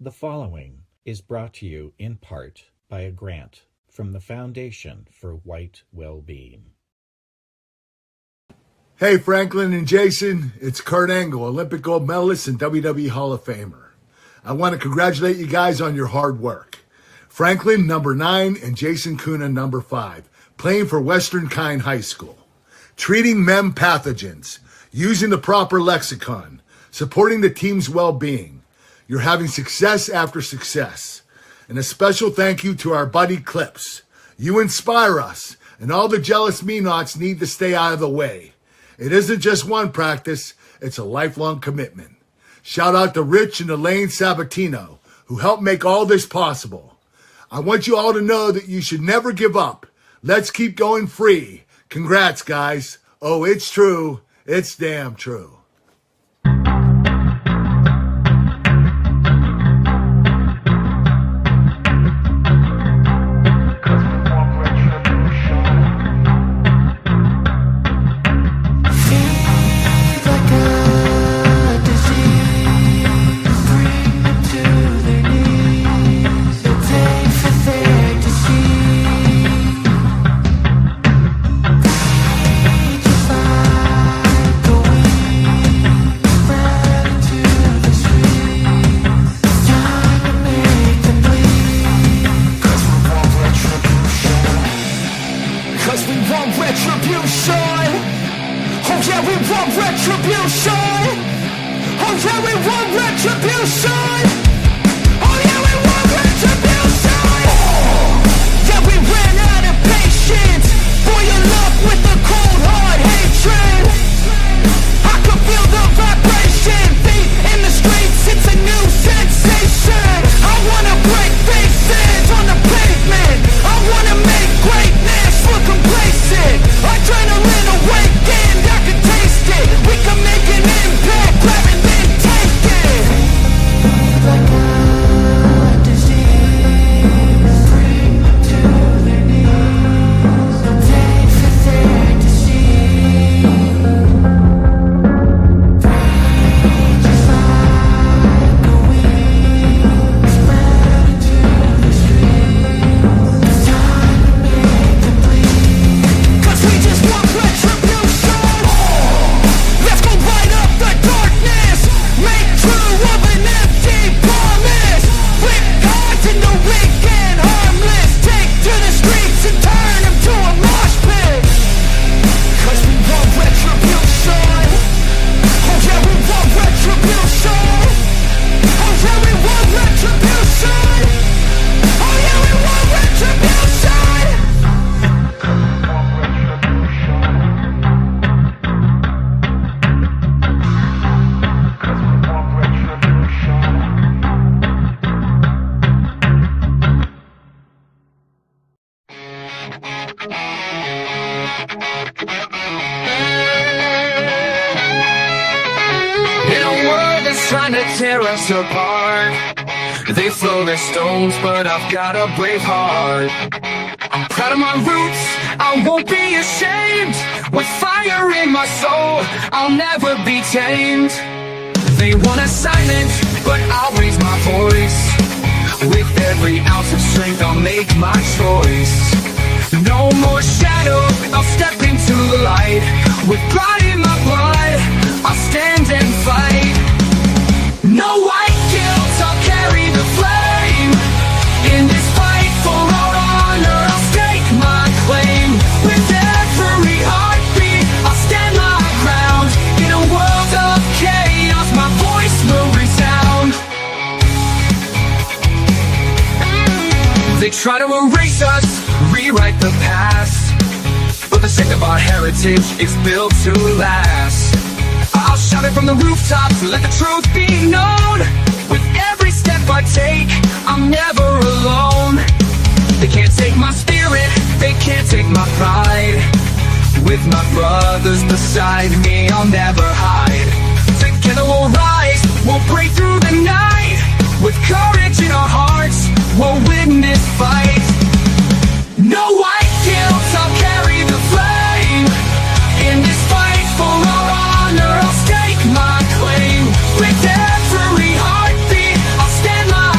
The following is brought to you in part by a grant from the Foundation for White Wellbeing. Hey, Franklin and Jason, it's Kurt Angle, Olympic gold medalist and WWE Hall of Famer. I want to congratulate you guys on your hard work. Franklin, number 9, and Jason Köhne, number 5, playing for Western Kind High School. Treating mem pathogens, using the proper lexicon, supporting the team's well-being. You're having success after success. And a special thank you to our buddy Clips. You inspire us, and all the jealous me-nots need to stay out of the way. It isn't just one practice, it's a lifelong commitment. Shout out to Rich and Elaine Sabatino, who helped make all this possible. I want you all to know that you should never give up. Let's keep going free. Congrats, guys. Oh, it's true. It's damn true. Apart. They throw their stones, but I've got a brave heart. I'm proud of my roots, I won't be ashamed. With fire in my soul, I'll never be tamed. They want us silent, but I'll raise my voice. With every ounce of strength, I'll make my choice. No more shadow, I'll step into the light. With pride in my blood, I'll stand and fight. No white guilt, I'll carry the flame. In this fight for our honor, I'll stake my claim. With every heartbeat, I'll stand my ground. In a world of chaos, my voice will resound. They try to erase us, rewrite the past, but the strength of our heritage is built to last. I'll shout it from the rooftops, let the truth be known. With every step I take, I'm never alone. They can't take my spirit, they can't take my pride. With my brothers beside me, I'll never hide. Together we'll rise, we'll break through the night. With courage in our hearts, we'll win this fight. No white guilt, I'll carry the flame. In this fight for our honor, I'll stake my claim. With every heartbeat, I'll stand my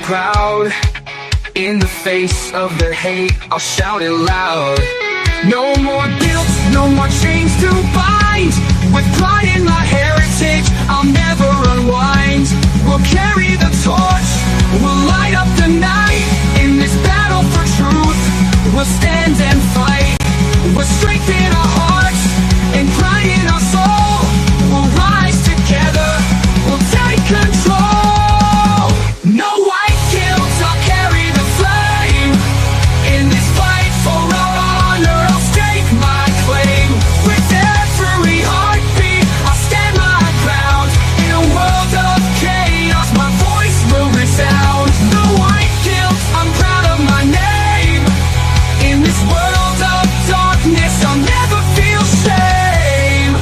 proud. In the face of the hate, I'll shout it loud. No more guilt, no more chains to bind. With pride in my heritage, I'll never unwind. We'll carry the torch, we'll light up the night. In this battle for truth, we'll stand and fight. With strength in our hearts and pride in our soul, we'll rise together, we'll take control. No white guilt, I'll carry the flame. In this fight for our honor, I'll stake my claim. With every heartbeat, I'll stand my ground. In a world of chaos, my voice will resound. No white guilt, I'm proud of my name. In this world of darkness, I'll never feel shame.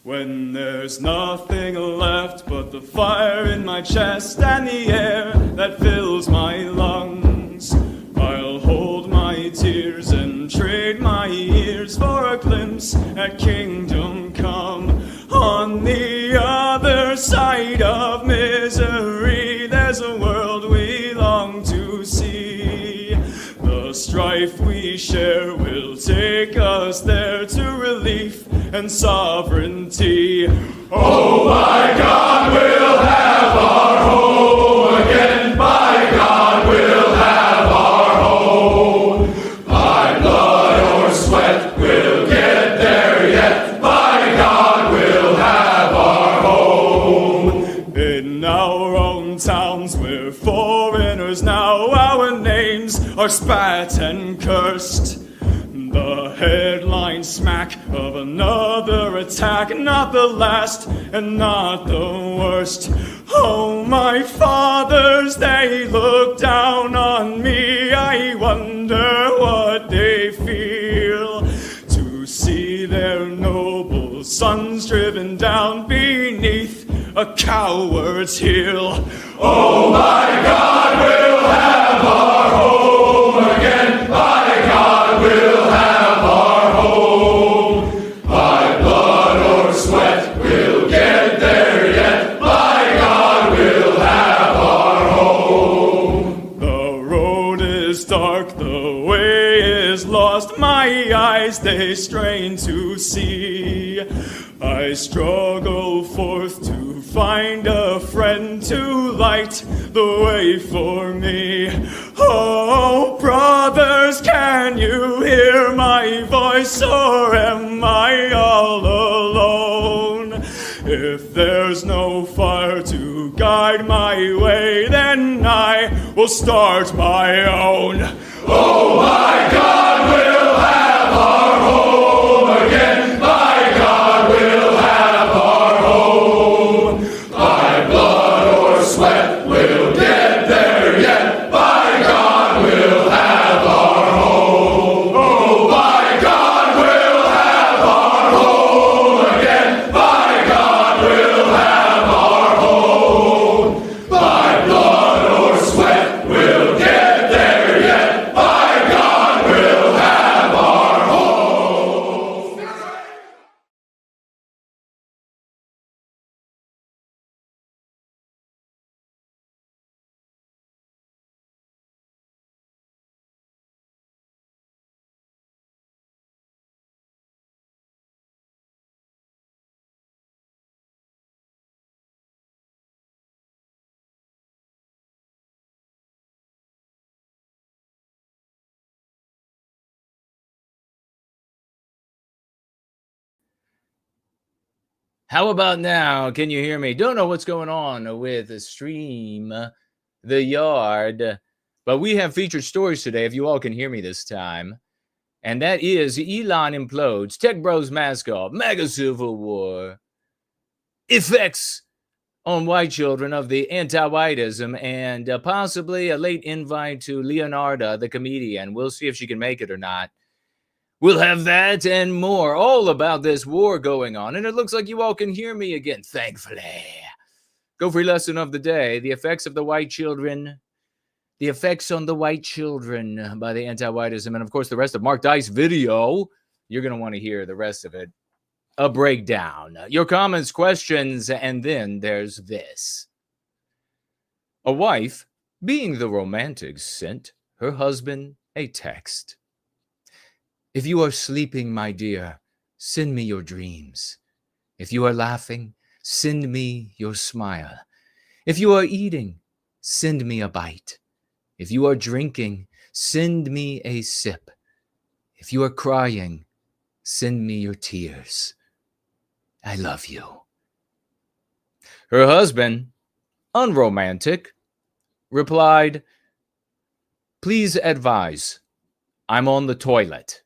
When there's nothing left but the fire in my chest and the air that fills my lungs, I'll hold my tears and trade my ears for a glimpse at kingdom come. On the other side of misery, there's a world we long to see. The strife we share will take us there to relief and sovereignty. Oh, by God, we'll have our home again. By God, we'll have our home. By blood or sweat, we'll get there yet. By God, we'll have our home. In our own towns, we're foreigners now. Our names are spat and cursed. The headline smack of another attack, not the last and not the worst. Oh, my fathers, they look down on me. I wonder what they feel to see their noble sons driven down beneath a coward's heel. Oh, my God, we'll have our home again. By God, we'll have our home. By blood or sweat, we'll get there yet. By God, we'll have our home. The road is dark, the way is lost. My eyes, they strain to see. I struggle forth to find a friend to light the way for me. Oh, brothers, can you hear my voice, or am I all alone? If there's no fire to guide my way, then I will start my own. Oh, my God, we'll have our home again. By God, we'll have our home. By blood or sweat, we'll get there yet. By God, we'll have our home. Oh, by God, we'll have our home again. By God, we'll have our home. By blood or sweat, we'll get there yet. By God, we'll have our home. How about now? Can you hear me? Don't know what's going on with the stream, the yard. But we have featured stories today, if you all can hear me this time. And that is Elon implodes, Tech Bros mask off, MAGA civil war, effects on white children of the anti-whiteism, and possibly a late invite to Leonarda, the comedian. We'll see if she can make it or not. We'll have that and more, all about this war going on. And it looks like you all can hear me again, thankfully. Go free lesson of the day, the effects of the white children, the effects on the white children by the anti-whiteism. And of course, the rest of Mark Dice's video, you're going to want to hear the rest of it. A breakdown, your comments, questions, and then there's this. A wife, being the romantic, sent her husband a text. If you are sleeping, my dear, send me your dreams. If you are laughing, send me your smile. If you are eating, send me a bite. If you are drinking, send me a sip. If you are crying, send me your tears. I love you. Her husband, unromantic, replied, please advise, I'm on the toilet.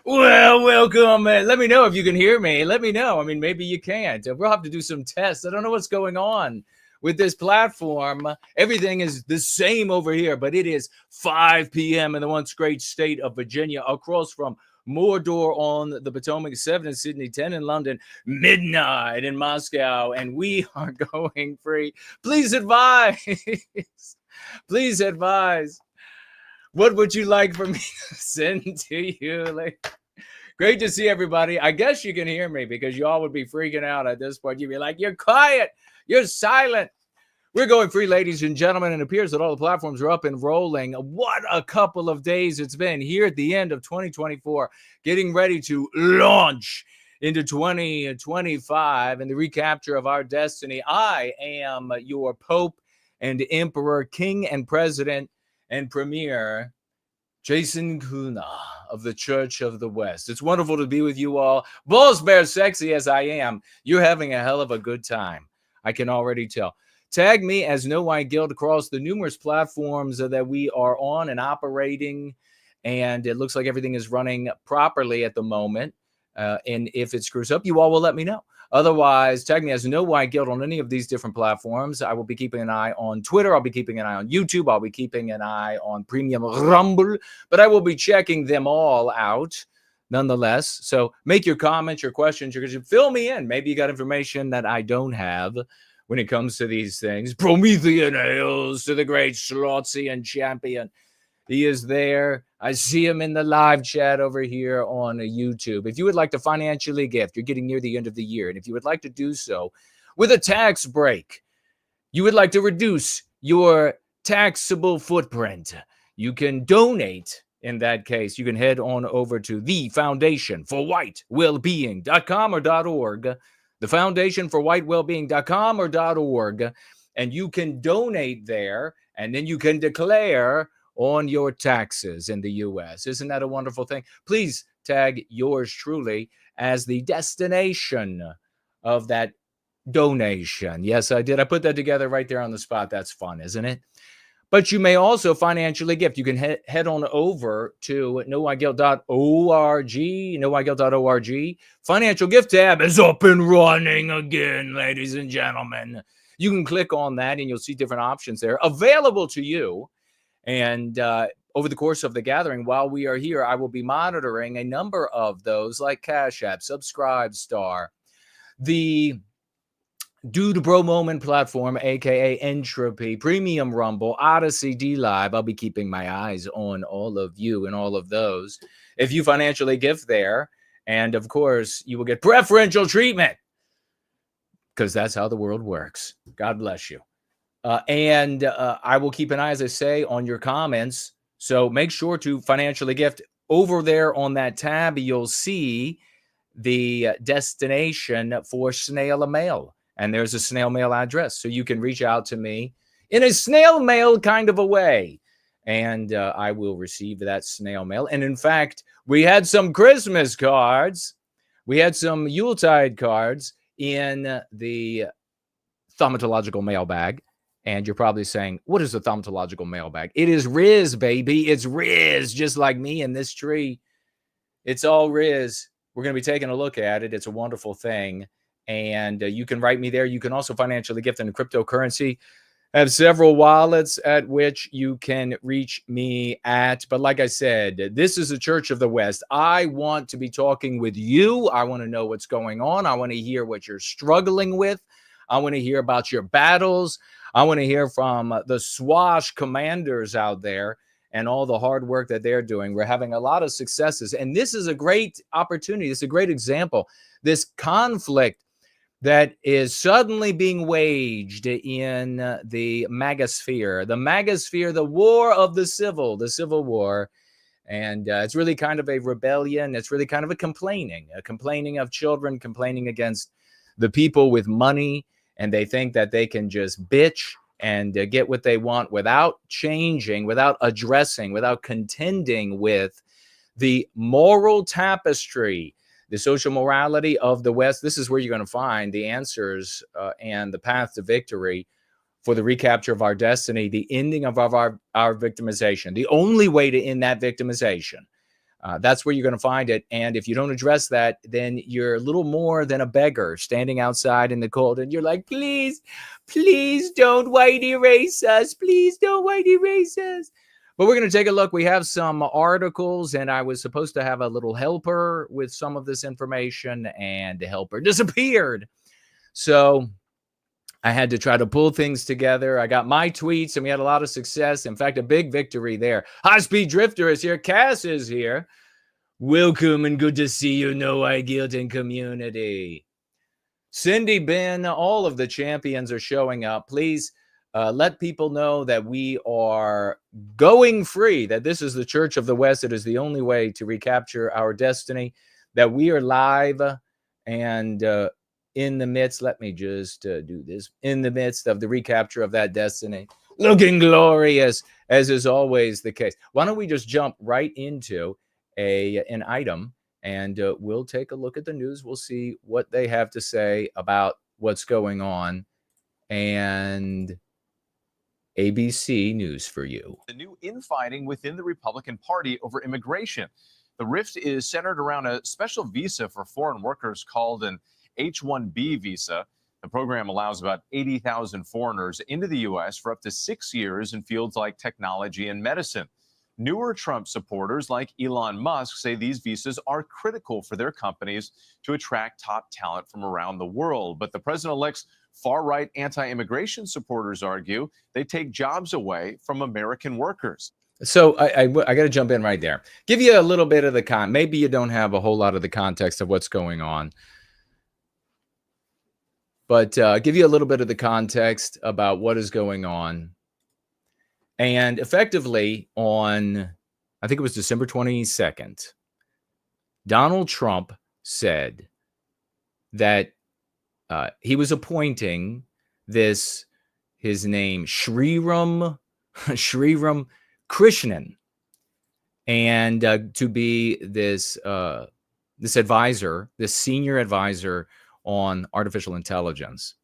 Well, welcome. Let me know if you can hear me. Let me know. I mean, maybe you can't. We'll have to do some tests. I don't know what's going on with this platform. Everything is the same over here, but it is 5 p.m. in the once great state of Virginia, across from Mordor on the Potomac, 7 in Sydney, 10 in London, midnight in Moscow, and we are going free. Please advise. Please advise. What would you like for me to send to you? Like, great to see everybody. I guess you can hear me because y'all would be freaking out at this point. You'd be like, you're quiet. You're silent. We're going free, ladies and gentlemen. And it appears that all the platforms are up and rolling. What a couple of days it's been here at the end of 2024, getting ready to launch into 2025 and the recapture of our destiny. I am your Pope and Emperor, King and President and Premier, Jason Köhne of the Church of the West. It's wonderful to be with you all. Balls bear sexy as I am, you're having a hell of a good time. I can already tell. Tag me as No White Guild across the numerous platforms that we are on and operating, and it looks like everything is running properly at the moment. And if it screws up, you all will let me know. Otherwise, tag me as No White Guild on any of these different platforms. I will be keeping an eye on Twitter. I'll be keeping an eye on YouTube. I'll be keeping an eye on Premium Rumble. But I will be checking them all out nonetheless. So make your comments, your questions, because you fill me in. Maybe you got information that I don't have when it comes to these things. Promethean hails to the great Slotzian champion. He is there. I see him in the live chat over here on YouTube. If you would like to financially gift, you're getting near the end of the year, and if you would like to do so with a tax break, you would like to reduce your taxable footprint, you can donate. In that case, you can head on over to the Foundation for whitewellbeing.com or .org, the Foundation for whitewellbeing.com or .org, and you can donate there, and then you can declare on your taxes in the U.S. Isn't that a wonderful thing? Please tag yours truly as the destination of that donation. Yes, I did. I put that together right there on the spot. That's fun, isn't it? But you may also financially gift. You can head on over to nowhiteguild.org, nowhiteguild.org. Financial gift tab is up and running again, ladies and gentlemen. You can click on that and you'll see different options there available to you. And over the course of the gathering, while we are here, I will be monitoring a number of those like Cash App, Subscribe Star, the Dude Bro Moment platform, aka Entropy, Premium Rumble, Odyssey, D Live. I'll be keeping my eyes on all of you and all of those. If you financially gift there, and of course, you will get preferential treatment because that's how the world works. God bless you. And I will keep an eye, as I say, on your comments. So make sure to financially gift. Over there on that tab, you'll see the destination for snail mail. And there's a snail mail address. So you can reach out to me in a snail mail kind of a way. And I will receive that snail mail. And in fact, we had some Christmas cards. We had some Yuletide cards in the thaumatological mailbag. And you're probably saying, what is the thaumatological mailbag? It is Riz, baby. It's Riz, just like me in this tree. It's all Riz. We're going to be taking a look at it. It's a wonderful thing. And you can write me there. You can also financially gift in cryptocurrency. I have several wallets at which you can reach me at. But like I said, this is the Church of the West. I want to be talking with you. I want to know what's going on. I want to hear what you're struggling with. I want to hear about your battles. I want to hear from the SWASH commanders out there and all the hard work that they're doing. We're having a lot of successes. And this is a great opportunity. It's a great example. This conflict that is suddenly being waged in the MAGA sphere, the war of the civil war. And it's really kind of a rebellion. It's really kind of a complaining of children, complaining against the people with money. And they think that they can just bitch and get what they want without changing, without addressing, without contending with the moral tapestry, the social morality of the West. This is where you're going to find the answers and the path to victory for the recapture of our destiny, the ending of our victimization, the only way to end that victimization. That's where you're going to find it. And if you don't address that, then you're a little more than a beggar standing outside in the cold. And you're like, please, please don't white erase us. Please don't white erase us. But we're going to take a look. We have some articles, and I was supposed to have a little helper with some of this information, and the helper disappeared. So I had to try to pull things together. I got my tweets, and we had a lot of success. In fact, a big victory there. High Speed Drifter is here. Cass is here. Welcome and good to see you. No I guilt in community. Cindy, Ben, all of the champions are showing up. Please let people know that we are going free, that this is the Church of the West. It is the only way to recapture our destiny, that we are live and in the midst, let me just do this, in the midst of the recapture of that destiny, looking glorious, as is always the case. Why don't we just jump right into an item, and we'll take a look at the news. We'll see what they have to say about what's going on, and ABC News for you. The new infighting within the Republican Party over immigration. The rift is centered around a special visa for foreign workers called an H-1B visa. The program allows about 80,000 foreigners into the U.S. for up to 6 years in fields like technology and medicine. Newer Trump supporters like Elon Musk say these visas are critical for their companies to attract top talent from around the world. But the president-elect's far-right anti-immigration supporters argue they take jobs away from American workers. So I got to jump in right there. Give you a little bit of the maybe you don't have a whole lot of the context of what's going on. But give you a little bit of the context about what is going on. And effectively on, I think it was December 22nd, Donald Trump said that he was appointing his name, Sriram Krishnan, and to be this advisor, this senior advisor on artificial intelligence.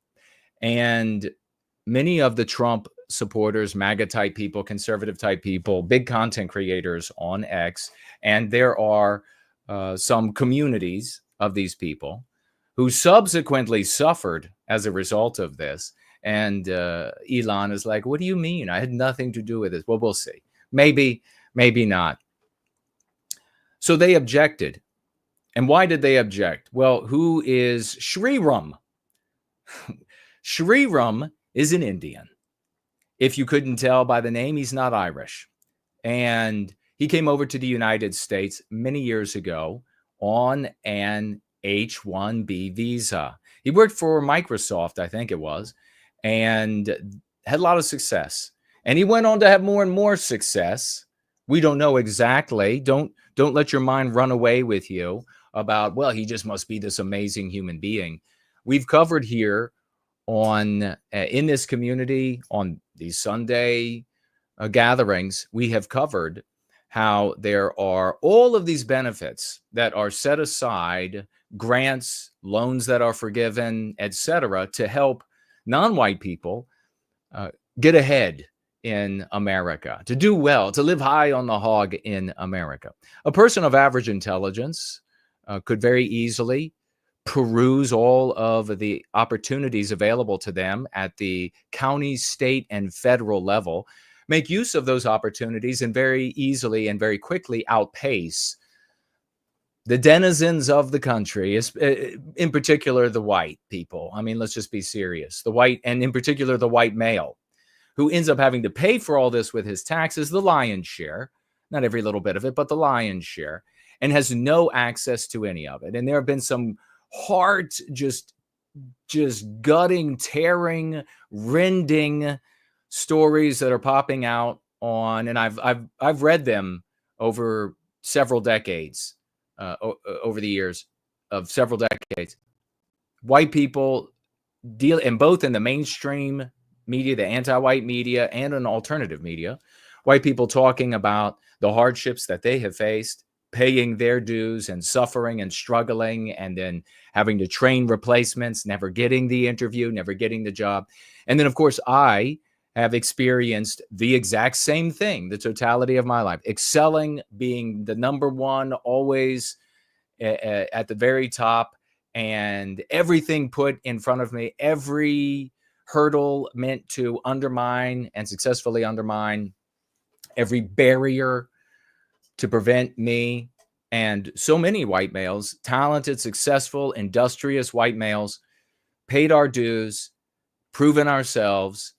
And many of the Trump supporters, MAGA type people, conservative type people, big content creators on X, and there are some communities of these people who subsequently suffered as a result of this. And Elon is like, what do you mean? I had nothing to do with this. Well, we'll see. Maybe not. So they objected. And why did they object? Well, who is Sriram? Sriram is an Indian. If you couldn't tell by the name, he's not Irish. And he came over to the United States many years ago on an H-1B visa. He worked for Microsoft, I think it was. And had a lot of success. And he went on to have more and more success. We don't know exactly. Don't let your mind run away with you about, well, he just must be this amazing human being. We've covered here on in this community on these Sunday gatherings, we have covered how there are all of these benefits that are set aside, grants, loans that are forgiven, etc., to help non-white people get ahead in America, to do well, to live high on the hog in America. A person of average intelligence could very easily peruse all of the opportunities available to them at the county, state, and federal level, make use of those opportunities, and very easily and very quickly outpace the denizens of the country, in particular the white people. I mean, let's just be serious. The white, and in particular the white male, who ends up having to pay for all this with his taxes, the lion's share, not every little bit of it, but the lion's share, and has no access to any of it. And there have been some heart just gutting, tearing, rending stories that are popping out on, and I've read them over several decades, over the years of several decades. White people deal in both in the mainstream media, the anti-white media, and in alternative media, white people talking about the hardships that they have faced, paying their dues and suffering and struggling, and then having to train replacements, never getting the interview, never getting the job. And then, of course, I have experienced the exact same thing, the totality of my life, excelling, being the number one, always at the very top, and everything put in front of me, every hurdle meant to undermine and successfully undermine, every barrier to prevent me and so many white males, talented, successful, industrious white males, paid our dues, proven ourselves,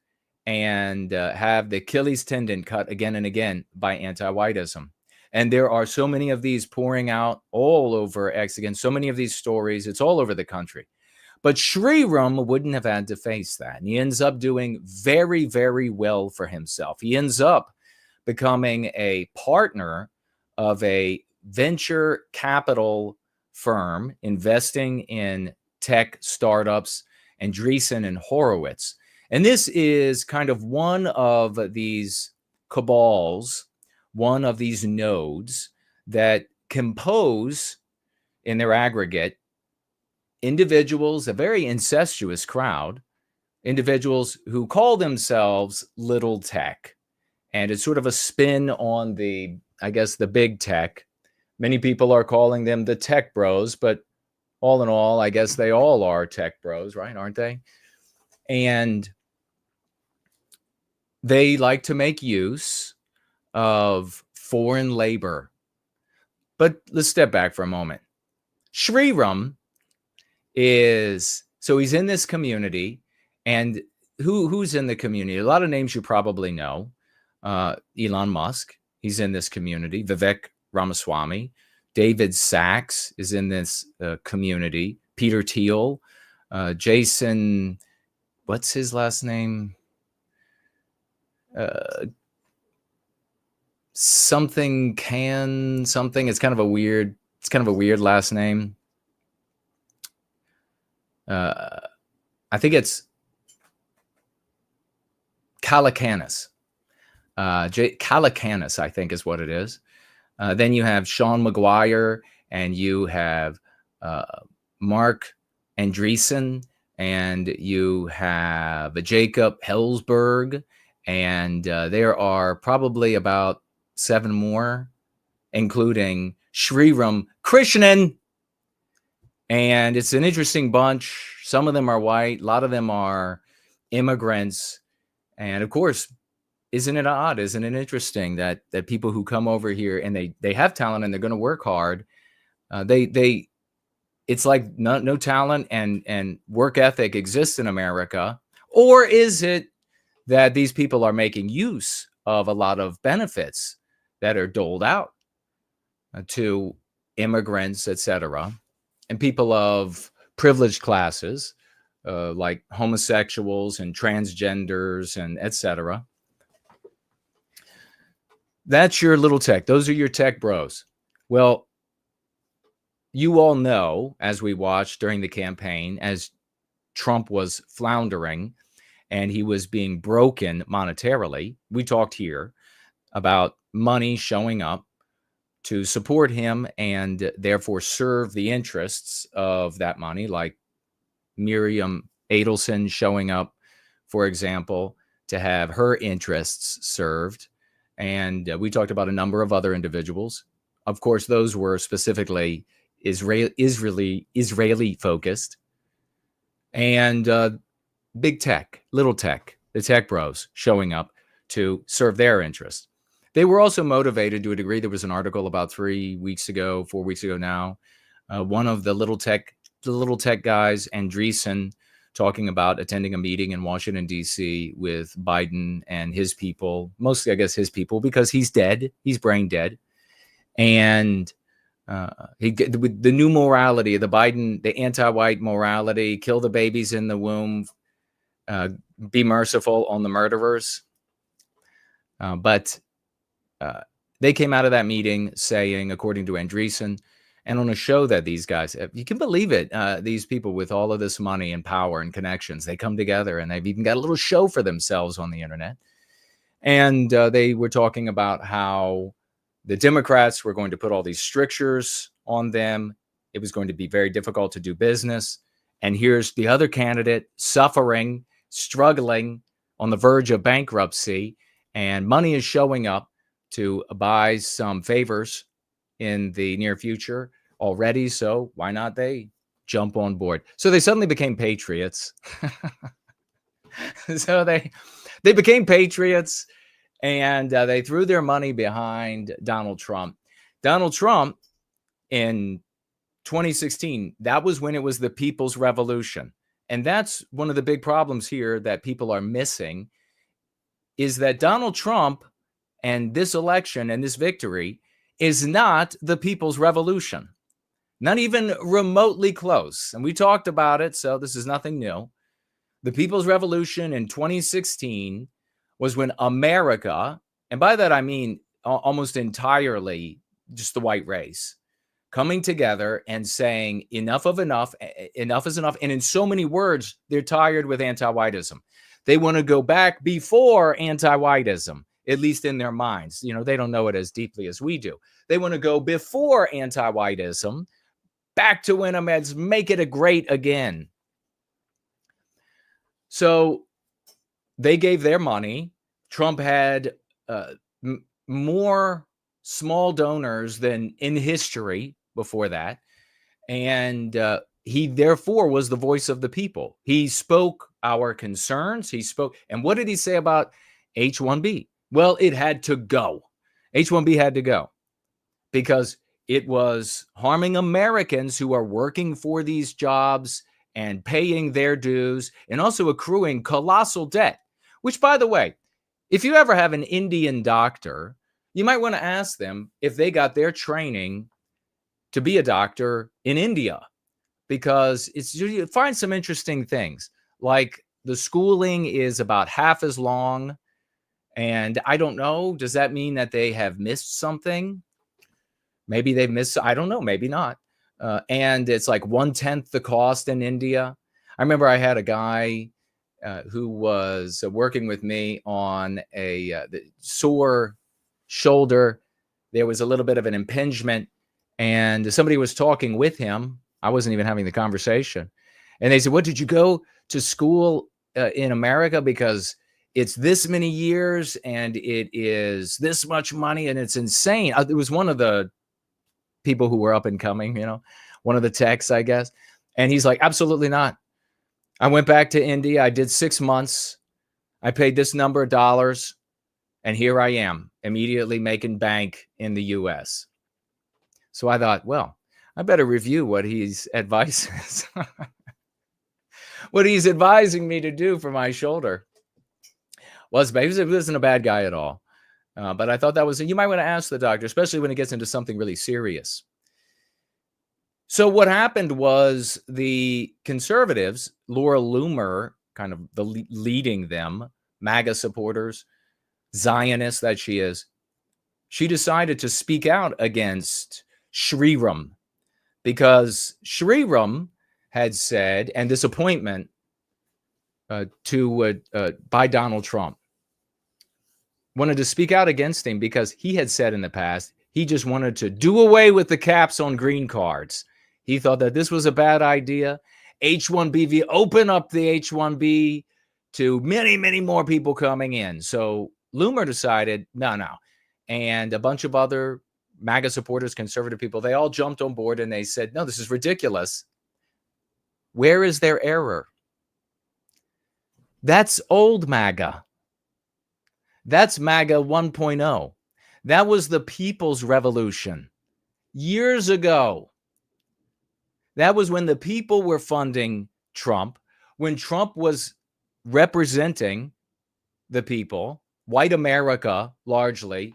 and have the Achilles tendon cut again and again by anti-whiteism. And there are so many of these pouring out all over X again, so many of these stories. It's all over the country. But Shriram wouldn't have had to face that. And he ends up doing very, very well for himself. He ends up becoming a partner of a venture capital firm investing in tech startups, Andreessen and Horowitz. And this is kind of one of these cabals, one of these nodes that compose in their aggregate individuals, a very incestuous crowd, individuals who call themselves little tech. And it's sort of a spin on the, I guess, the big tech. Many people are calling them the tech bros, but all in all, I guess they all are tech bros, right? Aren't they? And they like to make use of foreign labor. But let's step back for a moment. Shriram is, so he's in this community, and who's in the community? A lot of names you probably know. Elon Musk, he's in this community. Vivek Ramaswamy, David Sachs is in this community. Peter Thiel, Jason, what's his last name? Something. It's kind of a weird last name. I think it's Calacanis. Calacanis, I think is what it is. Then you have Sean McGuire, and you have Mark Andreessen, and you have Jacob Hellsberg, and there are probably about 7 more, including Shriram Krishnan. And it's an interesting bunch. Some of them are white. A lot of them are immigrants. And of course, isn't it odd? Isn't it interesting that people who come over here and they have talent and they're going to work hard, it's like no talent and work ethic exists in America? Or is it that these people are making use of a lot of benefits that are doled out to immigrants, etc., and people of privileged classes like homosexuals and transgenders and etc. That's your little tech. Those are your tech bros. Well, you all know, as we watched during the campaign, as Trump was floundering and he was being broken monetarily, we talked here about money showing up to support him and therefore serve the interests of that money, like Miriam Adelson showing up, for example, to have her interests served. And we talked about a number of other individuals. Of course, those were specifically Israeli focused. And big tech, little tech, the tech bros showing up to serve their interests. They were also motivated to a degree. There was an article about 4 weeks ago now. One of the little tech guys, Andreessen, talking about attending a meeting in Washington, D.C. with Biden and his people, mostly, I guess, his people, because he's dead. He's brain dead. And the new morality, the Biden, the anti-white morality, kill the babies in the womb, be merciful on the murderers. But they came out of that meeting saying, according to Andreessen, and on a show that these guys, you can believe it, these people with all of this money and power and connections, they come together and they've even got a little show for themselves on the internet. And they were talking about how the Democrats were going to put all these strictures on them. It was going to be very difficult to do business. And here's the other candidate suffering, struggling, on the verge of bankruptcy, and money is showing up to buy some favors in the near future already. So why not they jump on board? So they suddenly became patriots. So they became patriots, and they threw their money behind Donald Trump. Donald Trump in 2016, that was when it was the People's Revolution. And that's one of the big problems here that people are missing, is that Donald Trump and this election and this victory is not the People's Revolution, not even remotely close. And we talked about it, so this is nothing new. The People's Revolution in 2016 was when America, and by that I mean almost entirely just the white race, coming together and saying enough is enough. And in so many words, they're tired with anti-whiteism. They want to go back before anti-whiteism, at least in their minds. You know, they don't know it as deeply as we do. They want to go before anti-whiteism, back to when let's make it a great again. So they gave their money. Trump had more small donors than in history before that. And he therefore was the voice of the people. He spoke our concerns. He spoke. And what did he say about H-1B? Well, it had to go. H-1B had to go because it was harming Americans who are working for these jobs and paying their dues and also accruing colossal debt, which, by the way, if you ever have an Indian doctor, you might want to ask them if they got their training to be a doctor in India, because you find some interesting things. Like the schooling is about half as long. And I don't know, does that mean that they have missed something? Maybe they've missed, I don't know, maybe not. And it's like 1/10 the cost in India. I remember I had a guy who was working with me on a sore shoulder. There was a little bit of an impingement, and somebody was talking with him. I wasn't even having the conversation. And they said, "What, did you go to school in America? Because it's this many years and it is this much money and it's insane." It was one of the people who were up and coming, you know, one of the techs, I guess. And he's like, "Absolutely not. I went back to India. I did 6 months. I paid this number of dollars. And here I am, immediately making bank in the US." So I thought, well, I better review what he's advises, what he's advising me to do for my shoulder. Well, he wasn't a bad guy at all. But I thought that was, you might want to ask the doctor, especially when it gets into something really serious. So what happened was the conservatives, Laura Loomer, kind of leading them, MAGA supporters, Zionist that she is, she decided to speak out against Shriram because Shriram had said, and this appointment by Donald Trump, wanted to speak out against him because he had said in the past he just wanted to do away with the caps on green cards. He thought that this was a bad idea. H-1B, open up the H-1B to many, many more people coming in. So Loomer decided, no. And a bunch of other MAGA supporters, conservative people, they all jumped on board and they said, no, this is ridiculous. Where is their error? That's old MAGA. That's MAGA 1.0. That was the People's Revolution years ago. That was when the people were funding Trump, when Trump was representing the people, white America largely,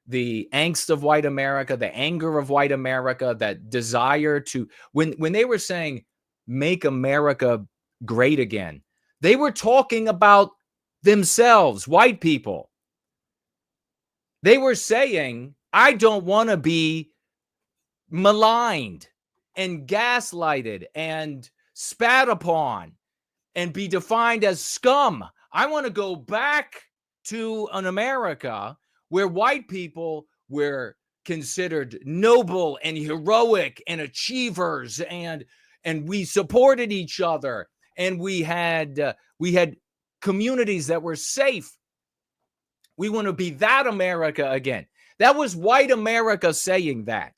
the angst of white America, the anger of white America, that desire to, when they were saying, make America great again, they were talking about themselves, white people. They were saying, I don't want to be maligned and gaslighted and spat upon and be defined as scum. I want to go back to an America where white people were considered noble and heroic and achievers, and we supported each other, and we had communities that were safe. We want to be that America again. That was white America saying that.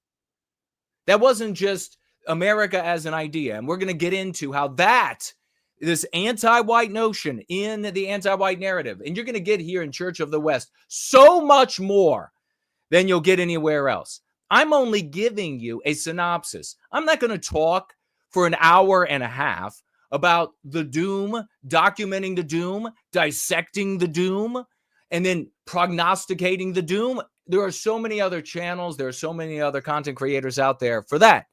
That wasn't just America as an idea. And we're going to get into how this anti-white notion in the anti-white narrative, and you're going to get here in Church of the West so much more than you'll get anywhere else. I'm only giving you a synopsis. I'm not going to talk for an hour and a half about the doom, documenting the doom, dissecting the doom, and then prognosticating the doom. There are so many other channels. There are so many other content creators out there for that.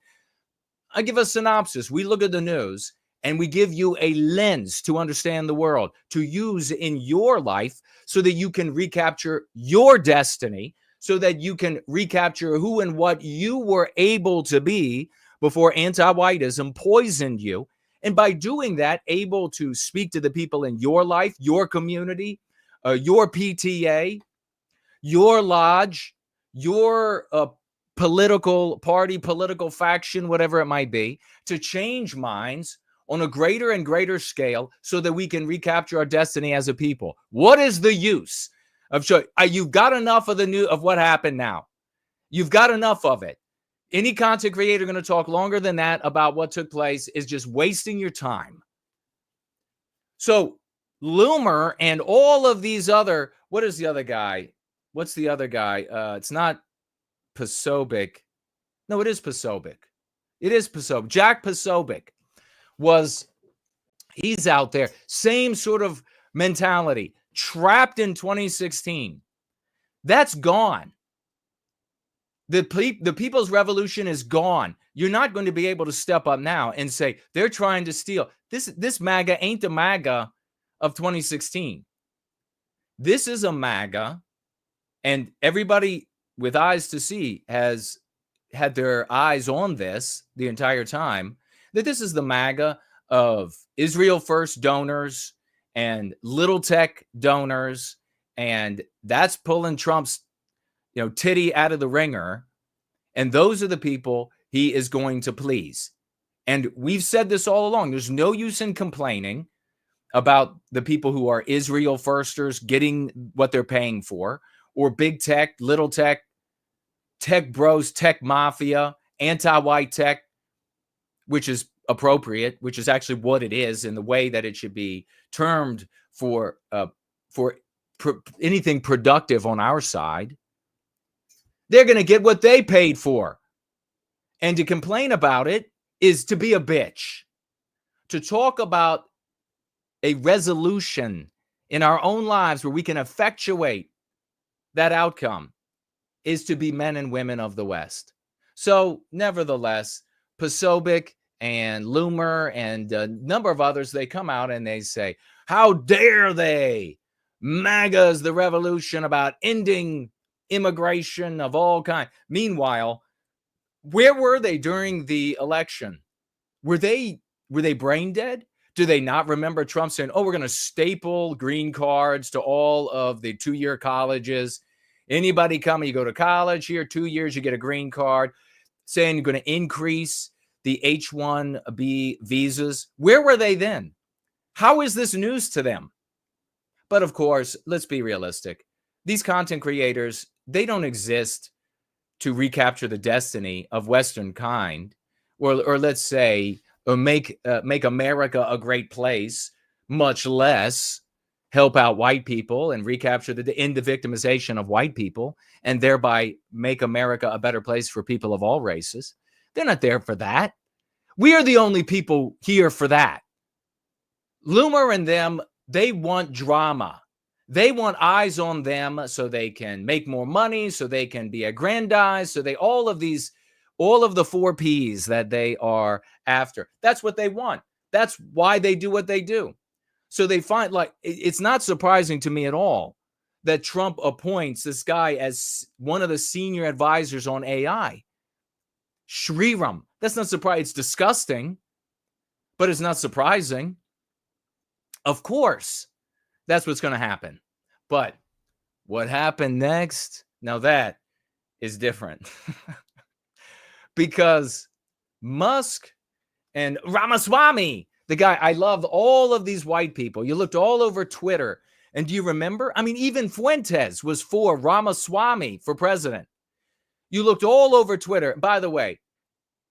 I give a synopsis. We look at the news and we give you a lens to understand the world, to use in your life so that you can recapture your destiny, so that you can recapture who and what you were able to be before anti-whiteism poisoned you. And by doing that, able to speak to the people in your life, your community, your PTA, your lodge, your political party, political faction, whatever it might be, to change minds on a greater and greater scale so that we can recapture our destiny as a people. What is the use of showing? You've got enough of what happened now. You've got enough of it. Any content creator going to talk longer than that about what took place is just wasting your time. So Loomer and all of these other, what is the other guy? What's the other guy? It's not Posobiec. No, it is Posobiec. It is Posobiec. Jack Posobiec he's out there. Same sort of mentality. Trapped in 2016. That's gone. The People's Revolution is gone. You're not going to be able to step up now and say, they're trying to steal. This MAGA ain't the MAGA of 2016. This is a MAGA, and everybody with eyes to see has had their eyes on this the entire time, that this is the MAGA of Israel First donors and little tech donors, and that's pulling Trump's titty out of the ringer. And those are the people he is going to please. And we've said this all along. There's no use in complaining about the people who are Israel firsters getting what they're paying for, or big tech, little tech, tech bros, tech mafia, anti-white tech, which is appropriate, which is actually what it is in the way that it should be termed for anything productive on our side. They're going to get what they paid for. And to complain about it is to be a bitch. To talk about a resolution in our own lives where we can effectuate that outcome is to be men and women of the West. So, nevertheless, Posobiec and Loomer and a number of others, they come out and they say, how dare they? MAGA is the revolution about ending immigration of all kinds. Meanwhile, where were they during the election? Were they brain dead? Do they not remember Trump saying, oh, we're going to staple green cards to all of the 2-year colleges? Anybody coming, you go to college here, 2 years, you get a green card, saying you're going to increase the H-1B visas. Where were they then? How is this news to them? But of course, let's be realistic. These content creators, they don't exist to recapture the destiny of Western kind, or let's say, or make America a great place, much less help out white people and recapture the end the victimization of white people, and thereby make America a better place for people of all races. They're not there for that. We are the only people here for that. Loomer and them, they want drama. They want eyes on them so they can make more money, so they can be aggrandized, so they all of the 4 Ps that they are after. That's what they want. That's why they do what they do. So they find, like, it's not surprising to me at all that Trump appoints this guy as one of the senior advisors on AI. Shriram. That's not surprising. It's disgusting, but it's not surprising. Of course, that's what's going to happen. But what happened next? Now that is different. Because Musk and Ramaswamy, the guy, I love all of these white people. You looked all over Twitter. And do you remember? I mean, even Fuentes was for Ramaswamy for president. You looked all over Twitter. By the way,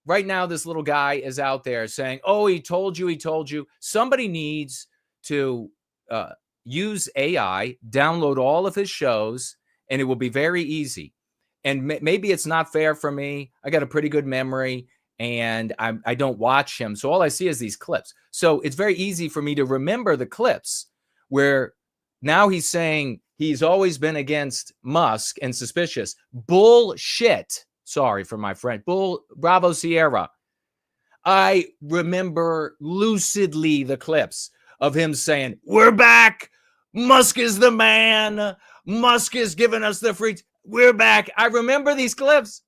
right now, this little guy is out there saying, oh, he told you, he told you. Somebody needs to use AI, download all of his shows, and it will be very easy. And maybe it's not fair for me. I got a pretty good memory, and I don't watch him. So all I see is these clips. So it's very easy for me to remember the clips where now he's saying he's always been against Musk and suspicious. Bullshit. Sorry for my friend. Bravo Sierra. I remember lucidly the clips of him saying, we're back. Musk is the man. Musk is giving us the free. We're back. I remember these clips.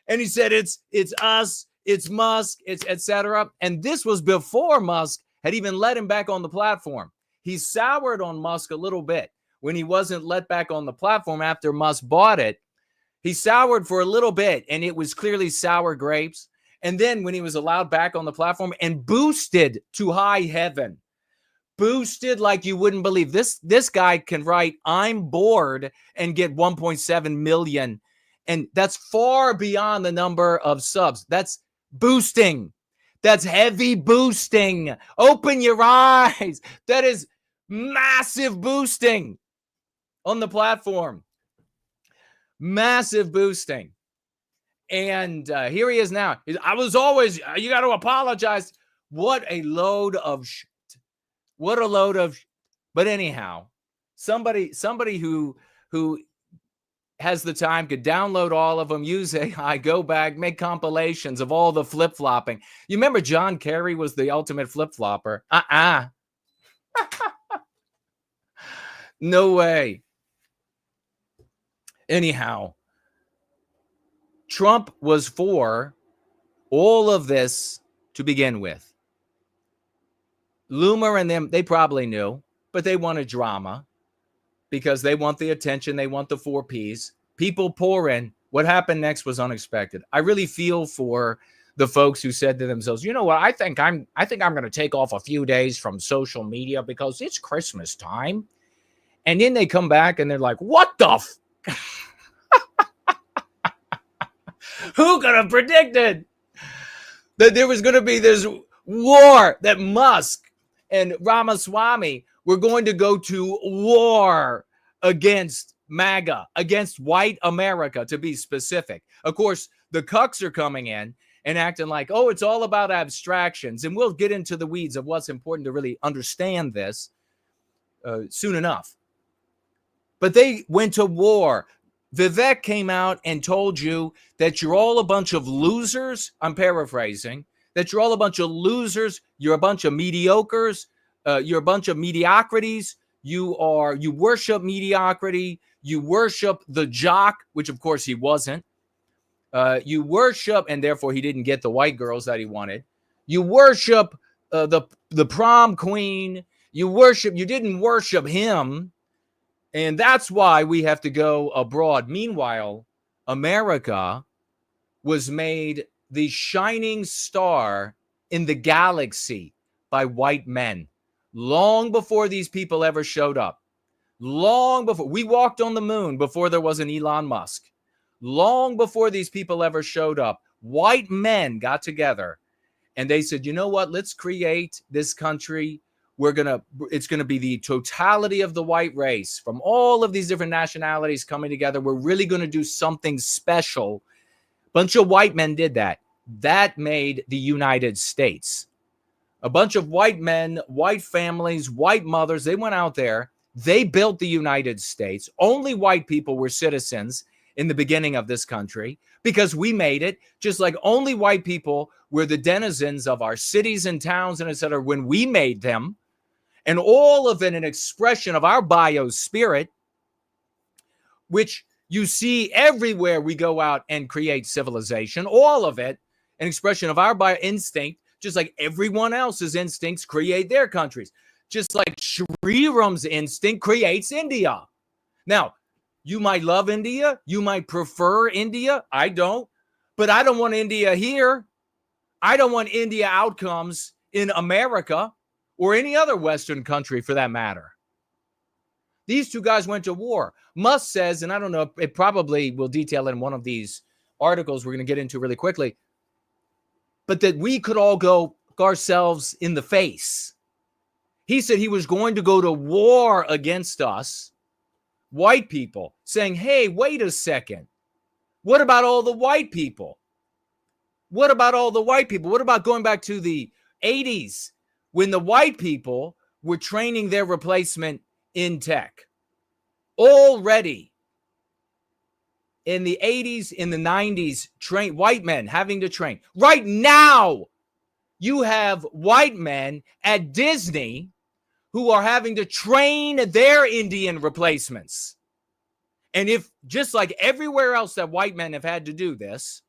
And he said, it's us, it's Musk, it's etc. And this was before Musk had even let him back on the platform. He soured on Musk a little bit when he wasn't let back on the platform after Musk bought it. He soured for a little bit, and it was clearly sour grapes. And then when he was allowed back on the platform and boosted to high heaven, boosted like you wouldn't believe. This guy can write, I'm bored, and get 1.7 million. And that's far beyond the number of subs. That's boosting. That's heavy boosting. Open your eyes. That is massive boosting on the platform. Massive boosting. And here he is now. I was always, you got to apologize. What a load of shit. What a load of, but anyhow, somebody who has the time could download all of them, use AI, go back, make compilations of all the flip-flopping. You remember John Kerry was the ultimate flip-flopper? No way. Anyhow, Trump was for all of this to begin with. Loomer and them, they probably knew, but they wanted drama because they want the attention. They want the 4 Ps. People pour in. What happened next was unexpected. I really feel for the folks who said to themselves, you know what? I think I'm going to take off a few days from social media because it's Christmas time. And then they come back and they're like, what the who could have predicted that there was going to be this war, that Musk and Ramaswamy were going to go to war against MAGA, against white America, to be specific. Of course, the cucks are coming in and acting like, oh, it's all about abstractions. And we'll get into the weeds of what's important to really understand this soon enough. But they went to war. Vivek came out and told you that you're all a bunch of losers. I'm paraphrasing. That you're all a bunch of losers. You're a bunch of mediocres. You're a bunch of mediocrities. You worship mediocrity. You worship the jock, which of course he wasn't. You worship, and therefore he didn't get the white girls that he wanted. You worship the prom queen. You didn't worship him. And that's why we have to go abroad. Meanwhile, America was made the shining star in the galaxy by white men long before these people ever showed up. Long before we walked on the moon, before there was an Elon Musk. Long before these people ever showed up, white men got together and they said, you know what? Let's create this country. It's going to be the totality of the white race from all of these different nationalities coming together. We're really going to do something special. Bunch of white men did that. That made the United States. A bunch of white men, white families, white mothers, they went out there. They built the United States. Only white people were citizens in the beginning of this country because we made it, just like only white people were the denizens of our cities and towns and et cetera when we made them. And all of it an expression of our biospirit, which you see everywhere we go out and create civilization. All of it an expression of our bio instinct, just like everyone else's instincts create their countries. Just like Sri Ram's instinct creates India. Now, you might love India. You might prefer India. I don't. But I don't want India here. I don't want India outcomes in America or any other Western country for that matter. These two guys went to war. Musk says, and I don't know, it probably will detail in one of these articles we're going to get into really quickly, but that we could all go ourselves in the face. He said he was going to go to war against us, white people, saying, hey, wait a second. What about all the white people? What about all the white people? What about going back to the 80s when the white people were training their replacement in tech? Already in the 80s, in the 90s, white men having to train. Right now, you have white men at Disney who are having to train their Indian replacements. And if, just like everywhere else that white men have had to do this,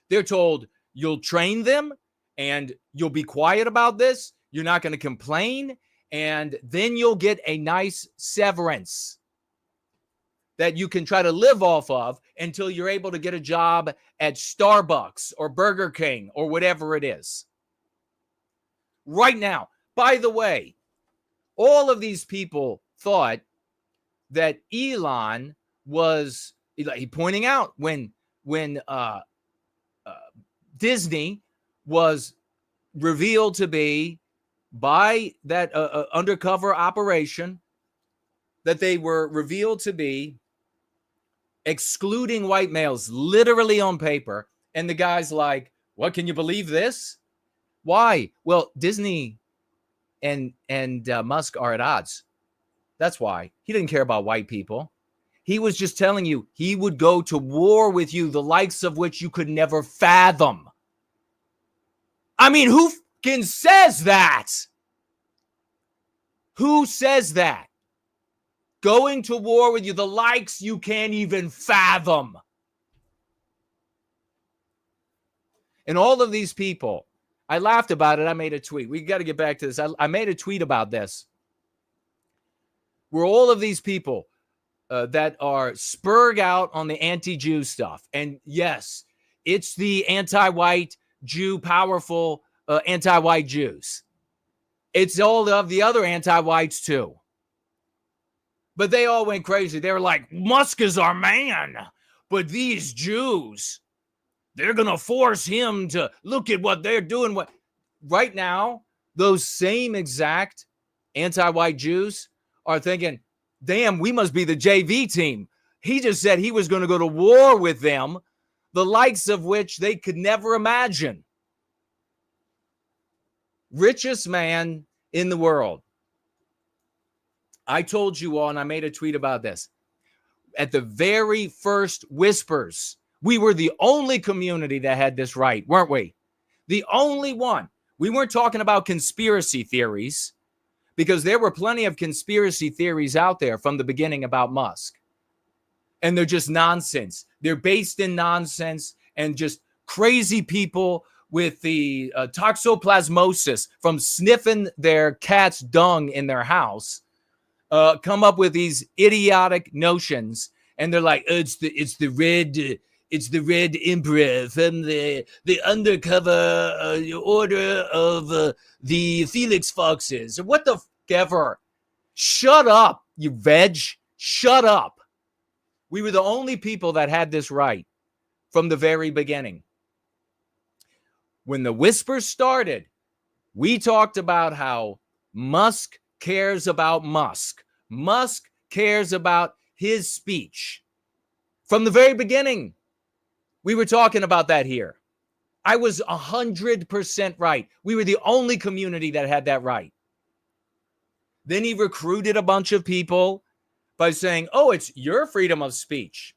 they're told, you'll train them and you'll be quiet about this. You're not going to complain. And then you'll get a nice severance that you can try to live off of until you're able to get a job at Starbucks or Burger King or whatever it is. Right now, by the way, all of these people thought that Elon was pointing out when Disney was revealed to be by that undercover operation, that they were revealed to be excluding white males literally on paper. And the guy's like, what, can you believe this? Why? Well, Disney and Musk are at odds. That's why. He didn't care about white people. He was just telling you he would go to war with you, the likes of which you could never fathom. I mean, who fucking says that? Who says that? Going to war with you, the likes you can't even fathom. And all of these people, I laughed about it. I made a tweet. We got to get back to this. I made a tweet about this. Where all of these people that are spurred out on the anti-Jew stuff. And yes, it's the anti-white Jew, powerful anti-white Jews. It's all of the other anti-whites too. But they all went crazy. They were like, Musk is our man. But these Jews, they're going to force him to look at what they're doing. Right now, those same exact anti-white Jews are thinking, damn, we must be the JV team. He just said he was going to go to war with them, the likes of which they could never imagine. Richest man in the world. I told you all, and I made a tweet about this. at the very first whispers, we were the only community that had this right, weren't we? The only one. We weren't talking about conspiracy theories, because there were plenty of conspiracy theories out there from the beginning about Musk. And they're just nonsense. They're based in nonsense and just crazy people with the toxoplasmosis from sniffing their cat's dung in their house come up with these idiotic notions. And they're like, it's the red emperor from the undercover order of the Felix Foxes. What the ever? Shut up, you veg. Shut up. We were the only people that had this right from the very beginning. When the whispers started, we talked about how Musk cares about Musk. Musk cares about his speech. From the very beginning, we were talking about that here. I was 100% right. We were the only community that had that right. Then he recruited a bunch of people by saying, oh, it's your freedom of speech.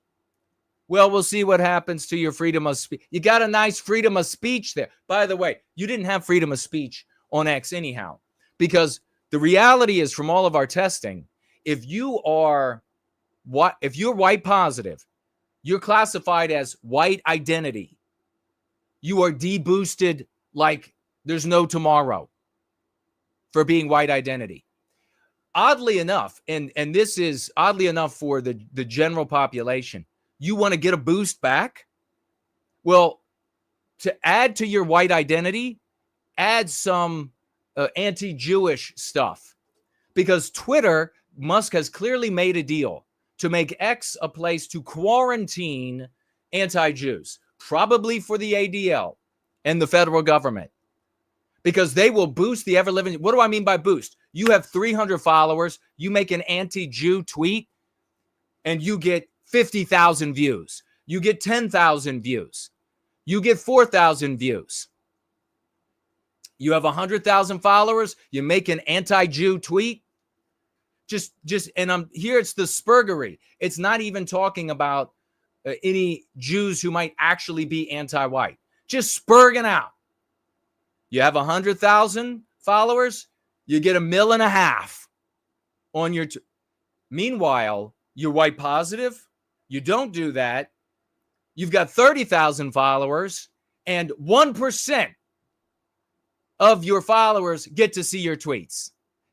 Well, we'll see what happens to your freedom of speech. You got a nice freedom of speech there. By the way, you didn't have freedom of speech on X anyhow, because the reality is, from all of our testing, if you're white positive, you're classified as white identity. You are deboosted like there's no tomorrow for being white identity. Oddly enough, and this is oddly enough for the general population, you want to get a boost back? Well, to add to your white identity, add some anti-Jewish stuff. Because Twitter, Musk has clearly made a deal to make X a place to quarantine anti-Jews, probably for the ADL and the federal government, because they will boost the ever-living. What do I mean by boost? You have 300 followers, you make an anti-Jew tweet, and you get 50,000 views. You get 10,000 views. You get 4,000 views. You have 100,000 followers, you make an anti-Jew tweet. And here it's the spurgery. It's not even talking about any Jews who might actually be anti-white. Just spurging out. You have 100,000 followers, you get 1.5 million on your. Meanwhile, you're white positive. You don't do that. You've got 30,000 followers, and 1% of your followers get to see your tweets.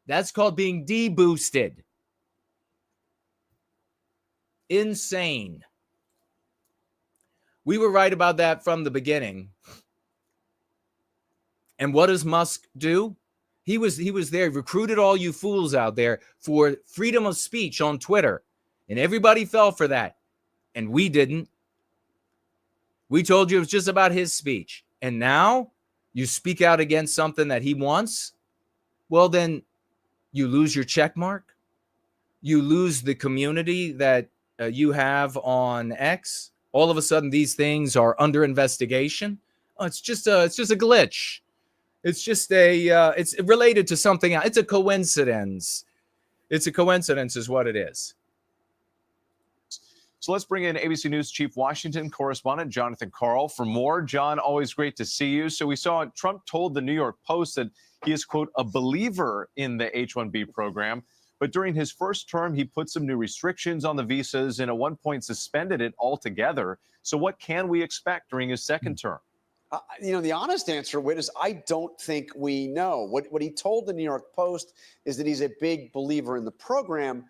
That's called being deboosted. Insane. We were right about that from the beginning. And what does Musk do? He was there, recruited all you fools out there for freedom of speech on Twitter. And everybody fell for that. And we didn't. We told you it was just about his speech. And now you speak out against something that he wants. Well, then you lose your check mark. You lose the community that you have on X. All of a sudden, these things are under investigation. Oh, it's just a glitch. It's just it's related to something else. It's a coincidence. It's a coincidence is what it is. So let's bring in ABC News Chief Washington correspondent Jonathan Karl for more. John, always great to see you. So we saw Trump told the New York Post that he is, quote, a believer in the H-1B program. But during his first term, he put some new restrictions on the visas and at one point suspended it altogether. So what can we expect during his second term? The honest answer, Whit, is I don't think we know. What he told the New York Post is that he's a big believer in the program.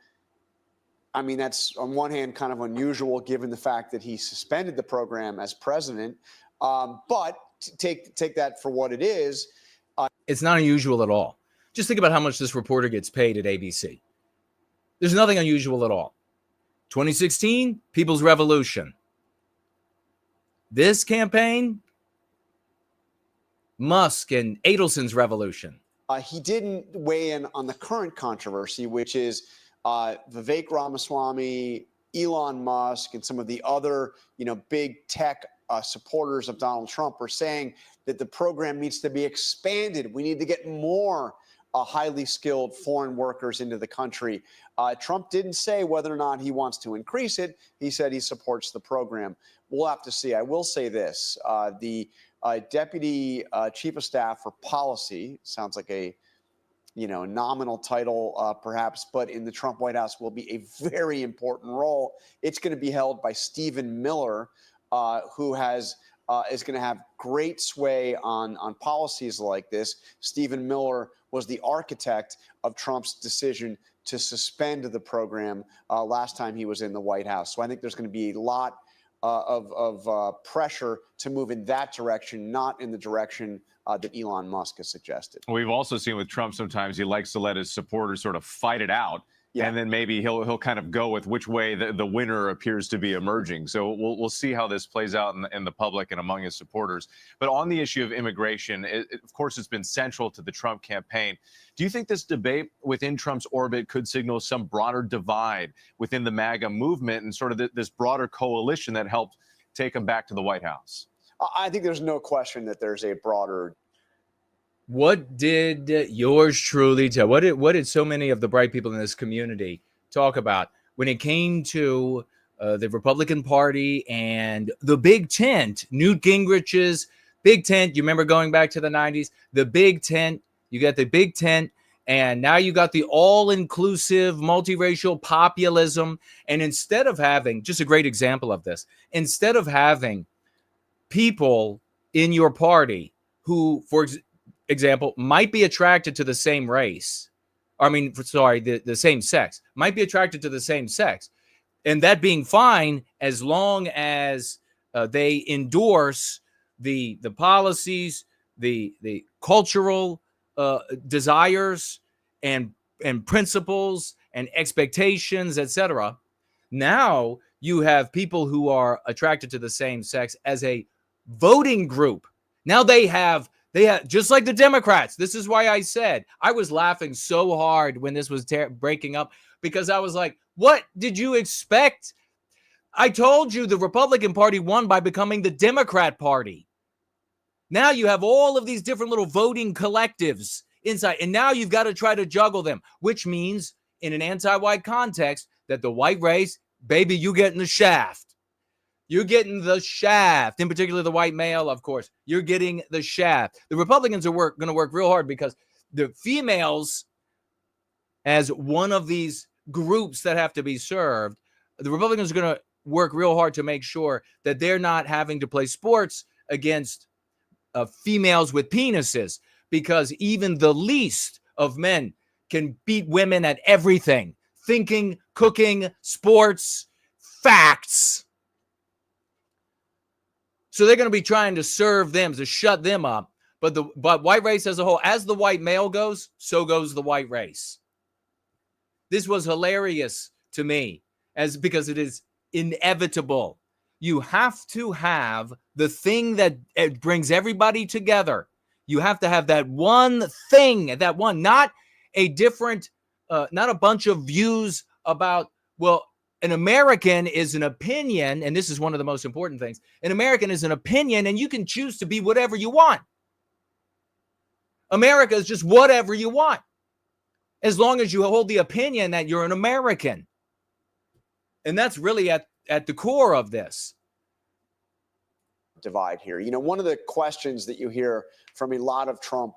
I mean, that's on one hand kind of unusual given the fact that he suspended the program as president. But take that for what it is. It's not unusual at all. Just think about how much this reporter gets paid at ABC. There's nothing unusual at all. 2016, People's Revolution. This campaign, Musk and Adelson's revolution. He didn't weigh in on the current controversy, which is Vivek Ramaswamy, Elon Musk, and some of the other, big tech supporters of Donald Trump are saying that the program needs to be expanded. We need to get more highly skilled foreign workers into the country. Trump didn't say whether or not he wants to increase it. He said he supports the program. We'll have to see. I will say this. The Deputy Chief of Staff for Policy, sounds like a nominal title perhaps, but in the Trump White House will be a very important role. It's going to be held by Stephen Miller, who is going to have great sway on policies like this. Stephen Miller was the architect of Trump's decision to suspend the program last time he was in the White House. So I think there's going to be a lot of pressure to move in that direction, not in the direction that Elon Musk has suggested. We've also seen with Trump sometimes he likes to let his supporters sort of fight it out. Yeah. And then maybe he'll kind of go with which way the winner appears to be emerging. So we'll see how this plays out in the public and among his supporters. But on the issue of immigration, of course, it's been central to the Trump campaign. Do you think this debate within Trump's orbit could signal some broader divide within the MAGA movement and sort of this broader coalition that helped take him back to the White House? I think there's no question that there's a broader. What did yours truly tell? What did so many of the bright people in this community talk about when it came to the Republican Party and the big tent, Newt Gingrich's big tent? You remember going back to the 90s, the big tent, you got the big tent, and now you got the all-inclusive multiracial populism. And instead of having, just a great example of this, instead of having people in your party who, for example, might be attracted to the same race. The same sex. Might be attracted to the same sex. And that being fine as long as they endorse the policies, the cultural desires and principles and expectations, etc. Now you have people who are attracted to the same sex as a voting group. Now they have just like the Democrats. This is why I said I was laughing so hard when this was breaking up, because I was like, what did you expect? I told you the Republican Party won by becoming the Democrat Party. Now you have all of these different little voting collectives inside, and now you've got to try to juggle them, which means in an anti-white context that the white race, baby, you get in the shaft. You're getting the shaft, in particular the white male, of course. You're getting the shaft. The Republicans are going to work real hard because the females, as one of these groups that have to be served, the Republicans are going to work real hard to make sure that they're not having to play sports against females with penises, because even the least of men can beat women at everything: thinking, cooking, sports, facts. So they're going to be trying to serve them, to shut them up. But white race as a whole, as the white male goes, so goes the white race. This was hilarious to me, because it is inevitable. You have to have the thing that brings everybody together. You have to have that one thing, not a different, not a bunch of views about, well, an American is an opinion, and this is one of the most important things. An American is an opinion, and you can choose to be whatever you want. America is just whatever you want, as long as you hold the opinion that you're an American. And that's really at the core of this divide here. One of the questions that you hear from a lot of Trump,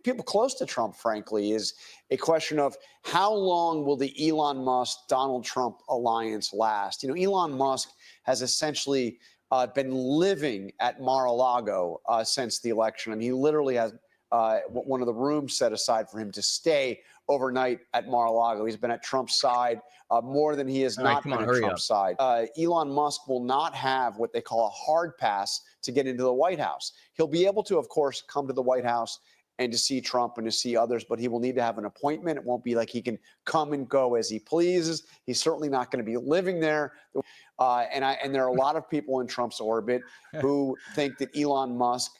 people close to Trump, frankly, is a question of how long will the Elon Musk-Donald Trump alliance last? Elon Musk has essentially been living at Mar-a-Lago since the election. I mean, he literally has one of the rooms set aside for him to stay overnight at Mar-a-Lago. He's been at Trump's side more than he has not been at Trump's side. Elon Musk will not have what they call a hard pass to get into the White House. He'll be able to, of course, come to the White House and to see Trump and to see others, but he will need to have an appointment. It won't be like he can come and go as he pleases. He's certainly not going to be living there. And there are a lot of people in Trump's orbit who think that Elon Musk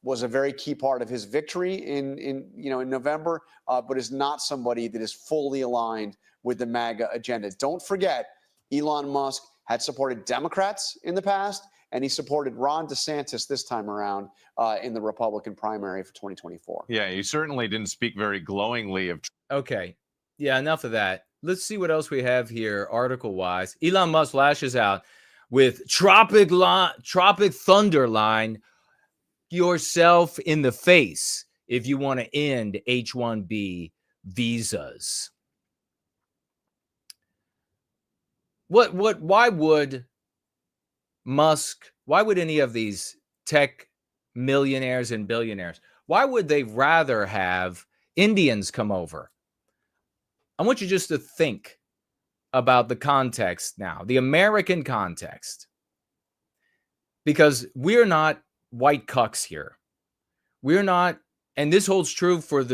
was a very key part of his victory in November, but is not somebody that is fully aligned with the MAGA agenda. Don't forget, Elon Musk had supported Democrats in the past, and he supported Ron DeSantis this time around in the Republican primary for 2024. Yeah, he certainly didn't speak very glowingly of. Okay. Yeah, enough of that. Let's see what else we have here article-wise. Elon Musk lashes out with Tropic Thunder line yourself in the face if you want to end H-1B visas. Why would Musk, why would any of these tech millionaires and billionaires, why would they rather have Indians come over? I want you just to think about the context now, the American context, because we're not white cucks here. We're not, and this holds true for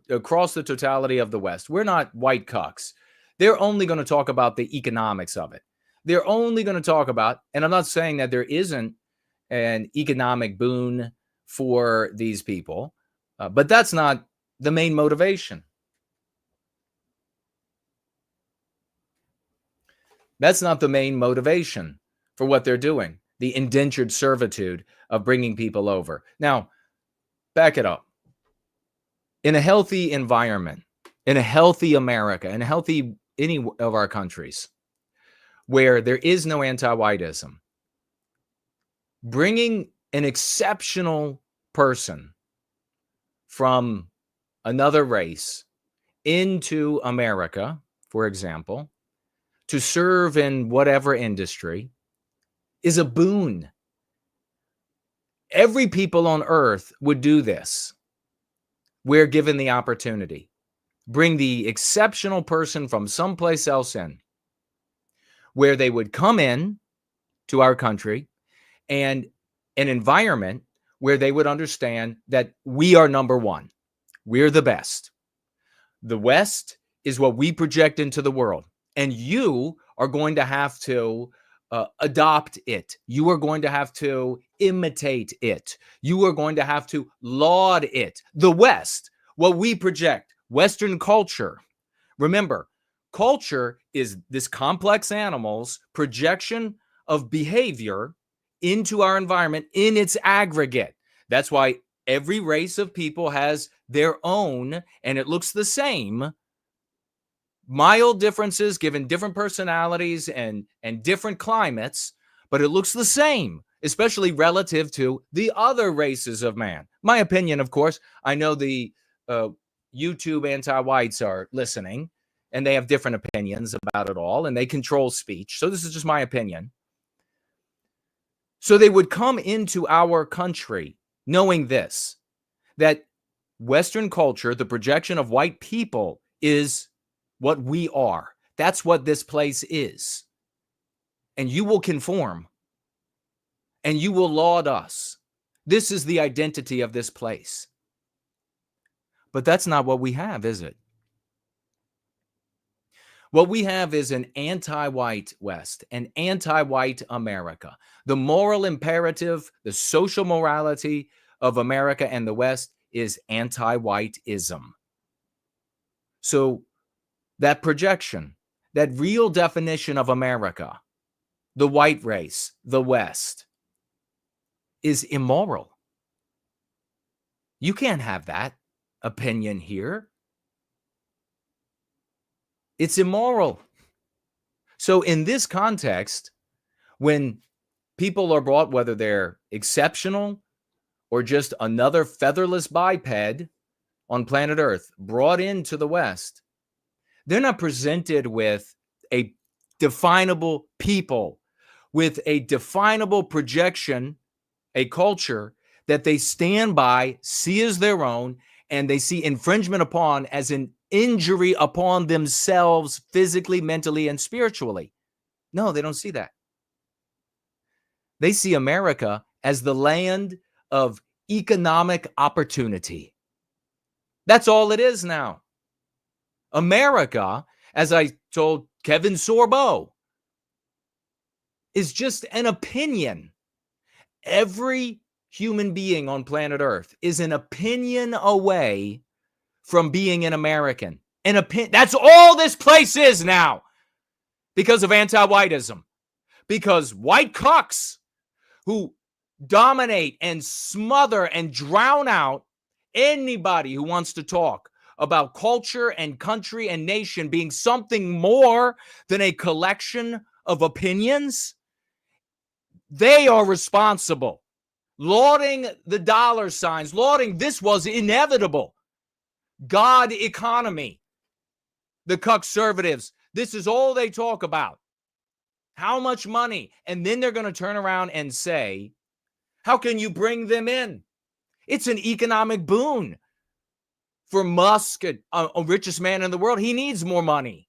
across the totality of the West. We're not white cucks. They're only going to talk about the economics of it. They're only going to talk about, and I'm not saying that there isn't an economic boon for these people, but that's not the main motivation. That's not the main motivation for what they're doing, the indentured servitude of bringing people over. Now, back it up. In a healthy environment, in a healthy America, in a healthy any of our countries, where there is no anti-whiteism, bringing an exceptional person from another race into America, for example, to serve in whatever industry is a boon. Every people on earth would do this. We're given the opportunity. Bring the exceptional person from someplace else in, where they would come in to our country and an environment where they would understand that we are number one. We're the best. The West is what we project into the world. And you are going to have to adopt it. You are going to have to imitate it. You are going to have to laud it. The West, what we project, Western culture. Remember, culture is this complex animal's projection of behavior into our environment in its aggregate. That's why every race of people has their own, and it looks the same. Mild differences given different personalities and different climates, but it looks the same, especially relative to the other races of man. My opinion, of course, I know the YouTube anti-whites are listening, and they have different opinions about it all, and they control speech. So this is just my opinion. So they would come into our country knowing this, that Western culture, the projection of white people, is what we are. That's what this place is. And you will conform. And you will laud us. This is the identity of this place. But that's not what we have, is it? What we have is an anti-white West, an anti-white America. The moral imperative, the social morality of America and the West is anti-whiteism. So that projection, that real definition of America, the white race, the West, is immoral. You can't have that opinion here. It's immoral. So in this context, when people are brought, whether they're exceptional or just another featherless biped on planet Earth, brought into the West, they're not presented with a definable people, with a definable projection, a culture that they stand by, see as their own, and they see infringement upon as an injury upon themselves physically, mentally, and spiritually. No, they don't see that. They see America as the land of economic opportunity. That's all it is now. America, as I told Kevin Sorbo, is just an opinion. Every human being on planet Earth is an opinion away from being an American. An opinion. That's all this place is now because of anti-whiteism. because white cucks who dominate and smother and drown out anybody who wants to talk about culture and country and nation being something more than a collection of opinions, they are responsible. Lauding the dollar signs, lauding this was inevitable. God economy. The conservatives, this is all they talk about. How much money? And then they're going to turn around and say, how can you bring them in? It's an economic boon for Musk, a richest man in the world. He needs more money.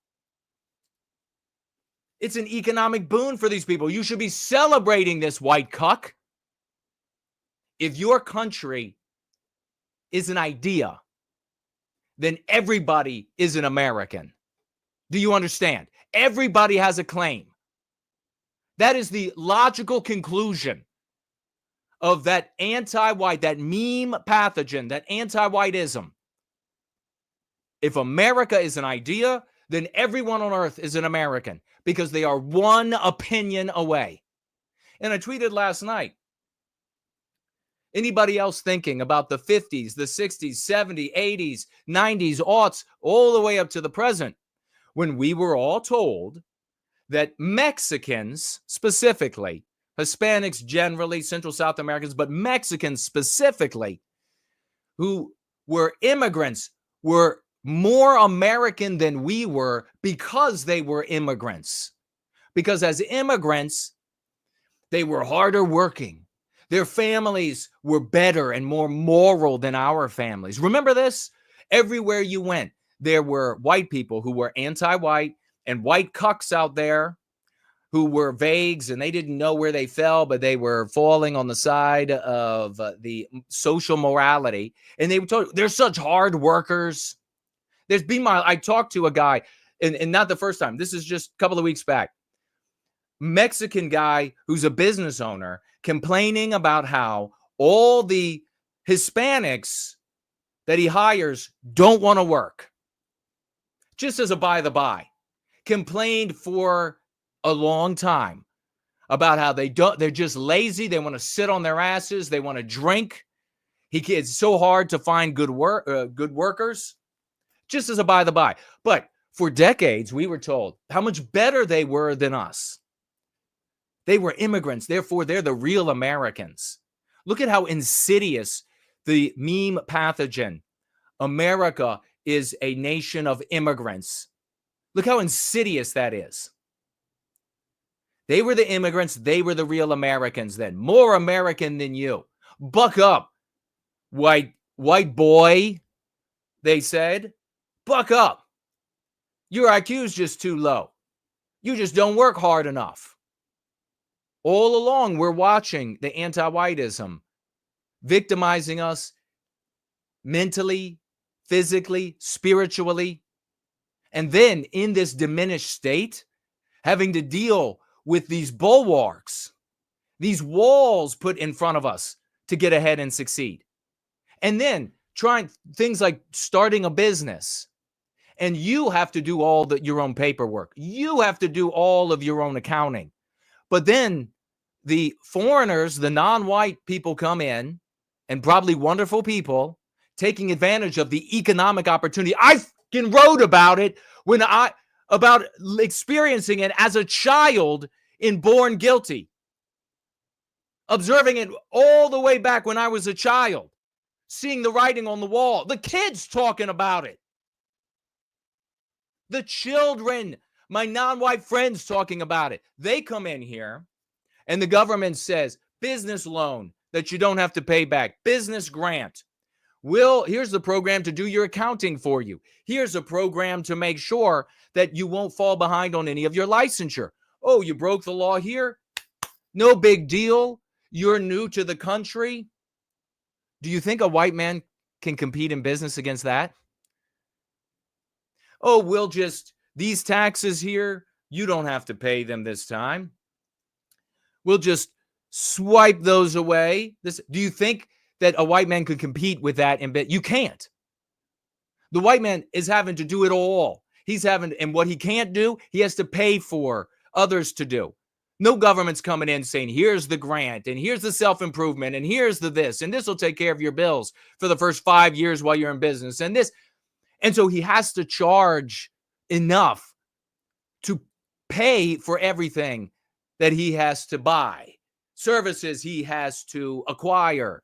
It's an economic boon for these people. You should be celebrating this, white cuck. If your country is an idea, then everybody is an American. Do you understand? Everybody has a claim. That is the logical conclusion of that anti-white, that meme pathogen, that anti-whiteism. If America is an idea, then everyone on earth is an American because they are one opinion away. And I tweeted last night, anybody else thinking about the 50s, the 60s, 70s, 80s, 90s, aughts, all the way up to the present, when we were all told that Mexicans specifically, Hispanics generally, Central South Americans, but Mexicans specifically, who were immigrants, were more American than we were because they were immigrants. Because as immigrants, they were harder working. Their families were better and more moral than our families. Remember this? Everywhere you went, there were white people who were anti-white and white cucks out there who were vagues and they didn't know where they fell, but they were falling on the side of the social morality. And they were told, they're such hard workers. I talked to a guy, and not the first time, this is just a couple of weeks back, Mexican guy who's a business owner complaining about how all the Hispanics that he hires don't want to work. Just as a by the by, complained for a long time about how they're just lazy. They want to sit on their asses. They want to drink. It's so hard to find good workers. Just as a by the by. But for decades, we were told how much better they were than us. They were immigrants. Therefore, they're the real Americans. Look at how insidious the meme pathogen. America is a nation of immigrants. Look how insidious that is. They were the immigrants. They were the real Americans then. More American than you. Buck up, white boy, they said. Buck up. Your IQ is just too low. You just don't work hard enough. All along, we're watching the anti-whiteism victimizing us mentally, physically, spiritually. And then in this diminished state, having to deal with these bulwarks, these walls put in front of us to get ahead and succeed. And then trying things like starting a business. And you have to do all your own paperwork. You have to do all of your own accounting. But then the foreigners, the non-white people come in, and probably wonderful people, taking advantage of the economic opportunity. I fucking wrote about it about experiencing it as a child in Born Guilty. Observing it all the way back when I was a child. Seeing the writing on the wall. The kids talking about it. The children, my non-white friends talking about it. They come in here and the government says, business loan that you don't have to pay back. Business grant. Here's the program to do your accounting for you. Here's a program to make sure that you won't fall behind on any of your licensure. Oh, you broke the law here? No big deal. You're new to the country. Do you think a white man can compete in business against that? Oh, these taxes here, you don't have to pay them this time. We'll just swipe those away. Do you think that a white man could compete with that? You can't. The white man is having to do it all. And what he can't do, he has to pay for others to do. No government's coming in saying, here's the grant, and here's the self-improvement, and here's the this, and this will take care of your bills for the first 5 years while you're in business, and this. And so he has to charge enough to pay for everything that he has to buy, services he has to acquire.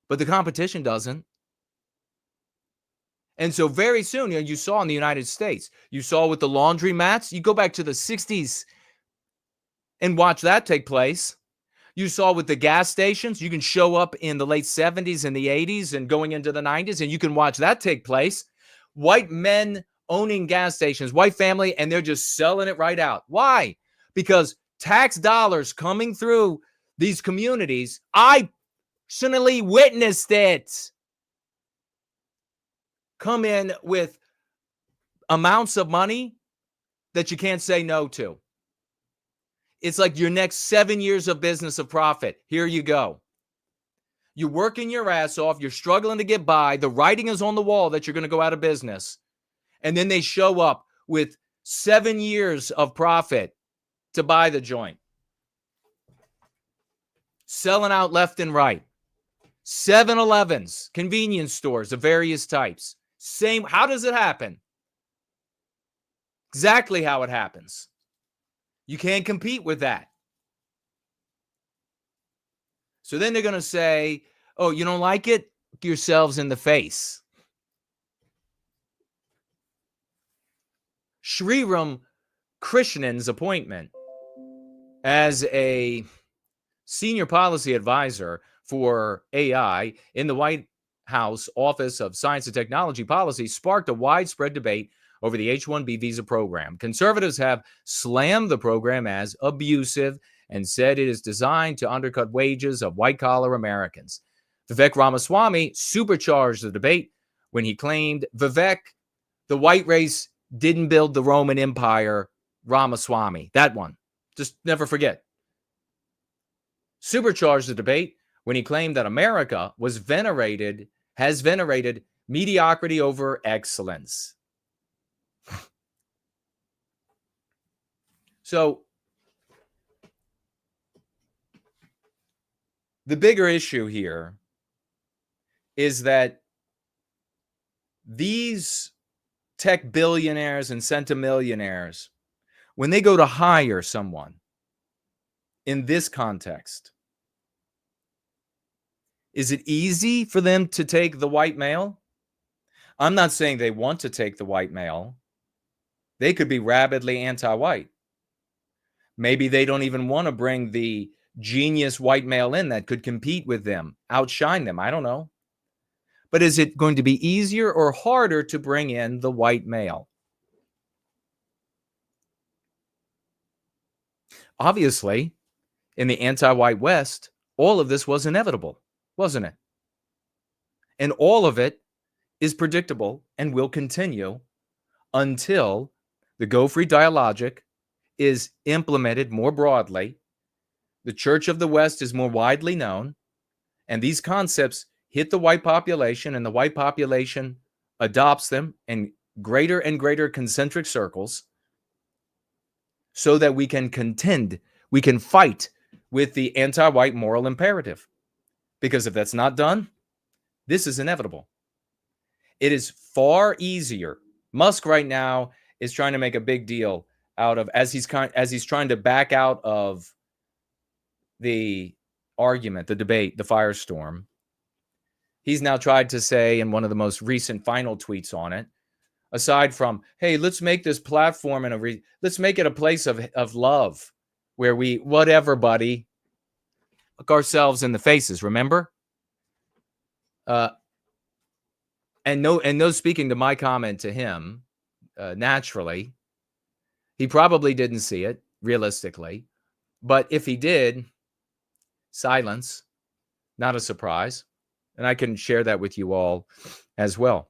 But the competition doesn't. And so very soon, you saw in the United States, you saw with the laundry mats, you go back to the 60s and watch that take place. You saw with the gas stations, you can show up in the late 70s and the 80s and going into the 90s, and you can watch that take place. White men owning gas stations, white family, and they're just selling it right out. Why? Because tax dollars coming through these communities, I personally witnessed it, come in with amounts of money that you can't say no to. It's like your next 7 years of business of profit. Here you go. You're working your ass off. You're struggling to get by. The writing is on the wall that you're going to go out of business. And then they show up with 7 years of profit to buy the joint. Selling out left and right. 7-Elevens, convenience stores of various types. Same. How does it happen? Exactly how it happens. You can't compete with that. So then they're going to say, oh, you don't like it? Look yourselves in the face. Sriram Krishnan's appointment as a senior policy advisor for AI in the White House Office of Science and Technology Policy sparked a widespread debate over the H-1B visa program. Conservatives have slammed the program as abusive and said it is designed to undercut wages of white-collar Americans. Vivek Ramaswamy supercharged the debate when he claimed Vivek, the white race, didn't build the Roman Empire. Ramaswamy, that one. Just never forget. Supercharged the debate when he claimed that America has venerated mediocrity over excellence. So the bigger issue here is that these tech billionaires and centimillionaires, when they go to hire someone in this context, is it easy for them to take the white male? I'm not saying they want to take the white male. They could be rabidly anti-white. Maybe they don't even want to bring the genius white male in that could compete with them, outshine them. I don't know. But is it going to be easier or harder to bring in the white male? Obviously, in the anti-white West, all of this was inevitable, wasn't it? And all of it is predictable and will continue until the Go Free dialogic is implemented more broadly, the Church of the West is more widely known, and these concepts hit the white population, and the white population adopts them in greater and greater concentric circles so that we can contend, we can fight with the anti-white moral imperative. Because if that's not done, this is inevitable. It is far easier. Musk right now is trying to make a big deal out of, as he's trying to back out of the argument, the debate, the firestorm. He's now tried to say in one of the most recent final tweets on it, aside from, hey, let's make this platform and let's make it a place of love where we, whatever, buddy, look ourselves in the faces, remember? And no speaking to my comment to him, naturally, he probably didn't see it, realistically. But if he did, silence, not a surprise. And I can share that with you all as well.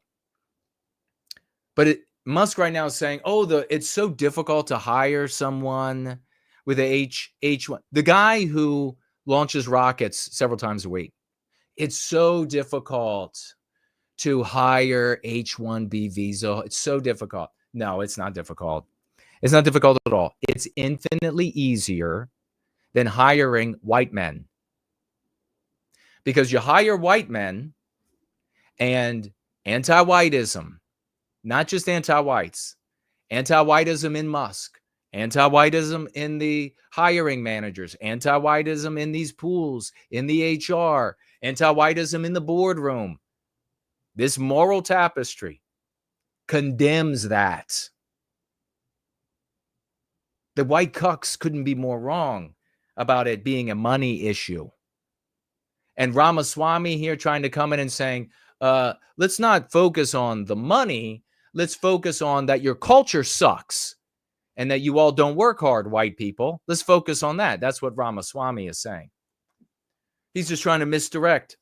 But Musk right now is saying, it's so difficult to hire someone with a H1. The guy who launches rockets several times a week. It's so difficult to hire H-1B visa. It's so difficult. No, it's not difficult. It's not difficult at all. It's infinitely easier than hiring white men. Because you hire white men and anti-whiteism, not just anti-whites, anti-whiteism in Musk, anti-whiteism in the hiring managers, anti-whiteism in these pools, in the HR, anti-whiteism in the boardroom. This moral tapestry condemns that. The white cucks couldn't be more wrong about it being a money issue. And Ramaswamy here trying to come in and saying, let's not focus on the money. Let's focus on that your culture sucks and that you all don't work hard, white people. Let's focus on that. That's what Ramaswamy is saying. He's just trying to misdirect.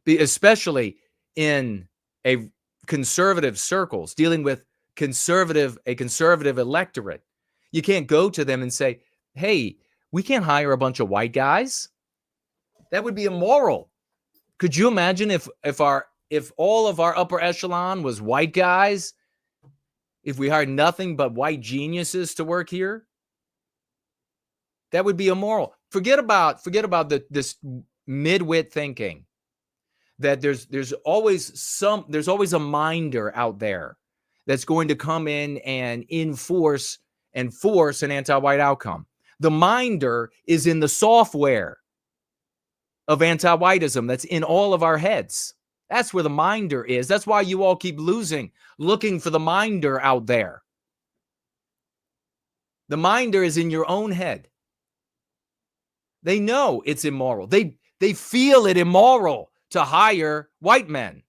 Especially in a conservative circles, dealing with a conservative electorate. You can't go to them and say, hey, we can't hire a bunch of white guys. That would be immoral. Could you imagine if all of our upper echelon was white guys? If we hired nothing but white geniuses to work here? That would be immoral. Forget about this midwit thinking that there's always a minder out there that's going to come in and force an anti-white outcome. The minder is in the software of anti-whiteism that's in all of our heads. That's where the minder is. That's why you all keep looking for the minder out there. The minder is in your own head. They know it's immoral. They feel it immoral to hire white men.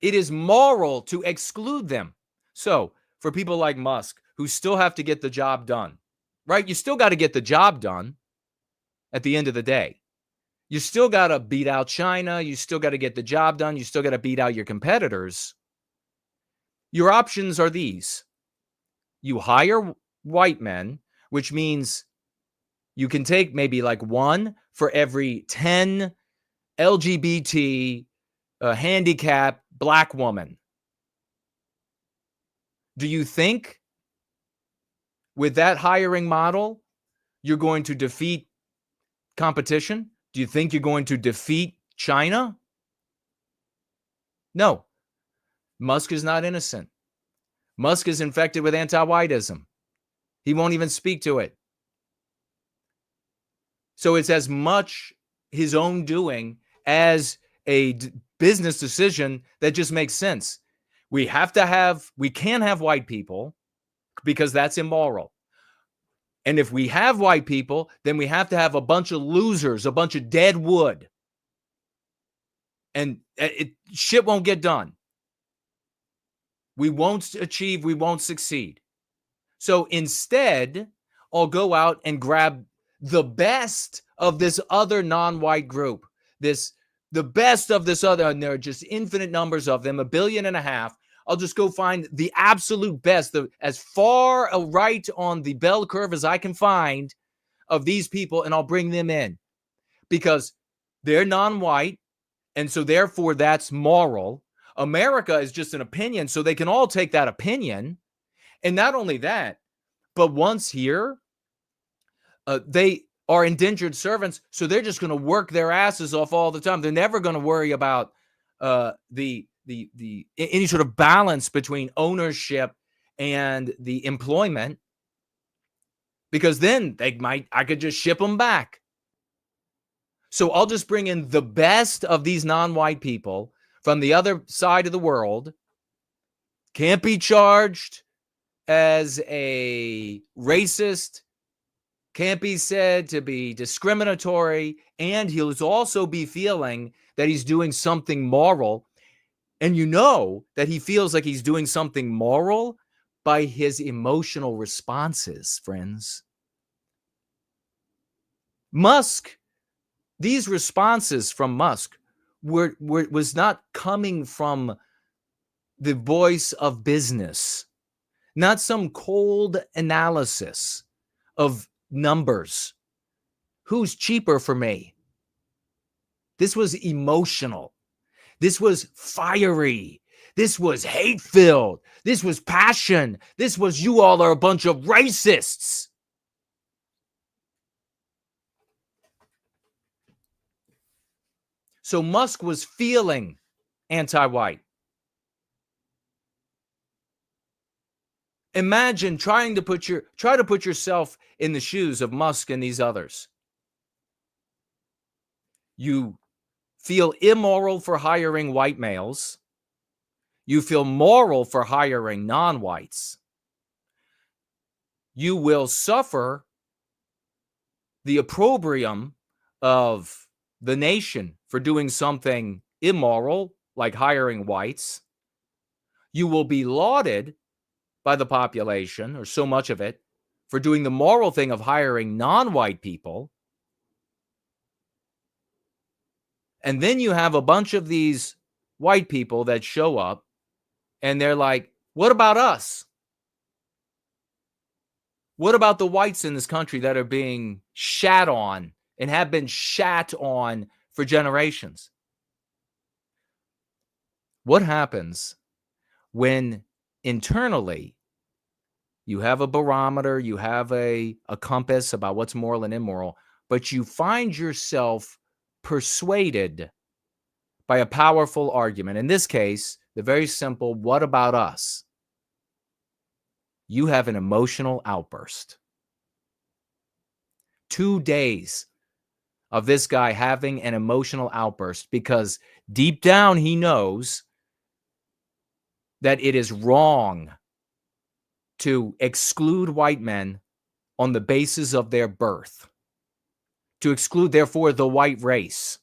It is moral to exclude them. So for people like Musk, who still have to get the job done, right? You still got to get the job done at the end of the day. You still got to beat out China. You still got to get the job done. You still got to beat out your competitors. Your options are these. You hire white men, which means you can take maybe like one for every 10 LGBT handicapped black woman. Do you think with that hiring model, you're going to defeat competition? Do you think you're going to defeat China? No. Musk is not innocent. Musk is infected with anti-whiteism. He won't even speak to it. So it's as much his own doing as a business decision that just makes sense. We can't have white people because that's immoral. And if we have white people, then we have to have a bunch of losers, a bunch of dead wood. And shit won't get done. We won't succeed. So instead, I'll go out and grab the best of this other non-white group. The best of this other, and there are just infinite numbers of them, 1.5 billion. I'll just go find the absolute best, as far right on the bell curve as I can find of these people, and I'll bring them in because they're non-white, and so therefore that's moral. America is just an opinion, so they can all take that opinion. And not only that, but once here, they are indentured servants, so they're just going to work their asses off all the time. They're never going to worry about the any sort of balance between ownership and the employment, because then I could just ship them back. So I'll just bring in the best of these non-white people from the other side of the world, can't be charged as a racist, can't be said to be discriminatory, and he'll also be feeling that he's doing something moral. And you know that he feels like he's doing something moral by his emotional responses, friends. Musk, these responses from Musk was not coming from the voice of business, not some cold analysis of numbers. Who's cheaper for me? This was emotional. This was fiery. This was hate-filled. This was passion. This was, you all are a bunch of racists. So Musk was feeling anti-white. Imagine try to put yourself in the shoes of Musk and these others. You feel immoral for hiring white males. You feel moral for hiring non-whites. You will suffer the opprobrium of the nation for doing something immoral, like hiring whites. You will be lauded by the population, or so much of it, for doing the moral thing of hiring non-white people. And then you have a bunch of these white people that show up and they're like, what about us? What about the whites in this country that are being shat on and have been shat on for generations? What happens when internally you have a barometer, you have a compass about what's moral and immoral, but you find yourself persuaded by a powerful argument? In this case, the very simple, what about us? You have an emotional outburst. 2 days of this guy having an emotional outburst because deep down he knows that it is wrong to exclude white men on the basis of their birth, to exclude, therefore, the white race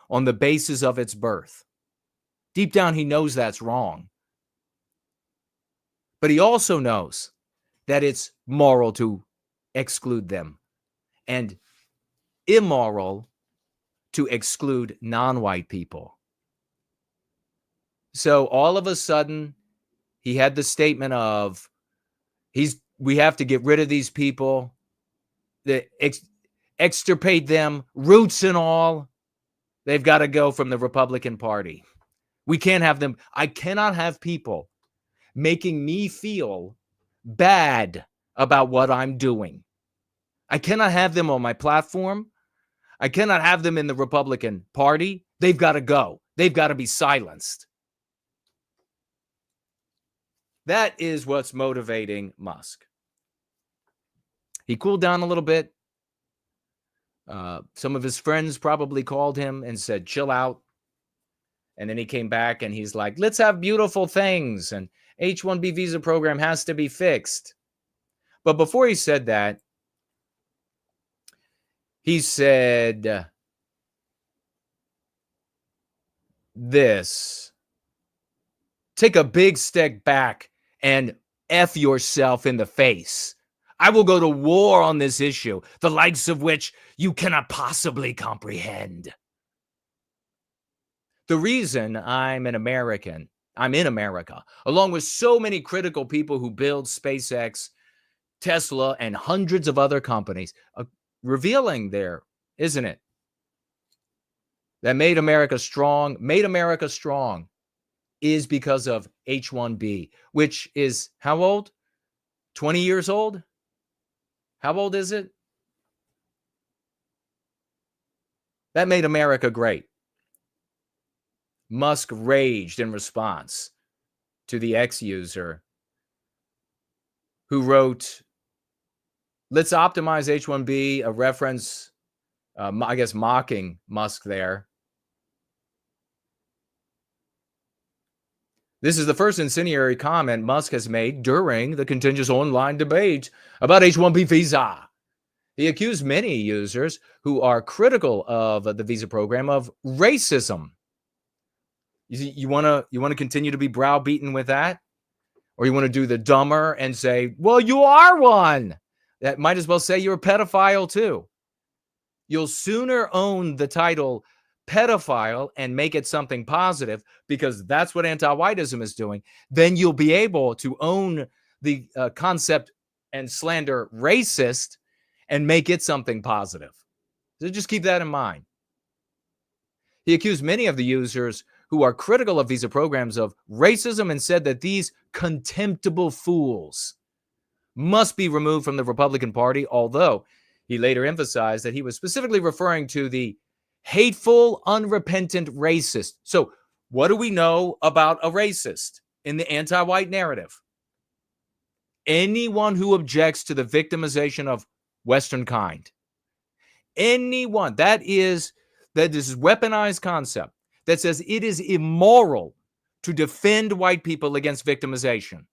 on the basis of its birth. Deep down, he knows that's wrong. But he also knows that it's moral to exclude them and immoral to exclude non-white people. So all of a sudden, he had the statement of, we have to get rid of these people, extirpate them, roots and all. They've got to go from the Republican Party. We can't have them. I cannot have people making me feel bad about what I'm doing. I cannot have them on my platform. I cannot have them in the Republican Party. They've got to go. They've got to be silenced. That is what's motivating Musk. He cooled down a little bit. Some of his friends probably called him and said, chill out. And then he came back and he's like, let's have beautiful things. And H-1B visa program has to be fixed. But before he said that, he said this: take a big step back and F yourself in the face. I will go to war on this issue, the likes of which you cannot possibly comprehend. The reason I'm in America, along with so many critical people who build SpaceX, Tesla, and hundreds of other companies, revealing there, isn't it? That made America strong is because of H-1B, which is how old? 20 years old? How old is it? That made America great. Musk raged in response to the X-user who wrote, let's optimize H-1B, a reference, I guess, mocking Musk there. This is the first incendiary comment Musk has made during the contentious online debate about H-1B visa. He accused many users who are critical of the visa program of racism. You want to continue to be browbeaten with that? Or you want to do the dumber and say, well, you are one. That might as well say you're a pedophile too. You'll sooner own the title pedophile and make it something positive, because that's what anti-whiteism is doing. Then you'll be able to own the concept and slander racist and make it something positive. So just keep that in mind. He accused many of the users who are critical of visa programs of racism and said that these contemptible fools must be removed from the Republican Party, although he later emphasized that he was specifically referring to the hateful, unrepentant racist. So what do we know about a racist in the anti-white narrative? Anyone who objects to the victimization of Western kind. Anyone. That is this weaponized concept that says it is immoral to defend white people against victimization.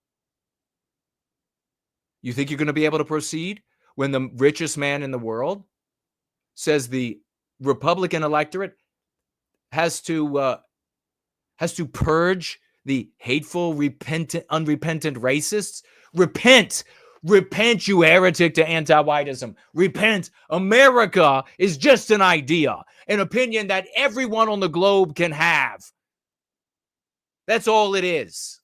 You think you're going to be able to proceed when the richest man in the world says the Republican electorate has to purge the hateful, unrepentant racists? Repent, you heretic to anti-whiteism. Repent. America is just an idea, an opinion that everyone on the globe can have. That's all it is.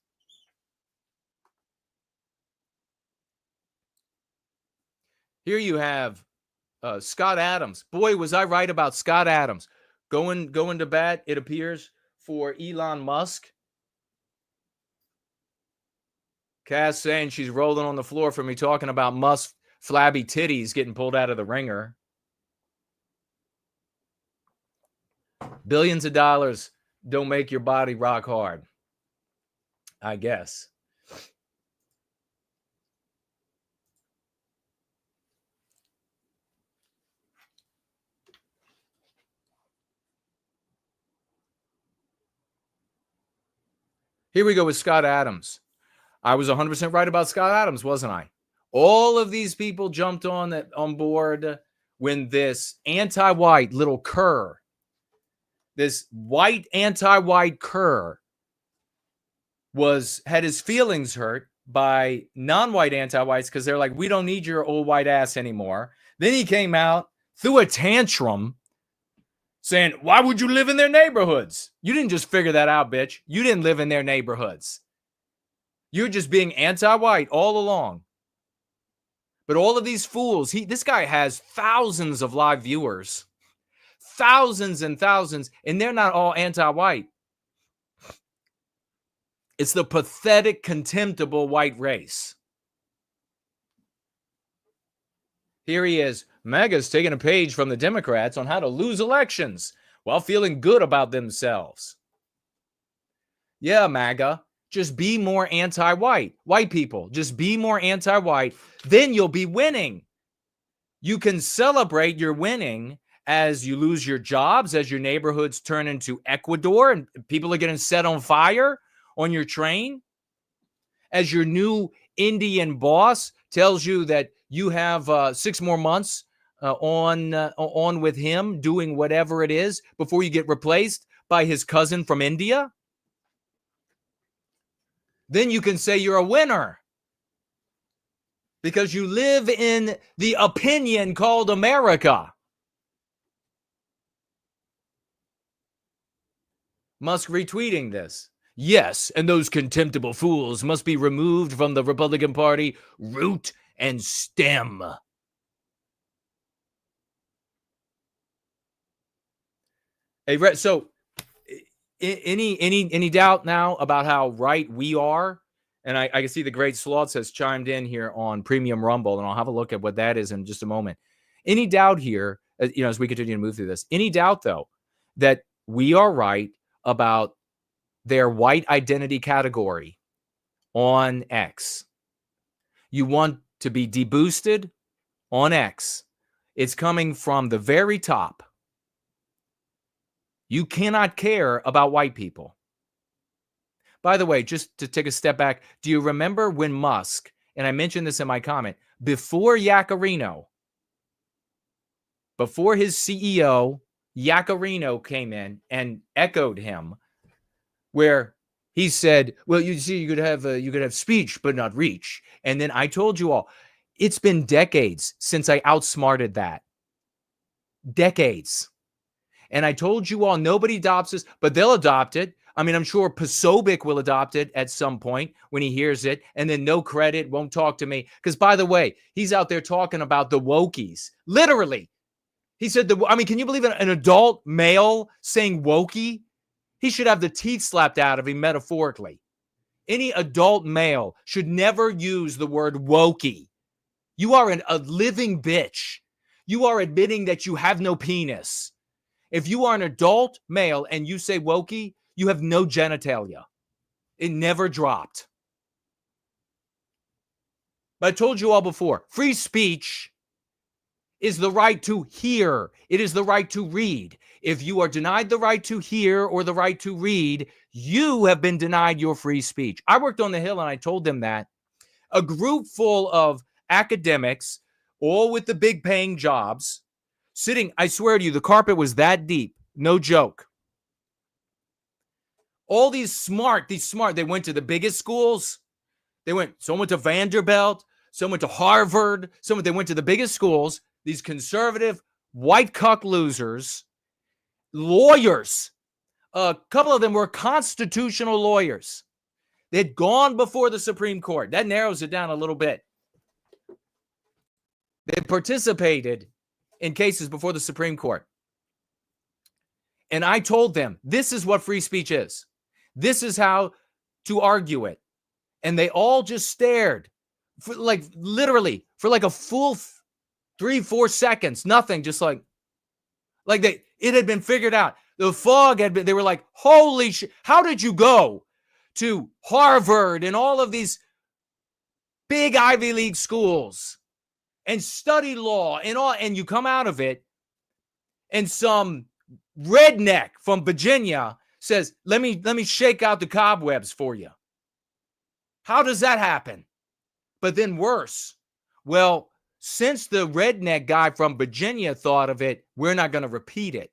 Here you have Scott Adams. Boy, was I right about Scott Adams. Going to bat, it appears, for Elon Musk. Cass saying she's rolling on the floor for me talking about Musk's flabby titties getting pulled out of the ringer. Billions of dollars don't make your body rock hard, I guess. Here we go with Scott Adams. I was 100% right about Scott Adams, wasn't I? All of these people jumped on board when this anti-white little cur, this white anti-white cur, had his feelings hurt by non-white anti-whites because they're like, we don't need your old white ass anymore. Then he came out, threw a tantrum, saying, why would you live in their neighborhoods? You didn't just figure that out, bitch. You didn't live in their neighborhoods. You're just being anti-white all along. But all of these fools, this guy has thousands of live viewers. Thousands and thousands, and they're not all anti-white. It's the pathetic, contemptible white race. Here he is. MAGA's taking a page from the Democrats on how to lose elections while feeling good about themselves. Yeah, MAGA, just be more anti-white. White people, just be more anti-white. Then you'll be winning. You can celebrate your winning as you lose your jobs, as your neighborhoods turn into Ecuador and people are getting set on fire on your train, as your new Indian boss tells you that you have 6 more months on with him doing whatever it is before you get replaced by his cousin from India. Then you can say you're a winner because you live in the opinion called America. Musk retweeting this. Yes, and those contemptible fools must be removed from the Republican Party root and stem. Hey, so any doubt now about how right we are? And I can see the Great Sloths has chimed in here on Premium Rumble, and I'll have a look at what that is in just a moment. Any doubt here, as we continue to move through this, any doubt, though, that we are right about their white identity category on X? You want to be deboosted on X. It's coming from the very top. You cannot care about white people. By the way, just to take a step back, do you remember when Musk, and I mentioned this in my comment, before Yaccarino, before his CEO, Yaccarino came in and echoed him, where he said, well, you see, you could have speech, but not reach. And then I told you all, it's been decades since I outsmarted that. Decades. And I told you all, nobody adopts this, but they'll adopt it. I mean, I'm sure Posobiec will adopt it at some point when he hears it, and then no credit, won't talk to me. Because, by the way, he's out there talking about the wokies. Literally. He said, can you believe an adult male saying wokey? He should have the teeth slapped out of him metaphorically. Any adult male should never use the word wokey. You are a living bitch. You are admitting that you have no penis. If you are an adult male and you say wokey, you have no genitalia. It never dropped. But I told you all before, free speech is the right to hear. It is the right to read. If you are denied the right to hear or the right to read, you have been denied your free speech. I worked on the Hill and I told them that. A group full of academics, all with the big paying jobs, sitting, I swear to you, the carpet was that deep. No joke. All these smart, they went to the biggest schools. Some went to Vanderbilt, some went to Harvard, they went to the biggest schools. These conservative, white cuck losers, lawyers. A couple of them were constitutional lawyers. They'd gone before the Supreme Court. That narrows it down a little bit. They participated in cases before the Supreme Court. And I told them, this is what free speech is. This is how to argue it. And they all just stared for literally for a full 3-4 seconds. Nothing, just like it had been figured out. The fog had been, they were like, holy shit, how did you go to Harvard and all of these big Ivy League schools and study law and you come out of it and some redneck from Virginia says, let me shake out the cobwebs for you. How does that happen? But then worse. Well, since the redneck guy from Virginia thought of it, we're not going to repeat it.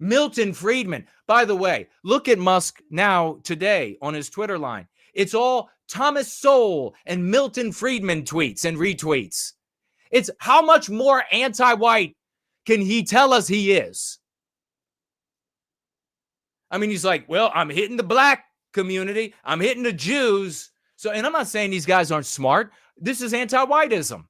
Milton Friedman, by the way, look at Musk now today on his Twitter line. It's all Thomas Sowell and Milton Friedman tweets and retweets. It's how much more anti-white can he tell us he is? I mean, he's like, well, I'm hitting the black community. I'm hitting the Jews. So, and I'm not saying these guys aren't smart. This is anti-whiteism.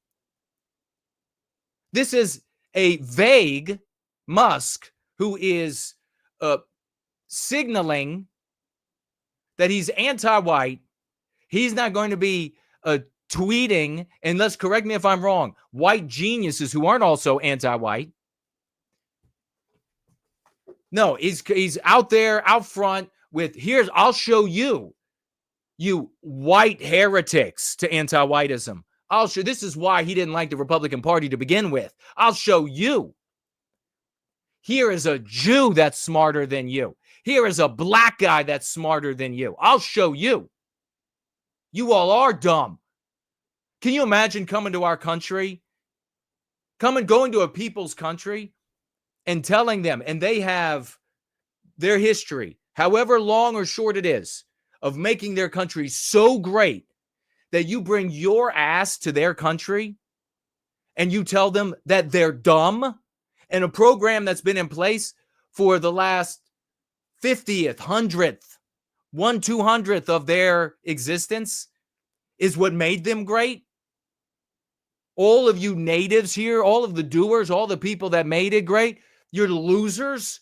This is a vague Musk who is signaling that he's anti-white. He's not going to be tweeting, and let's correct me if I'm wrong, white geniuses who aren't also anti-white. No, he's out there, out front with, I'll show you, you white heretics to anti-whiteism. This is why he didn't like the Republican Party to begin with. I'll show you. Here is a Jew that's smarter than you. Here is a black guy that's smarter than you. I'll show you. You all are dumb. Can you imagine coming to our country, going to a people's country and telling them, and they have their history, however long or short it is, of making their country so great that you bring your ass to their country and you tell them that they're dumb, and a program that's been in place for the last 50th, 100th, 1/200th of their existence is what made them great. All of you natives here, all of the doers, all the people that made it great, you're losers.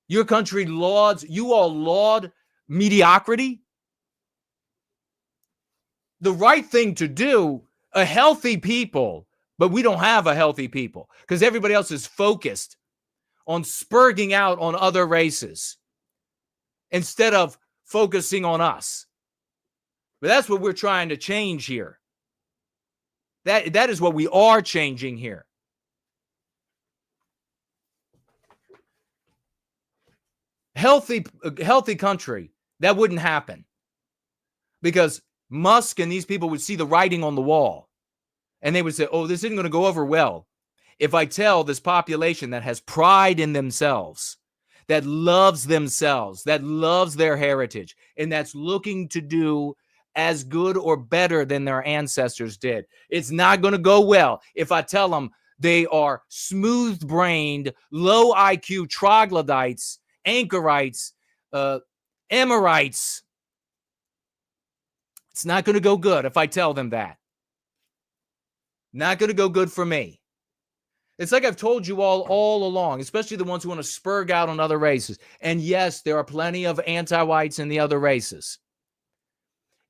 Your country lauds, you all laud mediocrity. The right thing to do, a healthy people, but we don't have a healthy people because everybody else is focused on spurging out on other races instead of focusing on us. But that's what we're trying to change here. That is what we are changing here. Healthy country, that wouldn't happen because Musk and these people would see the writing on the wall and they would say, oh, this isn't going to go over well if I tell this population that has pride in themselves, that loves themselves, that loves their heritage, and that's looking to do as good or better than their ancestors did. It's not going to go well if I tell them they are smooth-brained, low IQ troglodytes, anchorites, Emirites. It's not going to go good if I tell them that. Not going to go good for me. It's like I've told you all along, especially the ones who want to spurg out on other races. And yes, there are plenty of anti-whites in the other races.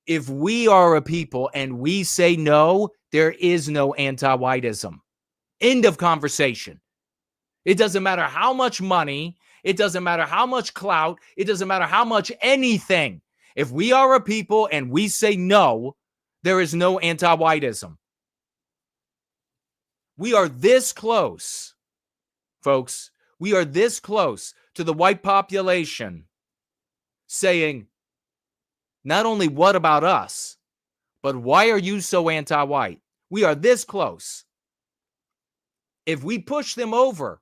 If we are a people and we say no, there is no anti-whiteism. End of conversation. It doesn't matter how much money. It doesn't matter how much clout. It doesn't matter how much anything. If we are a people and we say no, there is no anti-whiteism. We are this close, folks. We are this close to the white population saying, not only what about us, but why are you so anti-white? We are this close. If we push them over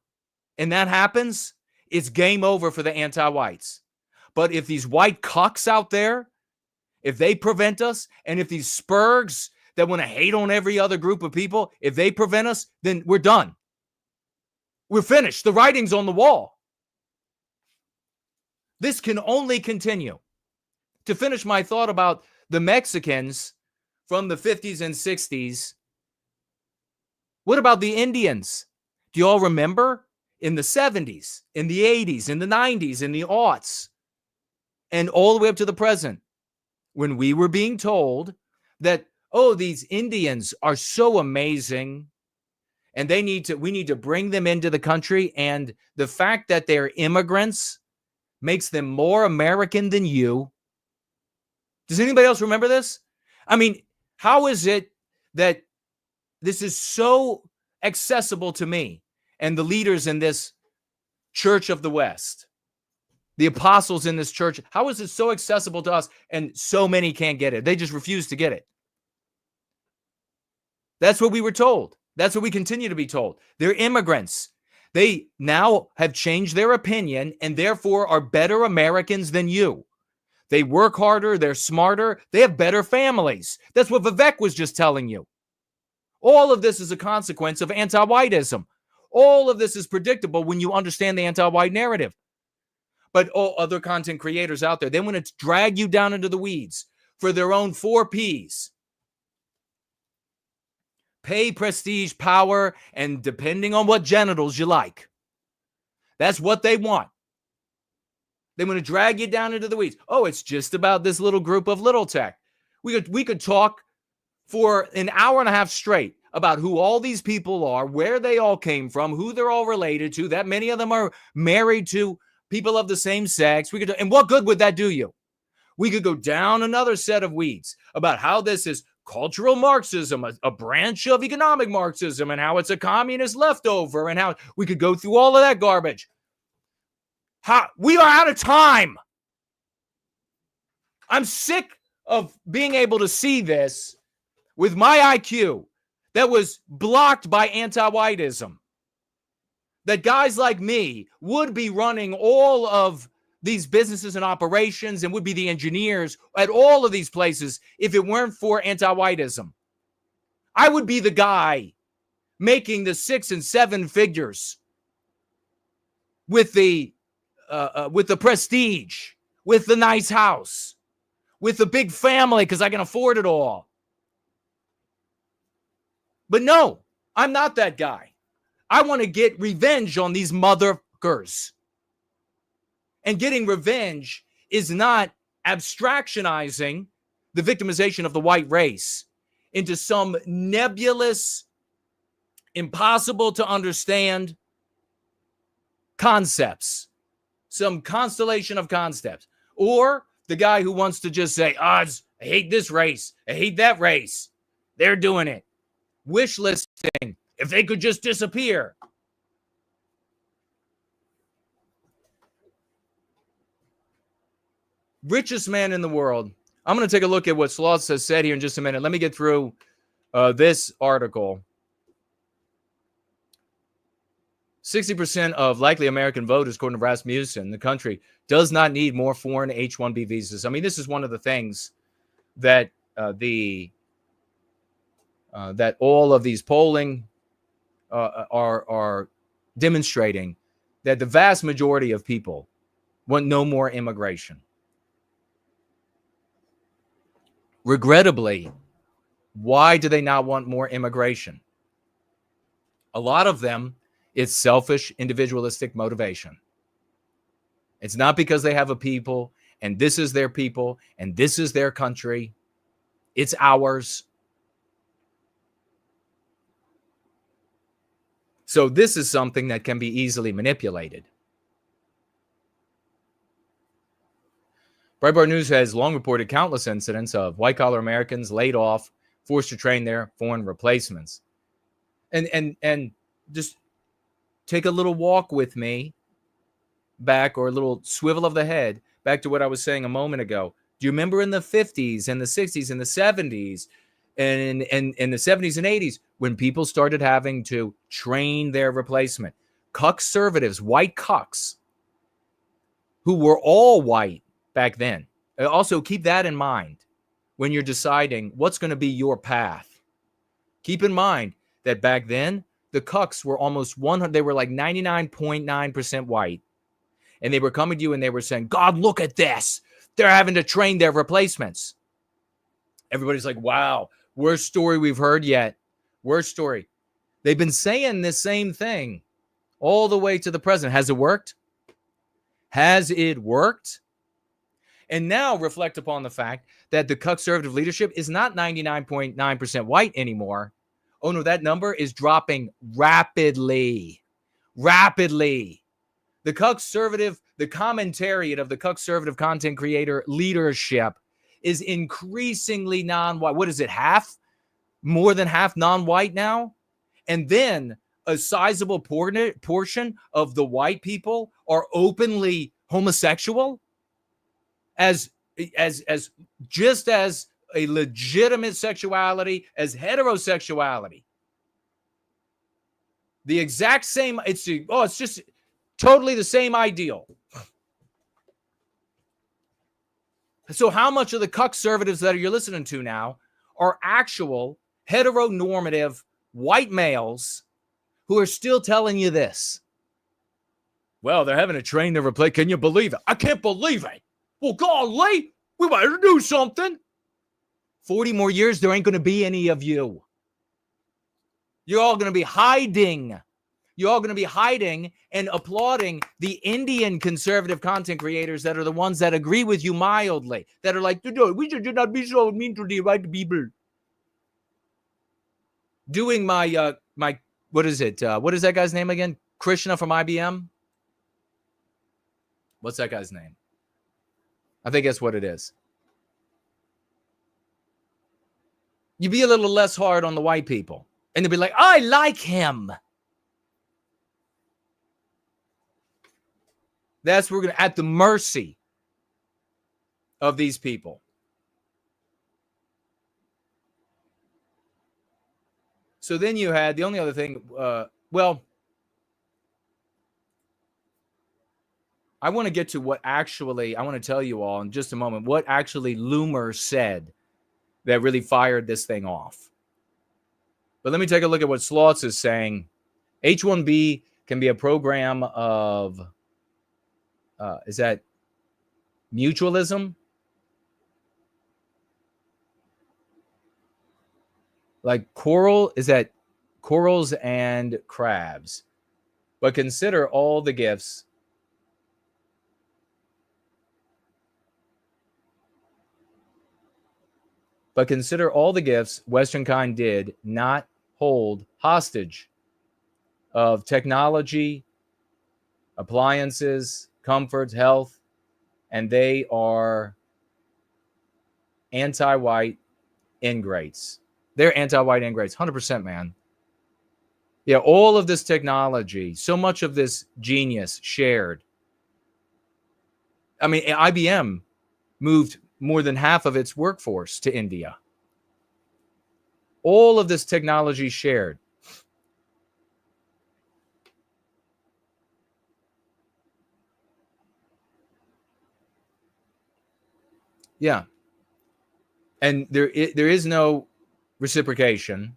and that happens, it's game over for the anti-whites. But if these white cucks out there, if they prevent us, and if these spurgs that want to hate on every other group of people, if they prevent us, then we're done. We're finished. The writing's on the wall. This can only continue. To finish my thought about the Mexicans from the 50s and 60s, what about the Indians? Do you all remember in the 70s, in the 80s, in the 90s, in the aughts, and all the way up to the present, when we were being told that, oh, these Indians are so amazing and we need to bring them into the country, and the fact that they're immigrants makes them more American than you. Does anybody else remember this? I mean, how is it that this is so accessible to me and the leaders in this Church of the West, the apostles in this church? How is it so accessible to us and so many can't get it? They just refuse to get it. That's what we were told. That's what we continue to be told. They're immigrants. They now have changed their opinion and therefore are better Americans than you. They work harder. They're smarter. They have better families. That's what Vivek was just telling you. All of this is a consequence of anti-whiteism. All of this is predictable when you understand the anti-white narrative. But all other content creators out there, they want to drag you down into the weeds for their own 4 Ps. Pay, prestige, power, and depending on what genitals you like. That's what they want. They want to drag you down into the weeds. Oh, it's just about this little group of little tech. We could talk for an hour and a half straight about who all these people are, where they all came from, who they're all related to, that many of them are married to people of the same sex. And what good would that do you? We could go down another set of weeds about how this is cultural Marxism, a branch of economic Marxism, and how it's a communist leftover, and how we could go through all of that garbage. We are out of time. I'm sick of being able to see this with my IQ that was blocked by anti-whiteism. That guys like me would be running all of these businesses and operations and would be the engineers at all of these places if it weren't for anti-whiteism. I would be the guy making the 6 and 7 figures with the prestige, with the nice house, with the big family because I can afford it all. But no, I'm not that guy. I want to get revenge on these motherfuckers. And getting revenge is not abstractionizing the victimization of the white race into some nebulous, impossible to understand concepts, some constellation of concepts. Or the guy who wants to just say, I hate this race, I hate that race. They're doing it. Wish listing, if they could just disappear. Richest man in the world. I'm going to take a look at what Sloth has said here in just a minute. Let me get through this article. 60% of likely American voters, according to Rasmussen, the country does not need more foreign H-1B visas. I mean, this is one of the things that that all of these polling are demonstrating, that the vast majority of people want no more immigration. Regrettably, why do they not want more immigration? A lot of them, it's selfish, individualistic motivation. It's not because they have a people and this is their people and this is their country. It's ours. So this is something that can be easily manipulated. Breitbart News has long reported countless incidents of white-collar Americans laid off, forced to train their foreign replacements. And just take a little walk with me back, or a little swivel of the head back to what I was saying a moment ago. Do you remember in the 50s and the 60s and the 70s and in the 70s and 80s when people started having to train their replacement? Conservatives, white cucks, who were all white back then. Also, keep that in mind when you're deciding what's going to be your path. Keep in mind that back then, the cucks were almost 100, they were like 99.9% white. And they were coming to you and they were saying, God, look at this. They're having to train their replacements. Everybody's like, wow, worst story we've heard yet. Worst story. They've been saying this same thing all the way to the present. Has it worked? Has it worked? And now reflect upon the fact that the conservative leadership is not 99.9% white anymore. Oh no, that number is dropping rapidly. Rapidly. The commentariat of the conservative content creator leadership is increasingly non-white. What is it, half? More than half non-white now? And then a sizable portion of the white people are openly homosexual as just as a legitimate sexuality as heterosexuality. The exact same, it's just totally the same ideal. So how much of the conservatives that you're listening to now are actual heteronormative white males who are still telling you this? Well, they're having to train their replace. Can you believe it? I can't believe it. Well, golly, we better do something. 40 more years, there ain't going to be any of you. You're all going to be hiding. You're all going to be hiding and applauding the Indian conservative content creators that are the ones that agree with you mildly, that are like, we should not be so mean to the white people. Doing my what is it? What is that guy's name again? Krishna from IBM? What's that guy's name? I think that's what it is. You be a little less hard on the white people. And they'll be like, I like him. That's we're going to at the mercy of these people. So then you had the only other thing. Well, I want to get to what actually I want to tell you all in just a moment. What actually Loomer said that really fired this thing off. But let me take a look at what Slots is saying. H-1B can be a program of. Is that mutualism? Like coral, is that corals and crabs? But consider all the gifts. But consider all the gifts Western kind did not hold hostage of technology, appliances, comforts, health, and they are anti-white ingrates. They're anti-white ingrates, 100%, man. Yeah, all of this technology, so much of this genius shared. I mean, IBM moved more than half of its workforce to India. All of this technology shared. Yeah. And there is no reciprocation.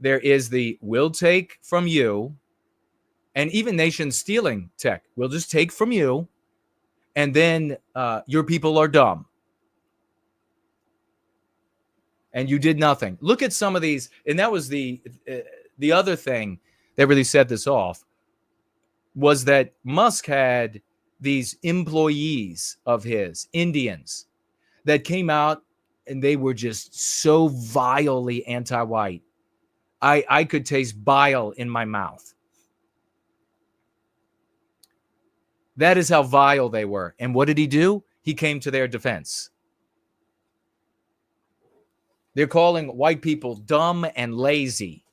There is the we'll take from you, and even nations stealing tech. We'll just take from you, and then your people are dumb. And you did nothing. Look at some of these, and that was the The other thing that really set this off was that Musk had these employees of his, Indians, that came out and they were just so vilely anti-white. I could taste bile in my mouth. That is how vile they were. And what did he do? He came to their defense. They're calling white people dumb and lazy.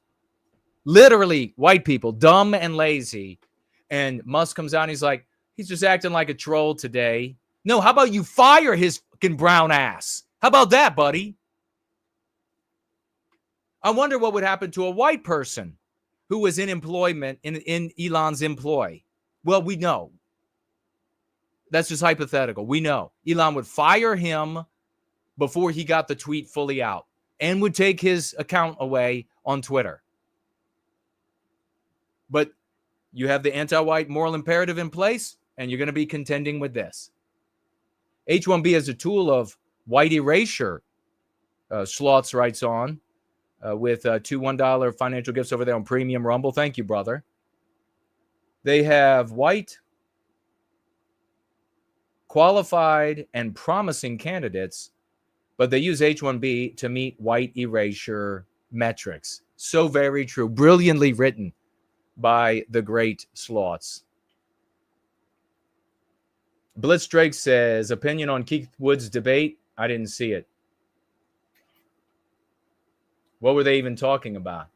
Literally, white people, dumb and lazy. And Musk comes out and he's like, he's just acting like a troll today. No, how about you fire his fucking brown ass? How about that, buddy? I wonder what would happen to a white person who was in employment, in Elon's employ. Well, we know. That's just hypothetical. We know. Elon would fire him before he got the tweet fully out and would take his account away on Twitter. But you have the anti-white moral imperative in place, and you're going to be contending with this. H1B as a tool of white erasure, Slots writes on, with two $1 financial gifts over there on Premium Rumble. Thank you, brother. They have white, qualified, and promising candidates, but they use H1B to meet white erasure metrics. So very true. Brilliantly written by the great Slots. Blitz Drake says, opinion on Keith Wood's debate? I didn't see it. What were they even talking about?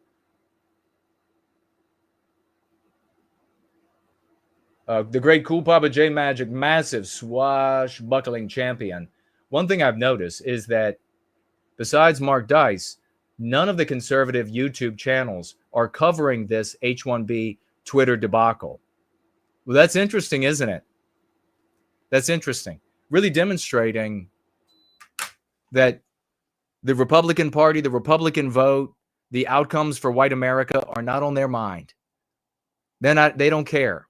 The great Cool Papa J Magic, massive swashbuckling champion. One thing I've noticed is that besides Mark Dice, none of the conservative YouTube channels are covering this H1B Twitter debacle. Well, that's interesting, isn't it? That's interesting. Really demonstrating that the Republican Party, the Republican vote, the outcomes for white America are not on their mind. They don't care.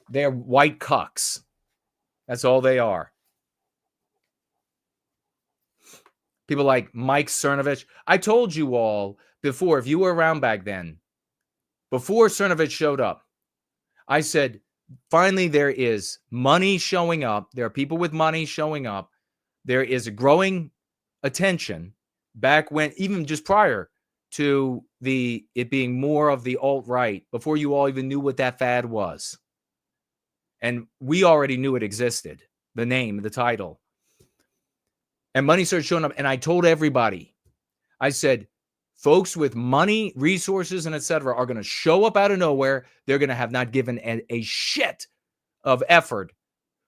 They're white cucks. That's all they are. People like Mike Cernovich. I told you all before, if you were around back then, before Cernovich showed up, I said, finally, there is money showing up. There are people with money showing up. There is a growing attention back when, even just prior to it being more of the alt-right, before you all even knew what that fad was. And we already knew it existed, the name, the title. And money started showing up. And I told everybody, I said, folks with money, resources, and etc. are going to show up out of nowhere. They're going to have not given a shit of effort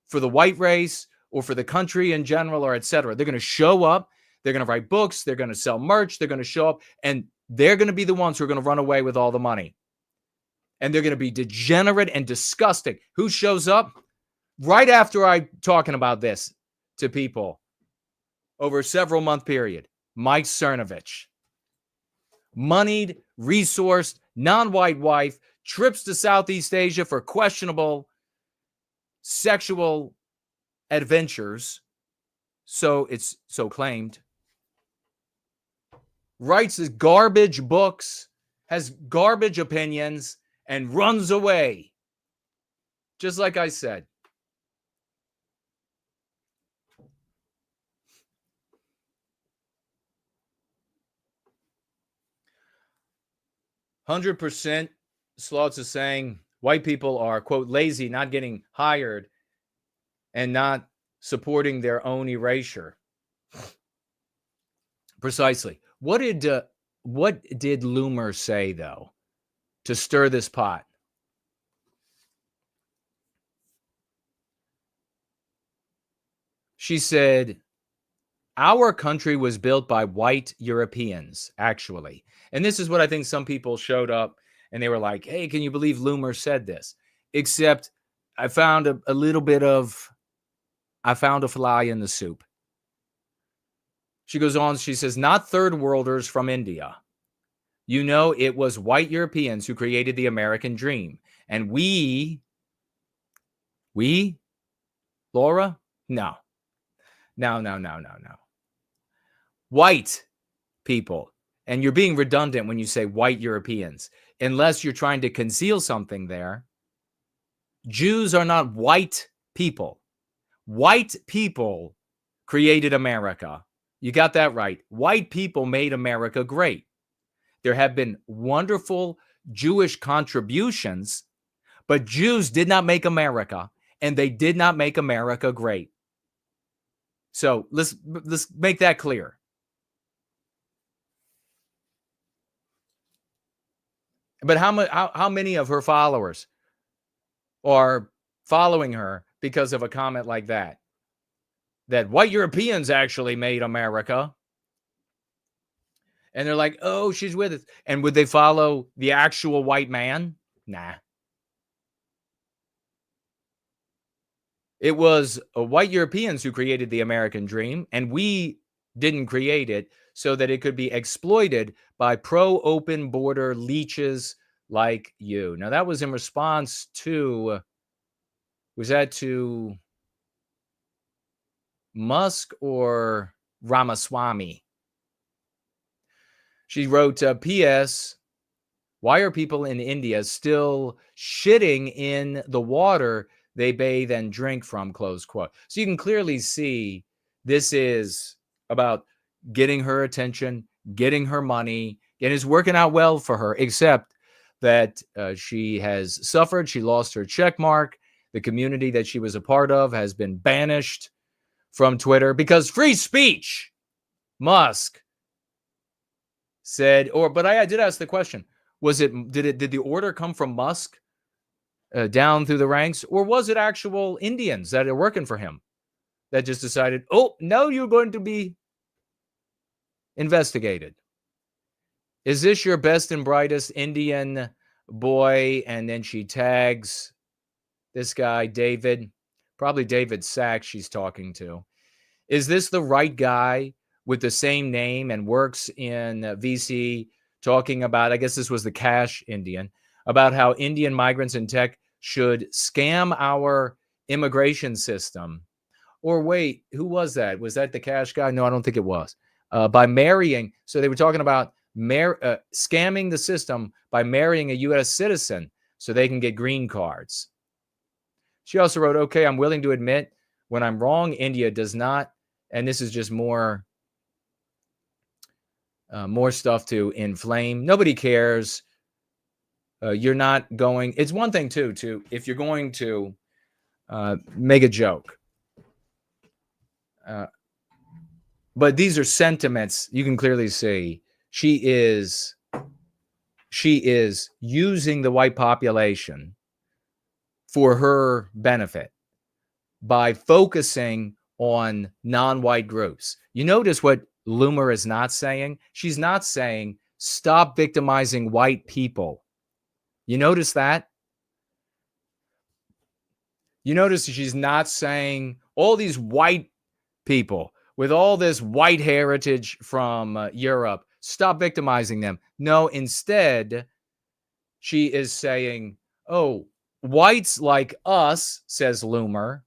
for the white race or for the country in general or etc. They're going to show up. They're going to write books. They're going to sell merch. They're going to show up. And they're going to be the ones who are going to run away with all the money. And they're going to be degenerate and disgusting. Who shows up? Right after I'm talking about this to people over a several month period, Mike Cernovich. Moneyed, resourced, non-white wife, trips to Southeast Asia for questionable sexual adventures. So it's so claimed. Writes his garbage books, has garbage opinions, and runs away. Just like I said. "100% Slots is saying white people are, quote, lazy, not getting hired, and not supporting their own erasure." Precisely. What did Loomer say, though, to stir this pot? She said, our country was built by white Europeans, actually. And this is what I think some people showed up and they were like, hey, can you believe Loomer said this? Except I found a fly in the soup. She goes on, she says, not third worlders from India. You know, it was white Europeans who created the American dream. And we, Laura? No. White people and you're being redundant when you say white Europeans, unless you're trying to conceal something there. Jews are not white people. White people created America. You got that right. White people made America great. There have been wonderful Jewish contributions, but Jews did not make America, and they did not make America great. So let's make that clear. But how many of her followers are following her because of a comment like that? That white Europeans actually made America. And they're like, oh, she's with us. And would they follow the actual white man? Nah. It was white Europeans who created the American dream, and we didn't create it so that it could be exploited by pro-open border leeches like you. Now, that was in response to, was that to Musk or Ramaswamy? She wrote, P.S., why are people in India still shitting in the water they bathe and drink from, close quote. So you can clearly see this is about getting her attention, getting her money, and it's working out well for her, except that she has suffered. She lost her check mark. The community that she was a part of has been banished from Twitter because free speech. Musk said, but I did ask the question, did the order come from Musk down through the ranks, or was it actual Indians that are working for him that just decided, oh, now you're going to be investigated? Is this your best and brightest Indian boy? And then she tags this guy, David, probably David Sachs she's talking to. Is this the right guy with the same name and works in VC talking about, I guess this was the Cash Indian, about how Indian migrants in tech should scam our immigration system? Or wait, who was that? Was that the Cash guy? No, I don't think it was. By marrying, so they were talking about scamming the system by marrying a U.S. citizen so they can get green cards. She also wrote, okay, I'm willing to admit when I'm wrong. India does not, and this is just more stuff to inflame. Nobody cares. You're not going. It's one thing too, if you're going to make a joke. But these are sentiments. You can clearly see she is using the white population for her benefit by focusing on non-white groups. You notice what Loomer is not saying? She's not saying stop victimizing white people. You notice that? You notice she's not saying all these white people with all this white heritage from Europe, stop victimizing them. No, instead, she is saying, oh, whites like us, says Loomer,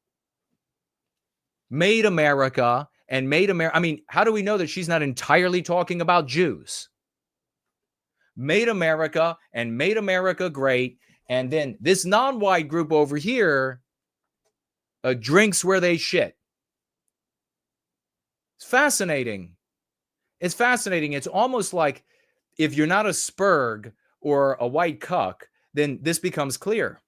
made America and made America. I mean, how do we know that she's not entirely talking about Jews? Made America and made America great. And then this non-white group over here drinks where they shit. It's fascinating. It's fascinating. It's almost like if you're not a spurg or a white cuck, then this becomes clear.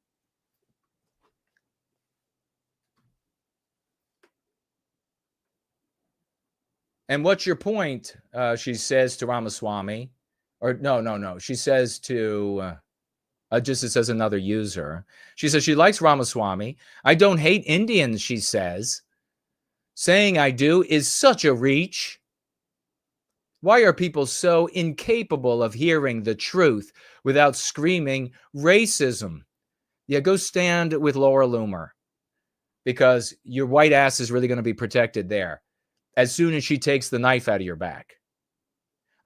And what's your point? She says to Ramaswamy. Or no. She says to, just it says another user. She says she likes Ramaswamy. I don't hate Indians, she says. Saying I do is such a reach. Why are people so incapable of hearing the truth without screaming racism? Yeah, go stand with Laura Loomer, because your white ass is really going to be protected there as soon as she takes the knife out of your back.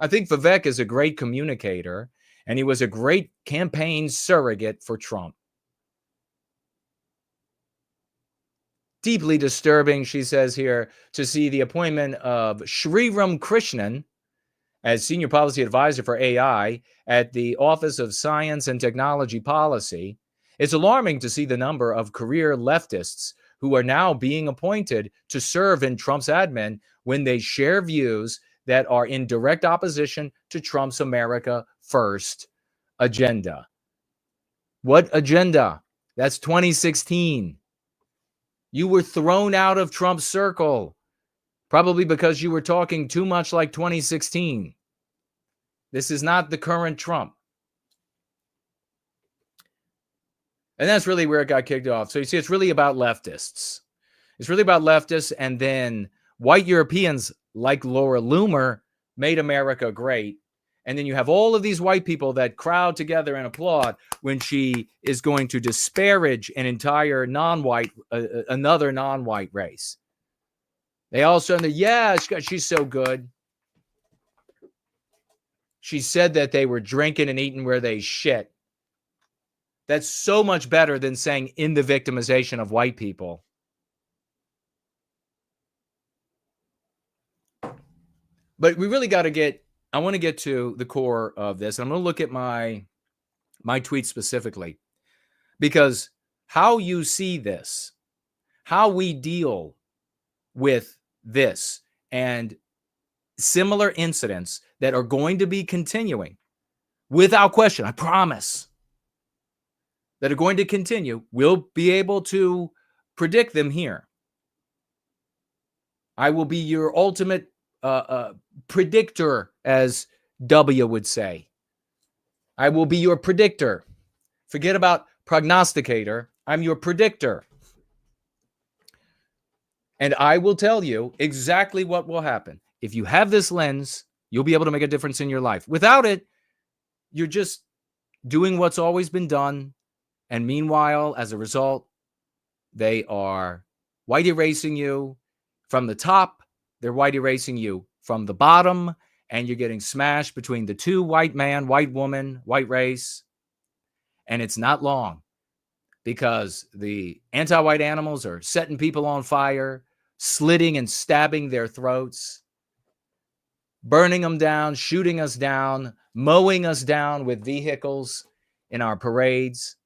I think Vivek is a great communicator, and he was a great campaign surrogate for Trump. Deeply disturbing, she says here, to see the appointment of Sriram Krishnan as Senior Policy Advisor for AI at the Office of Science and Technology Policy, it's alarming to see the number of career leftists who are now being appointed to serve in Trump's admin when they share views that are in direct opposition to Trump's America First agenda. What agenda? That's 2016. You were thrown out of Trump's circle, probably because you were talking too much like 2016. This is not the current Trump. And that's really where it got kicked off. So you see, it's really about leftists. It's really about leftists, and then white Europeans like Laura Loomer made America great. And then you have all of these white people that crowd together and applaud when she is going to disparage an entire non-white, another non-white race. They all suddenly, yeah, she's so good. She said that they were drinking and eating where they shit. That's so much better than saying in the victimization of white people. But we really got to get, I want to get to the core of this. I'm going to look at my tweet specifically, because how you see this, how we deal with this, and similar incidents that are going to be continuing without question, I promise, that are going to continue, we'll be able to predict them here. I will be your ultimate predictor, as W would say. I will be your predictor. Forget about prognosticator. I'm your predictor. And I will tell you exactly what will happen. If you have this lens, you'll be able to make a difference in your life. Without it, you're just doing what's always been done. And meanwhile, as a result, they are white erasing you from the top. They're white erasing you from the bottom. And you're getting smashed between the two, white man, white woman, white race. And it's not long, because the anti-white animals are setting people on fire, slitting and stabbing their throats, burning them down, shooting us down, mowing us down with vehicles in our parades,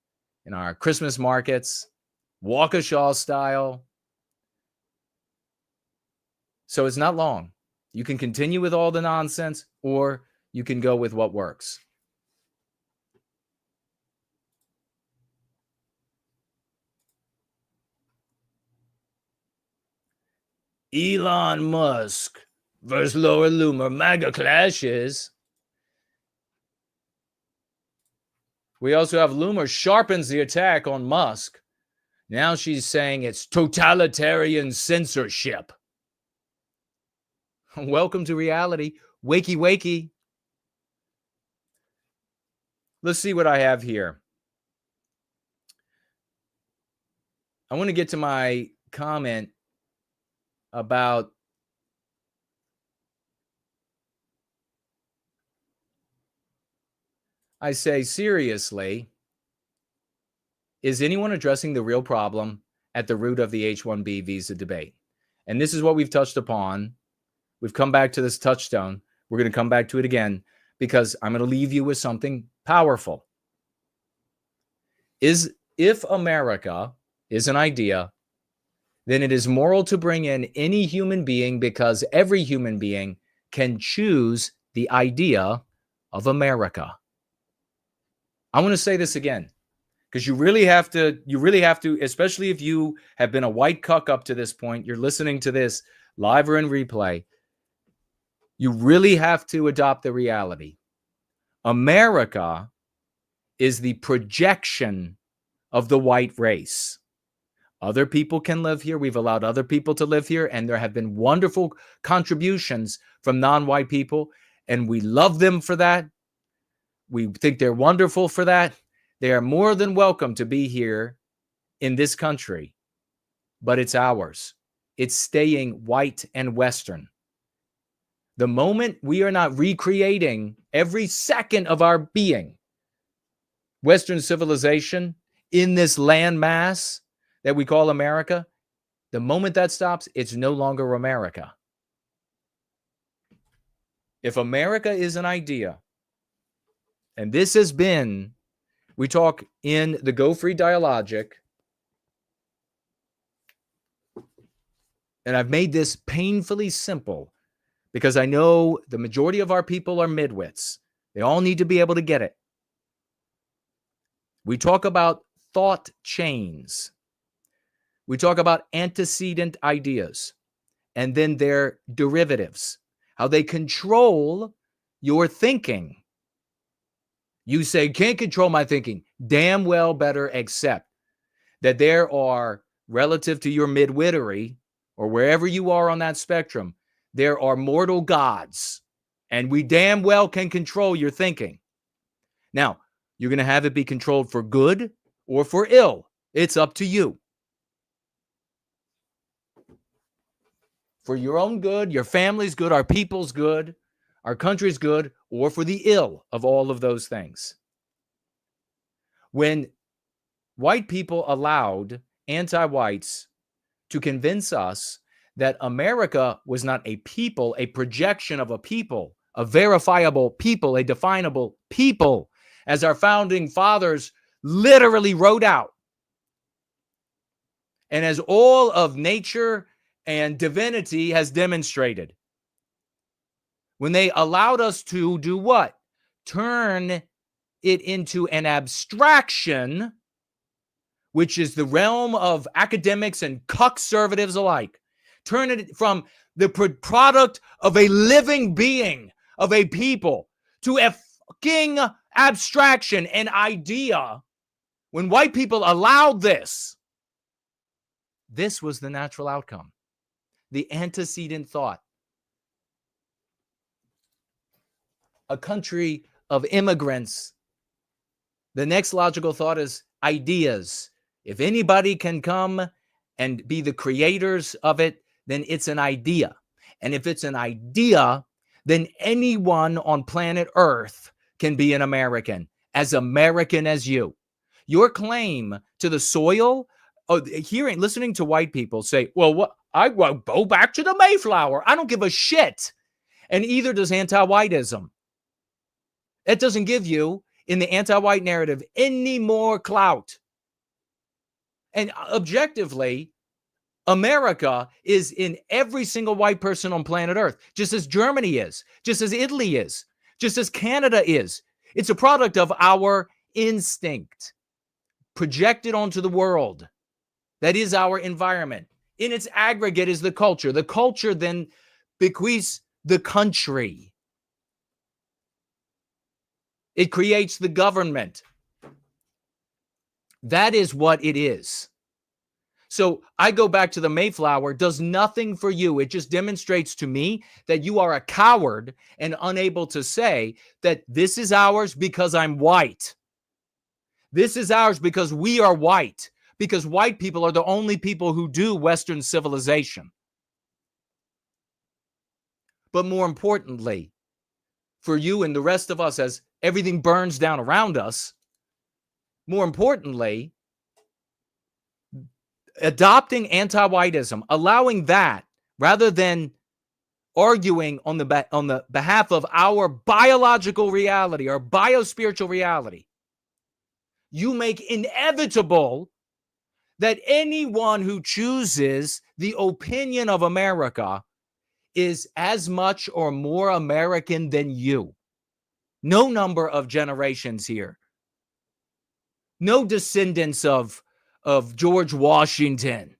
in our Christmas markets, Waukesha style. So it's not long. You can continue with all the nonsense, or you can go with what works. Elon Musk versus Laura Loomer, MAGA clashes. We also have Loomer sharpens the attack on Musk. Now she's saying it's totalitarian censorship. Welcome to reality. Wakey, wakey. Let's see what I have here. I want to get to my comment about I say, seriously, is anyone addressing the real problem at the root of the H-1B visa debate? And this is what we've touched upon. We've come back to this touchstone. We're going to come back to it again, because I'm going to leave you with something powerful. If America is an idea, then it is moral to bring in any human being, because every human being can choose the idea of America. I want to say this again, because you really have to, especially if you have been a white cuck up to this point, you're listening to this live or in replay, you really have to adopt the reality. America is the projection of the white race. Other people can live here. We've allowed other people to live here, and there have been wonderful contributions from non-white people, and we love them for that. We think they're wonderful for that. They are more than welcome to be here in this country, but it's ours. It's staying white and Western. The moment we are not recreating every second of our being Western civilization in this landmass that we call America, the moment that stops, it's no longer America. If America is an idea, and this has been, we talk in the Go Free Dialogic, and I've made this painfully simple because I know the majority of our people are midwits. They all need to be able to get it. We talk about thought chains. We talk about antecedent ideas and then their derivatives, how they control your thinking. You say, can't control my thinking. Damn well better accept that there are, relative to your midwittery or wherever you are on that spectrum, there are mortal gods, and we damn well can control your thinking. Now, you're going to have it be controlled for good or for ill. It's up to you. For your own good, your family's good, our people's good, our country's good, or for the ill of all of those things. When white people allowed anti-whites to convince us that America was not a people, a projection of a people, a verifiable people, a definable people, as our founding fathers literally wrote out. And as all of nature and divinity has demonstrated. When they allowed us to do what? Turn it into an abstraction, which is the realm of academics and conservatives alike. Turn it from the product of a living being, of a people, to a fucking abstraction, an idea. When white people allowed this, this was the natural outcome. The antecedent thought. A country of immigrants. The next logical thought is ideas. If anybody can come and be the creators of it, then it's an idea. And if it's an idea, then anyone on planet Earth can be an American as you. Your claim to the soil, listening to white people say, well, what? I will go back to the Mayflower. I don't give a shit. And either does anti-whiteism. It doesn't give you, in the anti-white narrative, any more clout. And objectively, America is in every single white person on planet Earth, just as Germany is, just as Italy is, just as Canada is. It's a product of our instinct projected onto the world. That is our environment. In its aggregate is the culture. The culture then bequeaths the country. It creates the government. That is what it is. So I go back to the Mayflower, does nothing for you. It just demonstrates to me that you are a coward and unable to say that this is ours because I'm white. This is ours because we are white. Because white people are the only people who do Western civilization. But more importantly, for you and the rest of us, as everything burns down around us, more importantly, adopting anti-whiteism, allowing that rather than arguing on the behalf of our biological reality, our biospiritual reality, you make inevitable that anyone who chooses the opinion of America is as much or more American than you. No number of generations here. No descendants of George Washington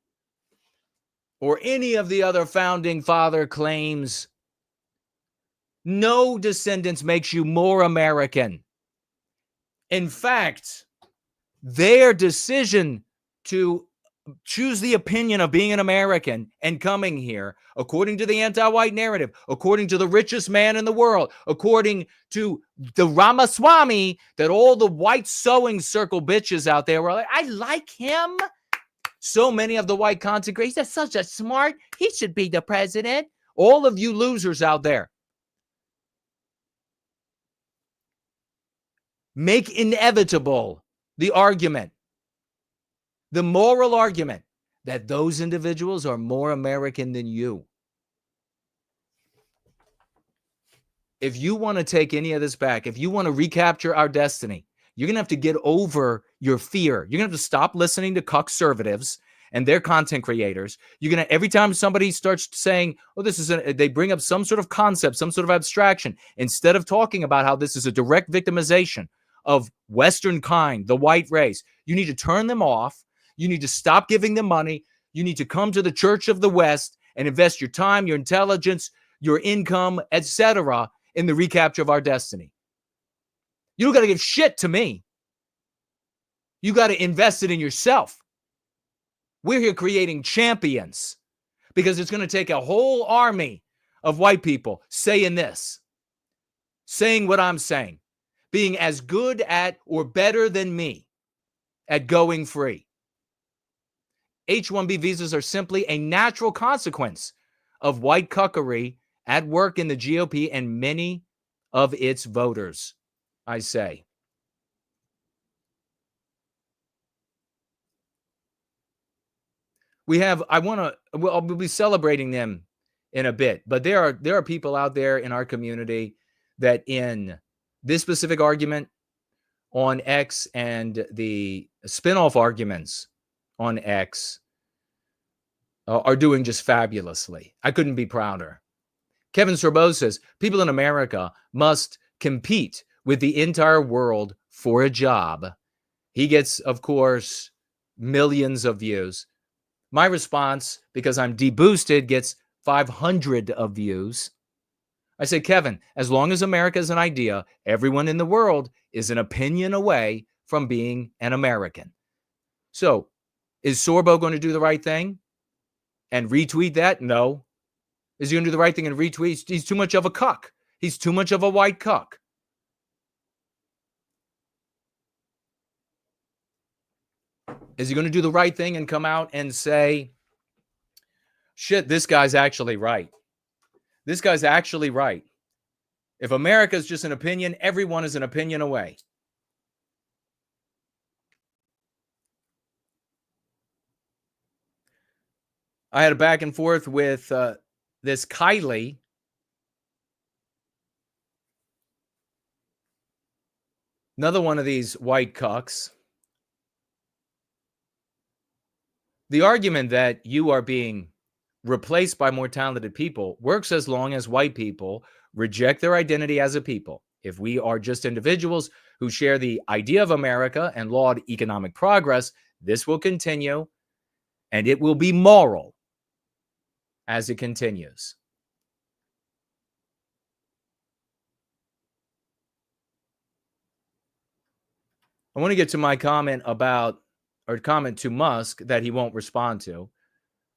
or any of the other founding father claims. No descendants makes you more American. In fact, their decision to choose the opinion of being an American and coming here, according to the anti-white narrative, according to the richest man in the world, according to the Ramaswamy, that all the white sewing circle bitches out there were like, I like him. So many of the white content creators, that's such a smart, he should be the president. All of you losers out there, make inevitable the argument, the moral argument, that those individuals are more American than you. if you want to take any of this back, if you want to recapture our destiny, you're going to have to get over your fear. You're going to have to stop listening to conservatives and their content creators. You're going to, every time somebody starts saying, oh, they bring up some sort of concept, some sort of abstraction, instead of talking about how this is a direct victimization of Western kind, the white race, you need to turn them off. You need to stop giving them money. You need to come to the Church of the West and invest your time, your intelligence, your income, etc., in the recapture of our destiny. You don't got to give shit to me. You got to invest it in yourself. We're here creating champions because it's going to take a whole army of white people saying this, saying what I'm saying, being as good at or better than me at going free. H-1B visas are simply a natural consequence of white cuckery at work in the GOP and many of its voters, I say. We'll be celebrating them in a bit, but there are people out there in our community that in this specific argument on X and the spinoff arguments on X are doing just fabulously. I couldn't be prouder. Kevin Sorbo says, people in America must compete with the entire world for a job. He gets, of course, millions of views. My response, because I'm deboosted, gets 500 of views. I say, Kevin, as long as America is an idea, everyone in the world is an opinion away from being an American. So, is Sorbo going to do the right thing and retweet that? No. Is he going to do the right thing and retweet? He's too much of a cuck. He's too much of a white cuck. Is he going to do the right thing and come out and say, shit, this guy's actually right. This guy's actually right. If America is just an opinion, everyone is an opinion away. I had a back and forth with this Kylie. Another one of these white cucks. The argument that you are being replaced by more talented people works as long as white people reject their identity as a people. If we are just individuals who share the idea of America and laud economic progress, this will continue and it will be moral as it continues. I want to get to my comment to Musk that he won't respond to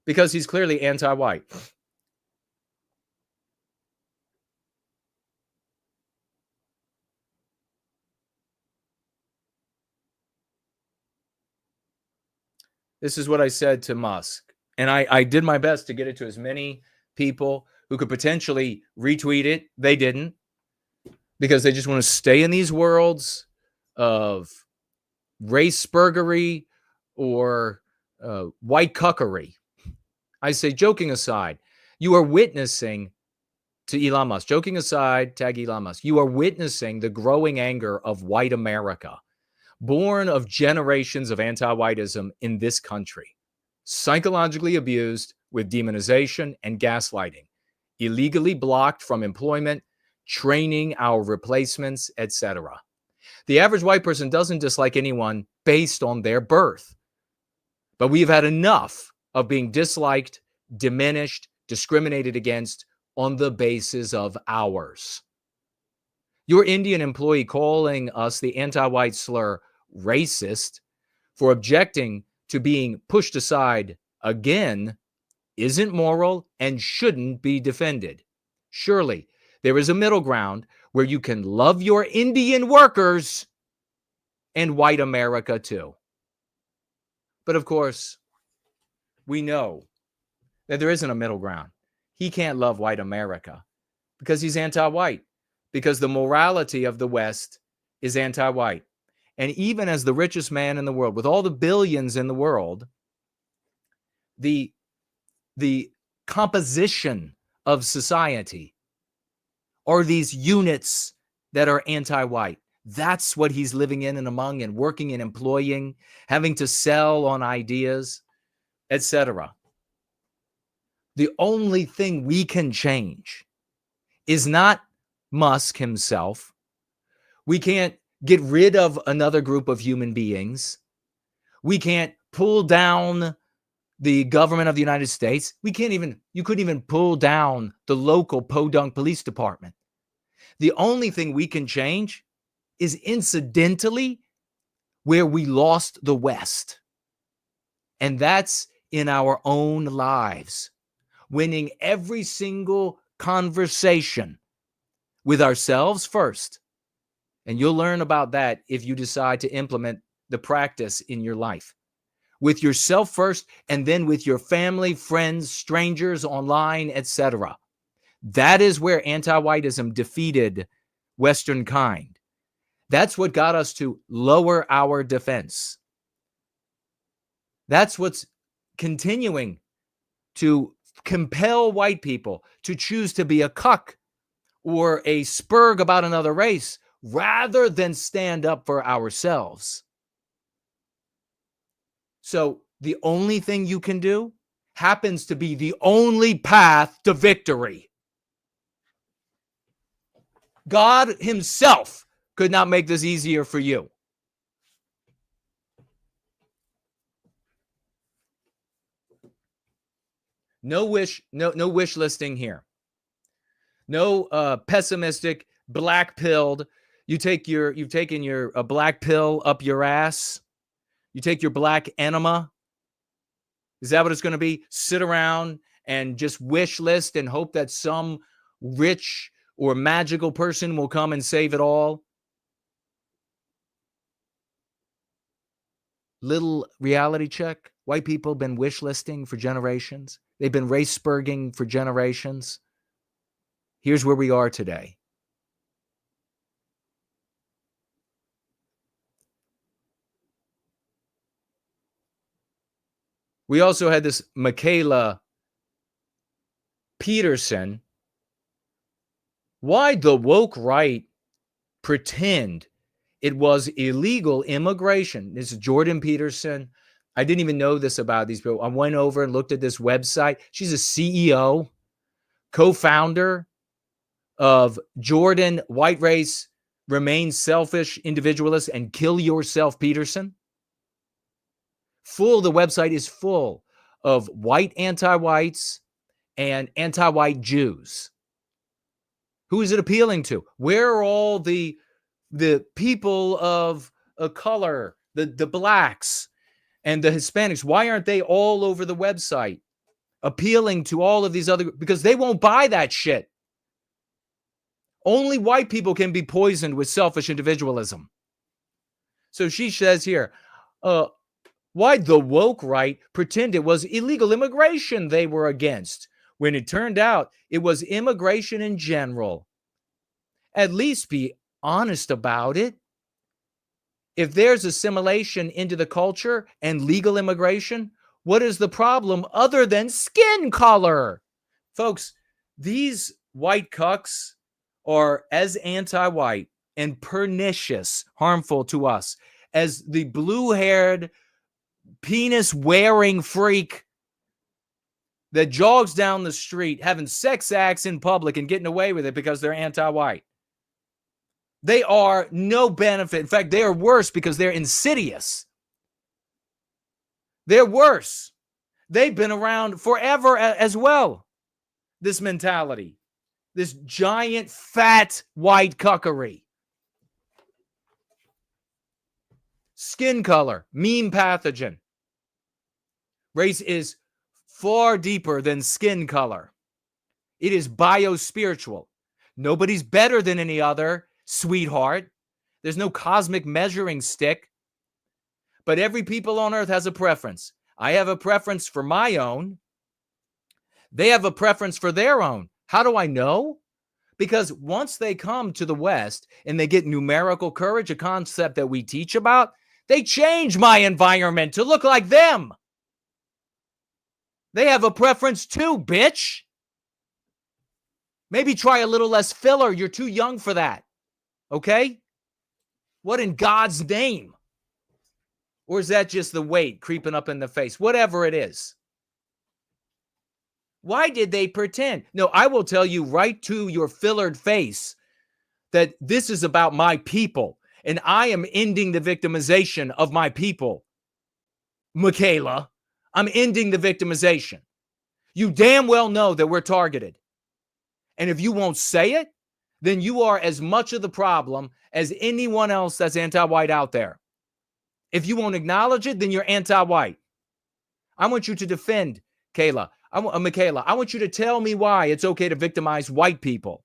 because he's clearly anti-white. This is what I said to Musk. And I did my best to get it to as many people who could potentially retweet it. They didn't, because they just want to stay in these worlds of race spurgery or white cuckery. I say, joking aside, you are witnessing to Elon Musk. Joking aside, tag Elon Musk. You are witnessing the growing anger of white America, born of generations of anti-whiteism in this country, psychologically abused with demonization and gaslighting, illegally blocked from employment, training our replacements, etc. The average white person doesn't dislike anyone based on their birth. But we've had enough of being disliked, diminished, discriminated against on the basis of ours. Your Indian employee calling us the anti-white slur racist for objecting to being pushed aside again isn't moral and shouldn't be defended. Surely there is a middle ground where you can love your Indian workers and white America too. But of course, we know that there isn't a middle ground. He can't love white America because he's anti-white, because the morality of the West is anti-white. And even as the richest man in the world, with all the billions in the world, the composition of society are these units that are anti-white. That's what he's living in and among and working and employing, having to sell on ideas, etc. The only thing we can change is not Musk himself. We can't get rid of another group of human beings. We can't pull down the government of the United States. You couldn't even pull down the local podunk police department. The only thing we can change is incidentally where we lost the West. And that's in our own lives. Winning every single conversation with ourselves first. And you'll learn about that if you decide to implement the practice in your life. With yourself first, and then with your family, friends, strangers, online, etc. That is where anti-whiteism defeated Western kind. That's what got us to lower our defense. That's what's continuing to compel white people to choose to be a cuck or a spurg about another race rather than stand up for ourselves. So the only thing you can do happens to be the only path to victory. God himself could not make this easier for you. No wish listing here. No pessimistic, black-pilled. You've taken your black pill up your ass. You take your black enema. Is that what it's going to be? Sit around and just wish list and hope that some rich or magical person will come and save it all? Little reality check. White people have been wish listing for generations. They've been race spurging for generations. Here's where we are today. We also had this Michaela Peterson. Why'd the woke right pretend it was illegal immigration? This is Jordan Peterson. I didn't even know this about these people. I went over and looked at this website. She's a CEO, co-founder of Jordan White Race Remain Selfish, Individualist, and Kill Yourself Peterson. The website is full of white anti-whites and anti-white Jews. Who is it appealing to? Where are all the people of color, the blacks and the Hispanics? Why aren't they all over the website appealing to all of these other? Because they won't buy that shit. Only white people can be poisoned with selfish individualism. So she says here, why'd the woke right pretend it was illegal immigration they were against, when it turned out it was immigration in general? At least be honest about it. If there's assimilation into the culture and legal immigration, what is the problem other than skin color? Folks, these white cucks are as anti-white and pernicious, harmful to us as the blue-haired, penis-wearing freak that jogs down the street having sex acts in public and getting away with it because they're anti-white. They are no benefit. In fact, they are worse because they're insidious. They're worse. They've been around forever as well. This mentality, this giant, fat, white cuckery. Skin color, meme pathogen. Race is far deeper than skin color. It is biospiritual. Nobody's better than any other, sweetheart. There's no cosmic measuring stick. But every people on earth has a preference. I have a preference for my own. They have a preference for their own. How do I know? Because once they come to the West and they get numerical courage, a concept that we teach about, they change my environment to look like them. They have a preference too, bitch. Maybe try a little less filler. You're too young for that. Okay? What in God's name? Or is that just the weight creeping up in the face? Whatever it is. Why did they pretend? No, I will tell you right to your fillered face that this is about my people, and I am ending the victimization of my people. Michaela, I'm ending the victimization. You damn well know that we're targeted. And if you won't say it, then you are as much of the problem as anyone else that's anti-white out there. If you won't acknowledge it, then you're anti-white. I want you to defend Michaela. I want you to tell me why it's okay to victimize white people.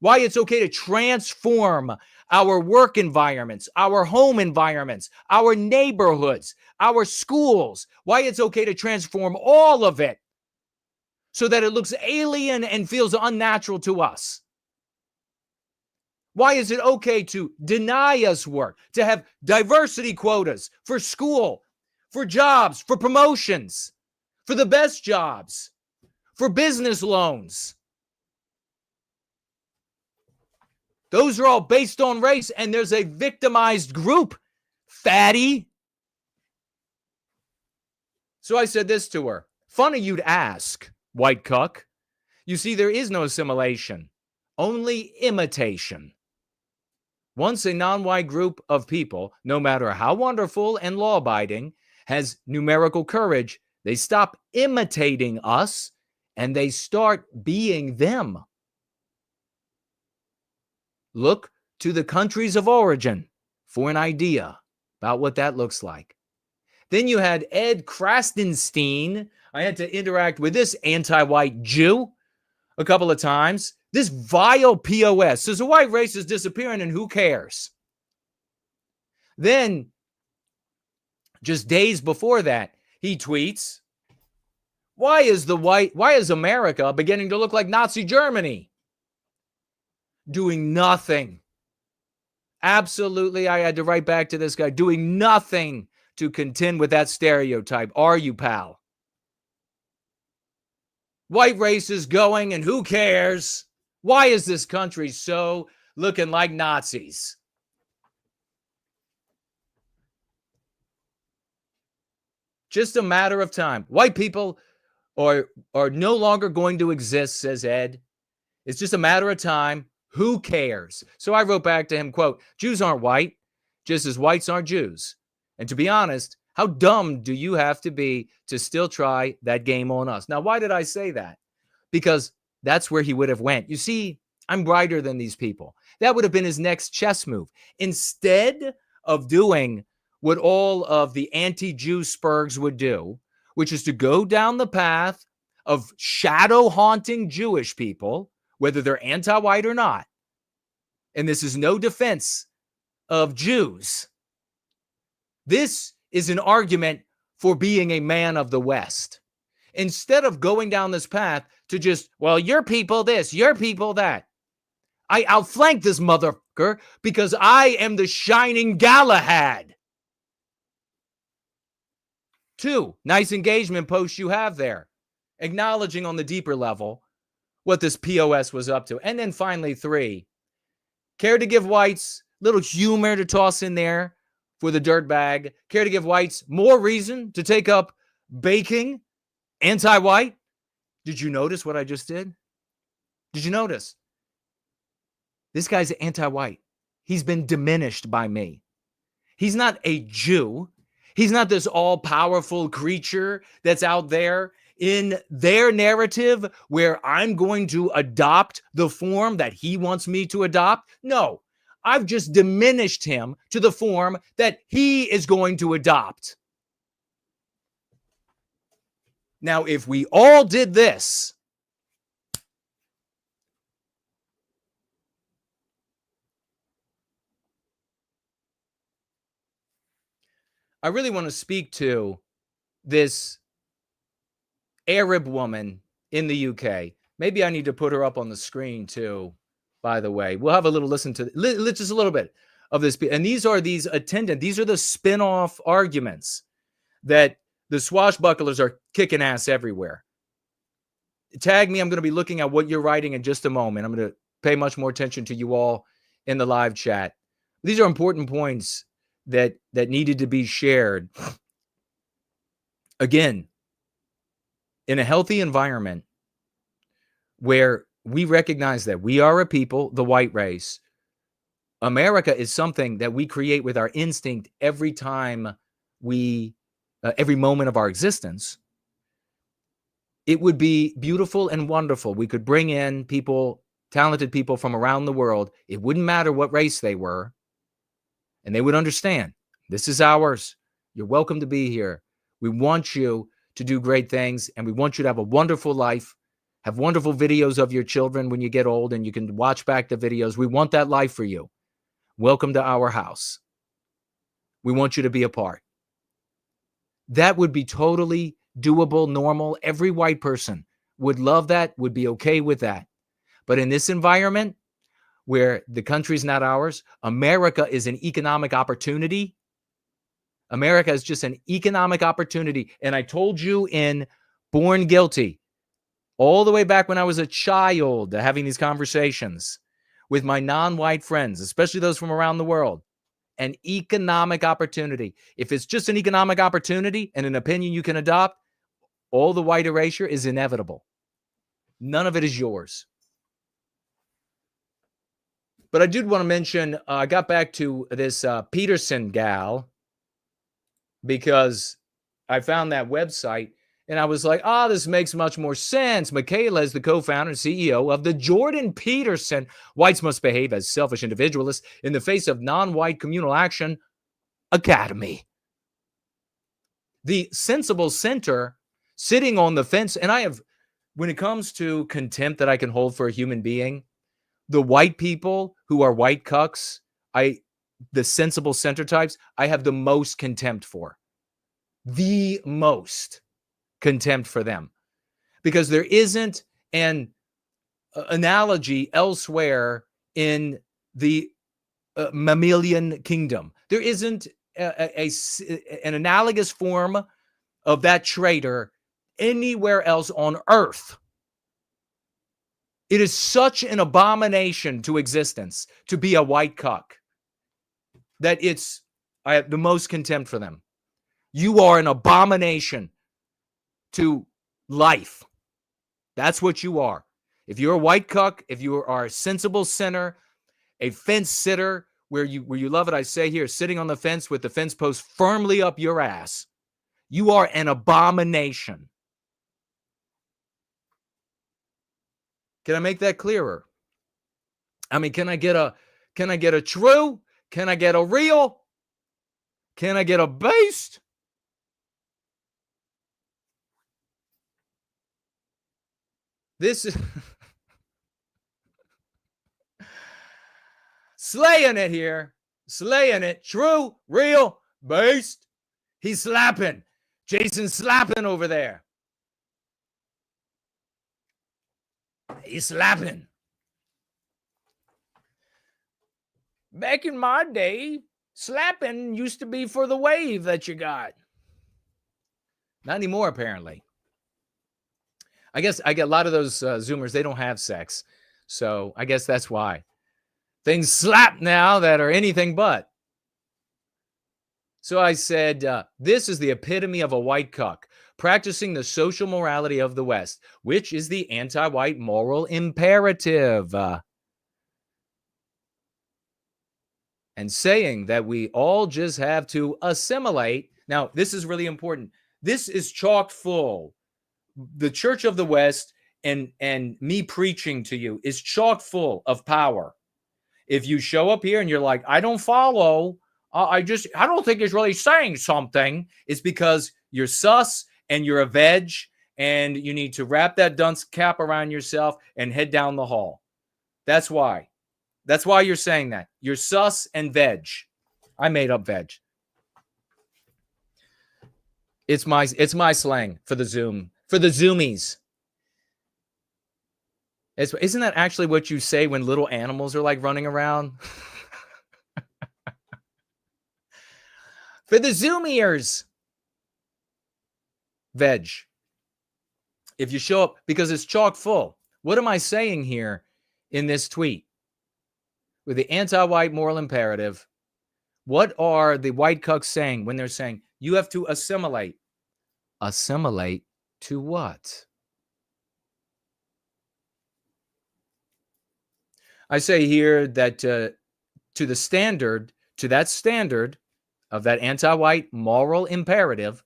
Why it's okay to transform our work environments, our home environments, our neighborhoods, our schools. Why it's okay to transform all of it so that it looks alien and feels unnatural to us. Why is it okay to deny us work, to have diversity quotas for school, for jobs, for promotions, for the best jobs, for business loans? Those are all based on race, and there's a victimized group, fatty. So I said this to her. Funny you'd ask, white cuck. You see, there is no assimilation, only imitation. Once a non-white group of people, no matter how wonderful and law-abiding, has numerical courage, they stop imitating us and they start being them. Look to the countries of origin for an idea about what that looks like. Then you had Ed Krastenstein. I had to interact with this anti-white Jew a couple of times. This vile POS says the white race is disappearing and who cares? Then, just days before that, he tweets, why is America beginning to look like Nazi Germany? Doing nothing. Absolutely, I had to write back to this guy, doing nothing to contend with that stereotype. Are you, pal? White race is going and who cares? Why is this country so looking like Nazis? Just a matter of time. White people are no longer going to exist, says Ed. It's just a matter of time. Who cares? So I wrote back to him, quote, Jews aren't white, just as whites aren't Jews. And to be honest, how dumb do you have to be to still try that game on us? Now, why did I say that? Because that's where he would have went. You see, I'm brighter than these people. That would have been his next chess move. Instead of doing what all of the anti-Jew spurgs would do, which is to go down the path of shadow haunting Jewish people, whether they're anti-white or not. And this is no defense of Jews. This is an argument for being a man of the West. Instead of going down this path to just, well, your people this, your people that. I outflank this motherfucker because I am the shining Galahad. 2, nice engagement posts you have there, acknowledging on the deeper level what this POS was up to. And then finally, 3, care to give whites little humor to toss in there for the dirt bag, care to give whites more reason to take up baking anti-white. Did you notice what I just did? Did you notice? This guy's anti-white. He's been diminished by me. He's not a Jew. He's not this all-powerful creature that's out there in their narrative where I'm going to adopt the form that he wants me to adopt. No, I've just diminished him to the form that he is going to adopt. Now, if we all did this, I really want to speak to this Arab woman in the UK. Maybe I need to put her up on the screen too, by the way. We'll have a little listen to just a little bit of this. And these are the spin-off arguments that the swashbucklers are kicking ass everywhere. tag me. I'm going to be looking at what you're writing in just a moment. I'm going to pay much more attention to you all in the live chat. These are important points that needed to be shared. Again, in a healthy environment where we recognize that we are a people, the white race, America is something that we create with our instinct every time every moment of our existence. It would be beautiful and wonderful. We could bring in people, talented people from around the world. It wouldn't matter what race they were. And they would understand, this is ours. You're welcome to be here. We want you to do great things, and we want you to have a wonderful life, have wonderful videos of your children when you get old, and you can watch back the videos. We want that life for you. Welcome to our house. We want you to be a part. That would be totally doable, normal. Every white person would love that, would be okay with that. But in this environment, where the country's not ours, America is an economic opportunity. America is just an economic opportunity. And I told you in Born Guilty, all the way back when I was a child, having these conversations with my non-white friends, especially those from around the world, an economic opportunity. If it's just an economic opportunity and an opinion you can adopt, all the white erasure is inevitable. None of it is yours. But I did want to mention, I got back to this Peterson gal because I found that website and I was like, this makes much more sense. Michaela is the co-founder and CEO of the Jordan Peterson Whites Must Behave as Selfish Individualists in the Face of Non-White Communal Action Academy. The Sensible Center sitting on the fence. And I have, when it comes to contempt that I can hold for a human being, the white people who are white cucks, the sensible center types, I have the most contempt for. The most contempt for them. Because there isn't an analogy elsewhere in the mammalian kingdom. There isn't an analogous form of that traitor anywhere else on earth. It is such an abomination to existence to be a white cuck that I have the most contempt for them. You are an abomination to life. That's what you are. If you're a white cuck, if you are a sensible sinner, a fence sitter, where you love it, I say here, sitting on the fence with the fence post firmly up your ass, you are an abomination. Can I make that clearer? I mean, can I get a true? Can I get a real? Can I get a based? This is slaying it here. Slaying it. True, real, based. He's slapping. Jason's slapping over there. He's slapping. Back in my day, slapping used to be for the wave that you got. Not anymore, apparently. I guess I get a lot of those Zoomers, they don't have sex. So I guess that's why. Things slap now that are anything but. So I said, this is the epitome of a white cuck, practicing the social morality of the West, which is the anti-white moral imperative. And saying that we all just have to assimilate. Now, this is really important. This is chock full. The Church of the West and me preaching to you is chock full of power. If you show up here and you're like, I don't follow, I don't think it's really saying something, it's because you're sus and you're a veg and you need to wrap that dunce cap around yourself and head down the hall. That's why. That's why you're saying that. You're sus and veg. I made up veg. It's my slang for the Zoom. For the Zoomies. Isn't that actually what you say when little animals are like running around? For the Zoomiers. Veg. If you show up, because it's chock full. What am I saying here in this tweet? With the anti-white moral imperative, what are the white cucks saying when they're saying you have to assimilate? Assimilate to what? I say here that to that standard of that anti-white moral imperative,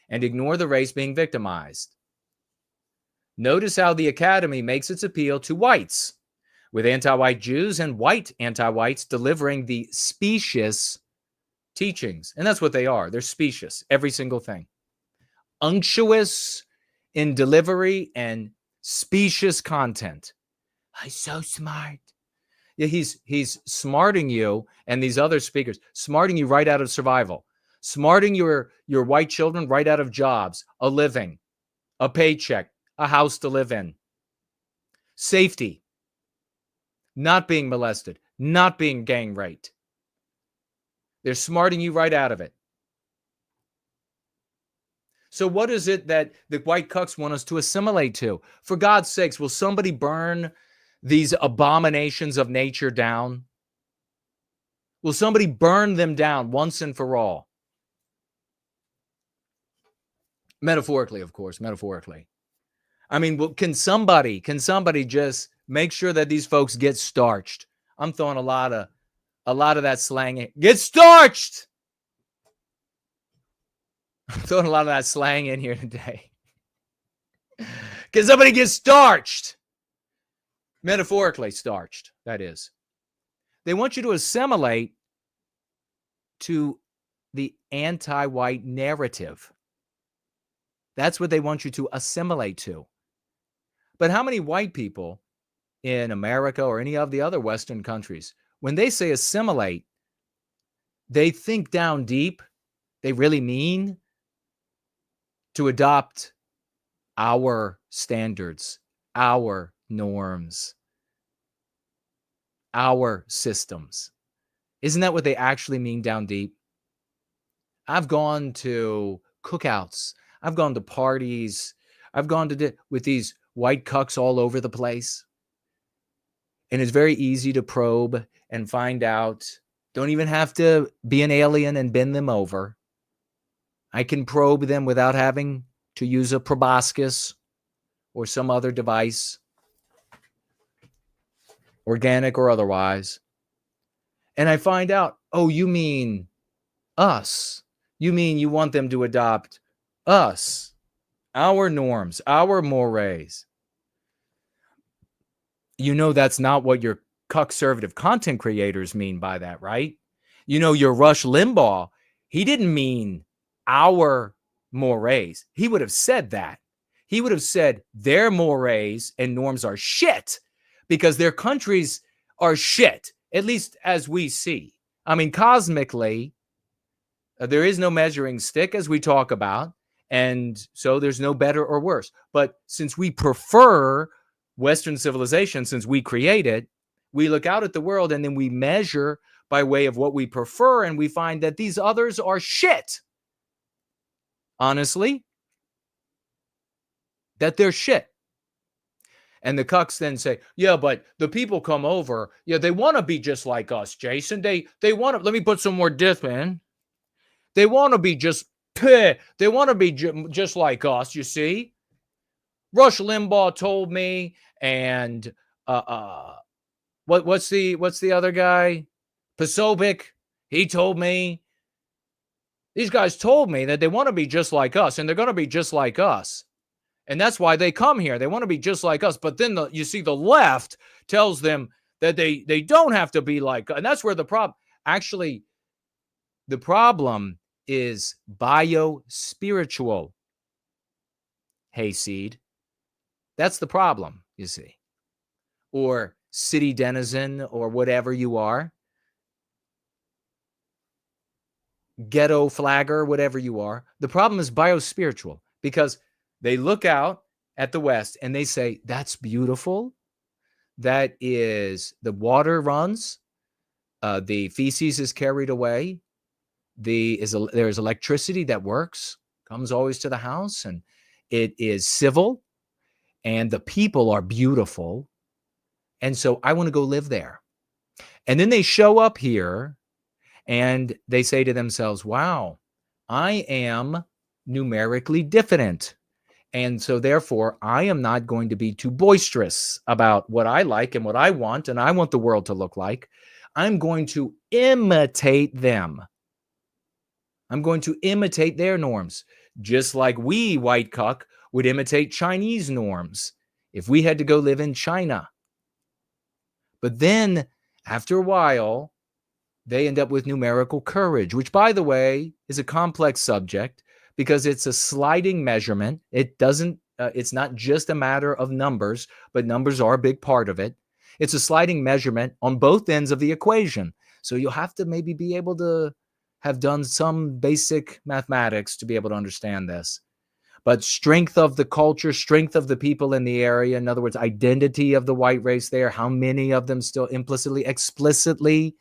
and ignore the race being victimized. Notice how the Academy makes its appeal to whites, with anti-white Jews and white anti-whites delivering the specious teachings. And that's what they are. They're specious, every single thing. Unctuous in delivery and specious content. I'm so smart. Yeah, he's smarting you and these other speakers, smarting you right out of survival, smarting your white children right out of jobs, a living, a paycheck, a house to live in, safety, not being molested, not being gang raped. They're smarting you right out of it. So what is it that the white cucks want us to assimilate to? For God's sakes, will somebody burn these abominations of nature down? Will somebody burn them down once and for all? Metaphorically, of course, metaphorically. I mean, can somebody just make sure that these folks get starched? I'm throwing a lot of that slang in. Get starched! I'm throwing a lot of that slang in here today. Can somebody get starched? Metaphorically starched, that is. They want you to assimilate to the anti-white narrative. That's what they want you to assimilate to. But how many white people in America or any of the other Western countries, when they say assimilate, they think down deep, they really mean to adopt our standards, our norms, our systems. Isn't that what they actually mean down deep? I've gone to cookouts. I've gone to parties. I've gone to with these white cucks all over the place. And it's very easy to probe and find out. Don't even have to be an alien and bend them over. I can probe them without having to use a proboscis or some other device, organic or otherwise. And I find out, oh, you mean us. You mean you want them to adopt us, our norms, our mores. You know that's not what your conservative content creators mean by that, right? You know, your Rush Limbaugh, he didn't mean our mores. He would have said that. He would have said their mores and norms are shit because their countries are shit, at least as we see. I mean, cosmically, there is no measuring stick, as we talk about, and so there's no better or worse. But since we prefer Western civilization, since we create it, we look out at the world and then we measure by way of what we prefer, and we find that these others are shit. Honestly, that they're shit. And the cucks then say, yeah, but the people come over. Yeah, they want to be just like us, Jason. They want to, let me put some more dip in. They want to be just, they want to be just like us, you see. Rush Limbaugh told me, and what's the other guy? Posobiec, he told me. These guys told me that they want to be just like us, and they're going to be just like us. And that's why they come here. They want to be just like us. But then you see the left tells them that they don't have to be like us. And that's where the problem, actually, the problem is bio-spiritual, hayseed. That's the problem, you see. Or city denizen, or whatever you are. Ghetto flagger, whatever you are. The problem is bio-spiritual, because they look out at the West and they say, that's beautiful. That is, the water runs. The feces is carried away. There's electricity that works, comes always to the house, and it is civil. and the people are beautiful. And so I want to go live there. And then they show up here and they say to themselves, wow, I am numerically diffident. And so therefore, I am not going to be too boisterous about what I like and what I want, and I want the world to look like. I'm going to imitate them. I'm going to imitate their norms, just like we, white cuck, would imitate Chinese norms if we had to go live in China. But then, after a while, they end up with numerical courage, which, by the way, is a complex subject because it's a sliding measurement. It's not just a matter of numbers, but numbers are a big part of it. It's a sliding measurement on both ends of the equation. So you'll have to maybe be able to have done some basic mathematics to be able to understand this. But strength of the culture, strength of the people in the area, in other words, identity of the white race there, how many of them still implicitly, explicitly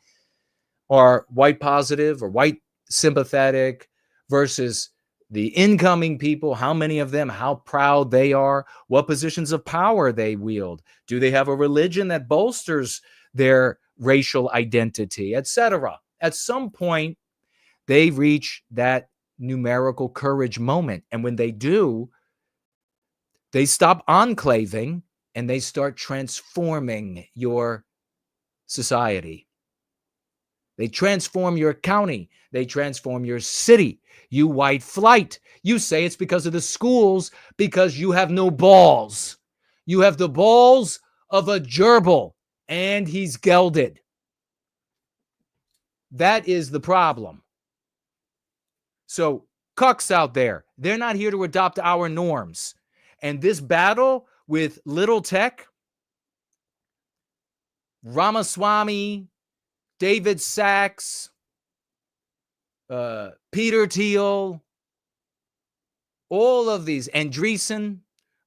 are white positive or white sympathetic versus the incoming people, how many of them, how proud they are, what positions of power they wield. Do they have a religion that bolsters their racial identity, etc.? At some point, they reach that numerical courage moment. And when they do, they stop enclaving and they start transforming your society. They transform your county. They transform your city. You white flight. You say it's because of the schools, because you have no balls. You have the balls of a gerbil, and he's gelded. That is the problem. So, cucks out there, they're not here to adopt our norms. And this battle with little tech, Ramaswamy, David Sachs, Peter Thiel, all of these, Andreessen,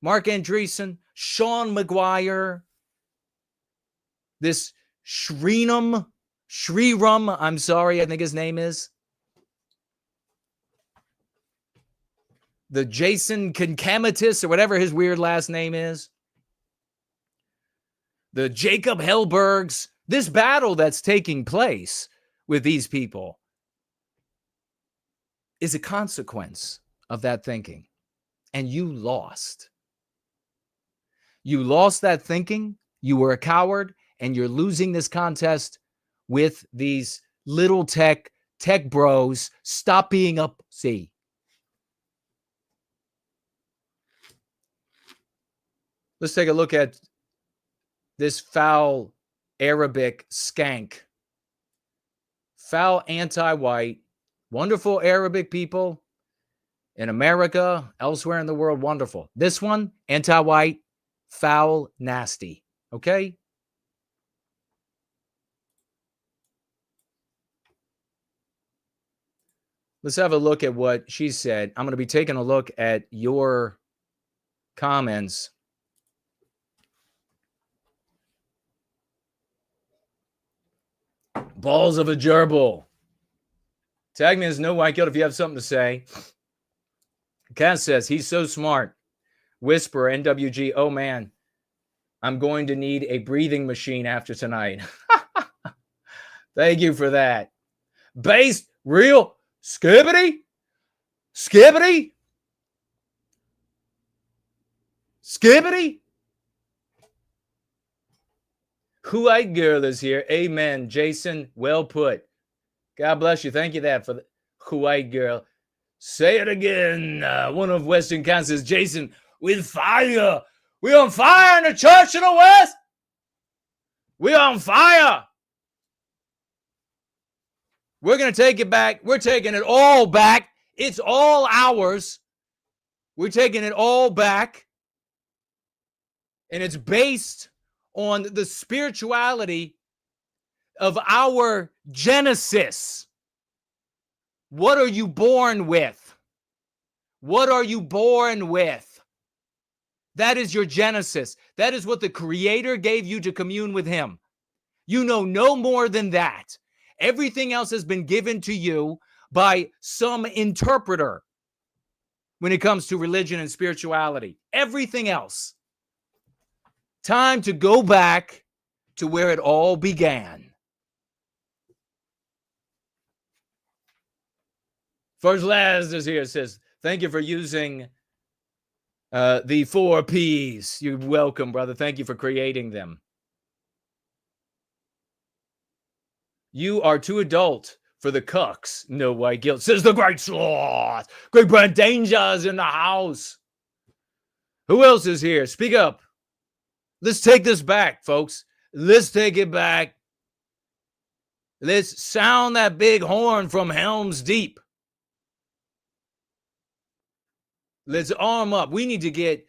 Mark Andreessen, Sean McGuire, this Shriram, I'm sorry, I think his name is. The Jason Kankamitis, or whatever his weird last name is. The Jacob Hellbergs. This battle that's taking place with these people is a consequence of that thinking. And you lost. You lost that thinking. You were a coward, and you're losing this contest with these little tech bros. Stop being up. See. Let's take a look at this foul Arabic skank. Foul anti-white. Wonderful Arabic people in America, elsewhere in the world, wonderful. This one, anti-white, foul, nasty. Okay? Let's have a look at what she said. I'm going to be taking a look at your comments. Balls of a gerbil. Tag me as No White Guilt if you have something to say. Cass says, he's so smart. Whisper, NWG, oh man, I'm going to need a breathing machine after tonight. Thank you for that. Based, real, skibbity, skibbity, skibbity. White girl is here. Amen. Jason, well put. God bless you. Thank you for the white girl. Say it again. One of Western Kansas, Jason, with fire. We on fire in the church in the West. We on fire. We're going to take it back. We're taking it all back. It's all ours. We're taking it all back. And it's based on the spirituality of our Genesis. What are you born with? What are you born with? That is your Genesis. That is what the Creator gave you to commune with Him. You know no more than that. Everything else has been given to you by some interpreter when it comes to religion and spirituality. Everything else. Time to go back to where it all began. First Laz is here, says, thank you for using the 4 Ps. You're welcome, brother. Thank you for creating them. You are too adult for the cucks. No white guilt, says the Great Sloth. Great Brand Danger's in the house. Who else is here? Speak up. Let's take this back, folks. Let's take it back. Let's sound that big horn from Helm's Deep. Let's arm up. We need to get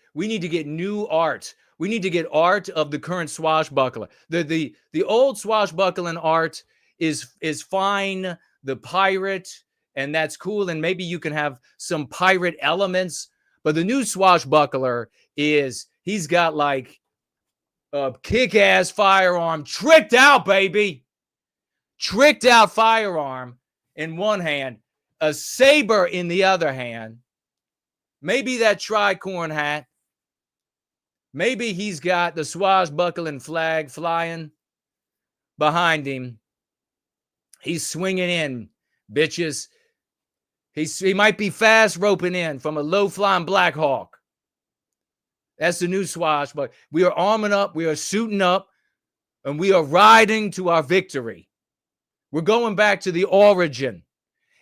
new art. We need to get art of the current swashbuckler. The old swashbuckling art is fine. The pirate, and that's cool. And maybe you can have some pirate elements. But the new swashbuckler he's got like a kick-ass firearm, tricked out, baby. Tricked out firearm in one hand, a saber in the other hand. Maybe that tricorn hat. Maybe he's got the swashbuckling flag flying behind him. He's swinging in, bitches. He might be fast roping in from a low-flying Black Hawk. That's the new swashbuckler. We are arming up. We are suiting up. And we are riding to our victory. We're going back to the origin.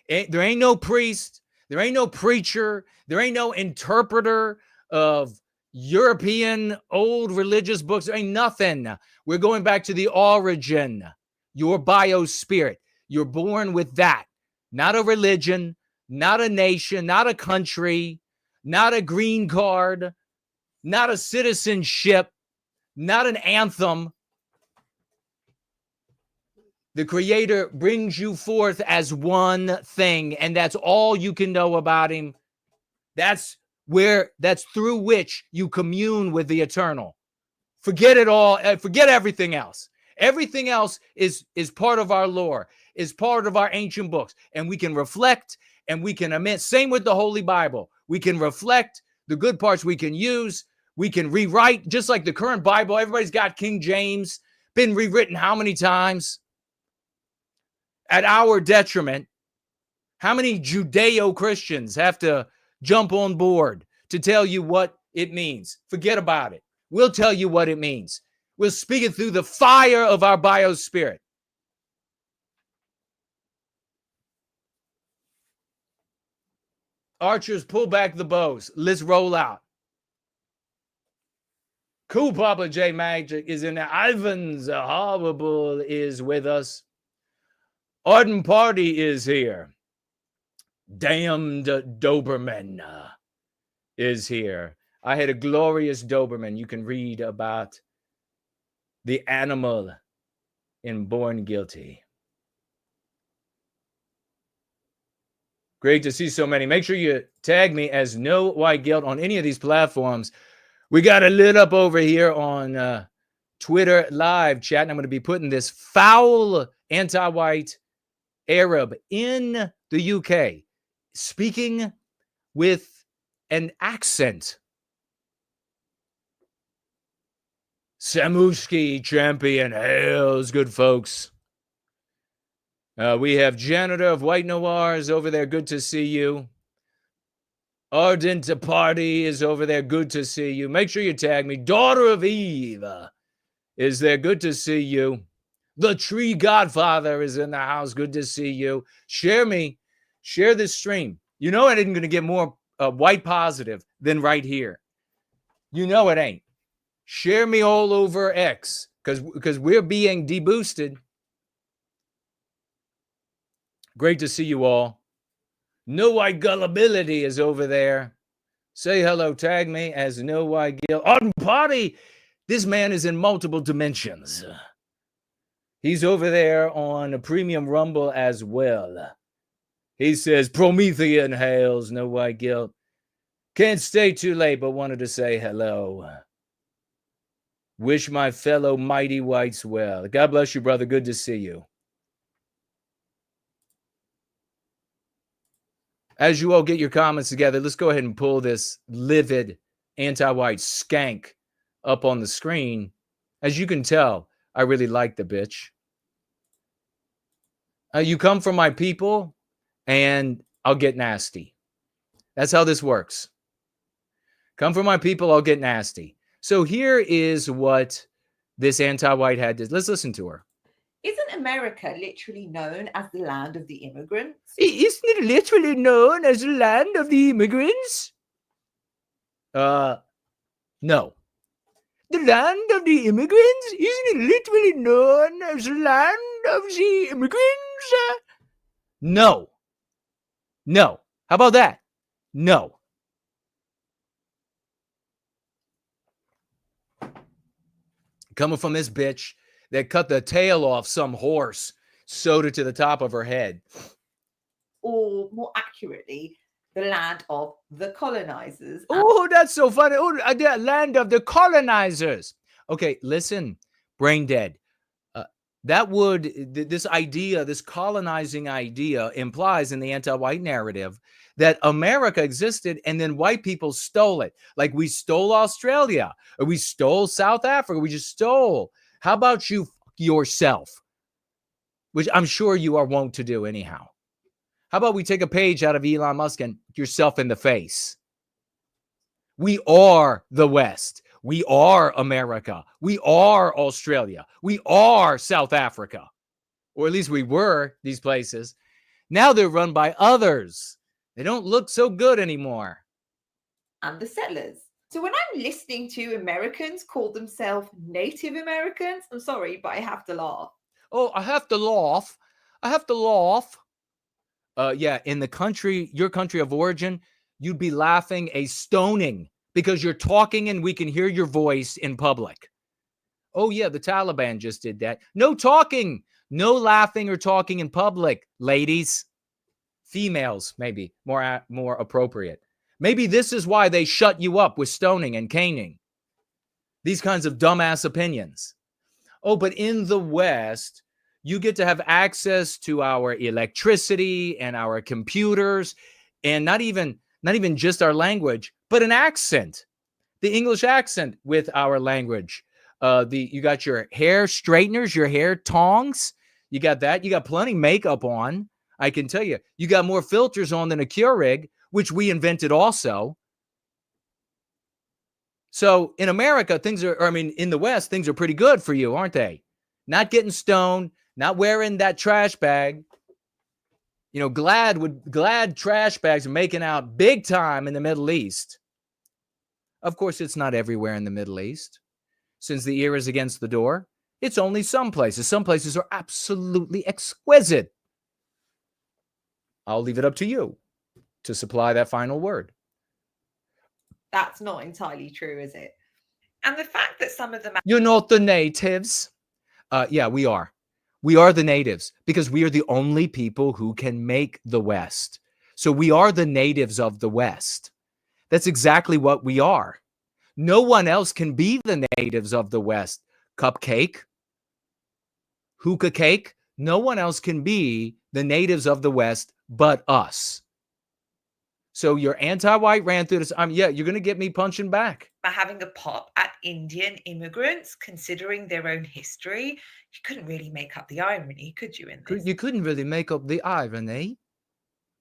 There ain't no priest. There ain't no preacher. There ain't no interpreter of European old religious books. There ain't nothing. We're going back to the origin. Your biospirit. You're born with that. Not a religion, not a nation, not a country, not a green card, not a citizenship, not an anthem. The Creator brings you forth as one thing, and that's all you can know about him. That's through which you commune with the eternal. Forget it all. Forget everything else. Everything else is part of our lore, is part of our ancient books, and we can reflect and we can amend. Same with the Holy Bible. We can reflect the good parts we can use. We can rewrite, just like the current Bible. Everybody's got King James, been rewritten how many times? At our detriment. How many Judeo-Christians have to jump on board to tell you what it means? Forget about it. We'll tell you what it means. We'll speak it through the fire of our biospirit. Archers, pull back the bows. Let's roll out. Cool Papa J Magic is in there. Ivan's Horrible is with us. Ardent Party is here. Damned Doberman is here. I had a glorious Doberman. You can read about the animal in Born Guilty. Great to see so many. Make sure you tag me as No White Guilt on any of these platforms. We got it lit up over here on Twitter live chat, and I'm going to be putting this foul anti-white Arab in the UK speaking with an accent. Samushki champion hails, good folks. We have Janitor of White Noirs over there. Good to see you. Ardent Party is over there. Good to see you. Make sure you tag me. Daughter of Eve is there. Good to see you. The Tree Godfather is in the house. Good to see you. Share me. Share this stream. You know it ain't going to get more white positive than right here. You know it ain't. Share me all over X because we're being deboosted. Great to see you all. No White Gullibility is over there. Say hello, tag me as No White Gill. Ardent Party. This man is in multiple dimensions. He's over there on a Premium Rumble as well. He says, Promethean hails, No White Guilt. Can't stay too late, but wanted to say hello. Wish my fellow mighty whites well. God bless you, brother. Good to see you. As you all get your comments together, let's go ahead and pull this livid anti-white skank up on the screen. As you can tell, I really like the bitch. You come from my people, and I'll get nasty. That's how this works. Come from my people, I'll get nasty. So here is what this anti-white had to. Let's listen to her. Isn't America literally known as the land of the immigrants? Isn't it literally known as the land of the immigrants? No. The land of the immigrants? Isn't it literally known as the land of the immigrants? No. No. How about that? No. Coming from this bitch that cut the tail off some horse, sewed it to the top of her head. Or more accurately, the land of the colonizers. Oh, that's so funny. Oh, the land of the colonizers. Okay, listen, brain dead. This idea, this colonizing idea implies in the anti-white narrative that America existed and then white people stole it. Like we stole Australia or we stole South Africa. We just stole. How about you yourself? Which I'm sure you are wont to do anyhow. How about we take a page out of Elon Musk and yourself in the face? We are the West. We are America. We are Australia. We are South Africa. Or at least we were these places. Now they're run by others. They don't look so good anymore. And the settlers. So when I'm listening to Americans call themselves Native Americans, I'm sorry, but I have to laugh. Oh, I have to laugh. I have to laugh. Yeah, in the country, your country of origin, you'd be laughing a stoning because you're talking and we can hear your voice in public. Oh, yeah, the Taliban just did that. No talking, no laughing or talking in public, ladies. Females, maybe, more appropriate. Maybe this is why they shut you up with stoning and caning. These kinds of dumbass opinions. Oh, but in the West, you get to have access to our electricity and our computers, and not even just our language, but an accent, the English accent with our language. You got your hair straighteners, your hair tongs. You got that. You got plenty makeup on. I can tell you, you got more filters on than a Keurig, which we invented also. So in America, in the West, things are pretty good for you, aren't they? Not getting stoned, not wearing that trash bag. You know, glad trash bags are making out big time in the Middle East. Of course, it's not everywhere in the Middle East. Since the ear is against the door, it's only some places. Some places are absolutely exquisite. I'll leave it up to you to supply that final word. That's not entirely true, is it? And the fact that some of them... You're not the natives. Yeah, we are. We are the natives because we are the only people who can make the West. So we are the natives of the West. That's exactly what we are. No one else can be the natives of the West. Cupcake, hookah cake. No one else can be the natives of the West but us. So your anti-white ran through this. Yeah, you're going to get me punching back. By having a pop at Indian immigrants, considering their own history, you couldn't really make up the irony, could you, in this? You couldn't really make up the irony.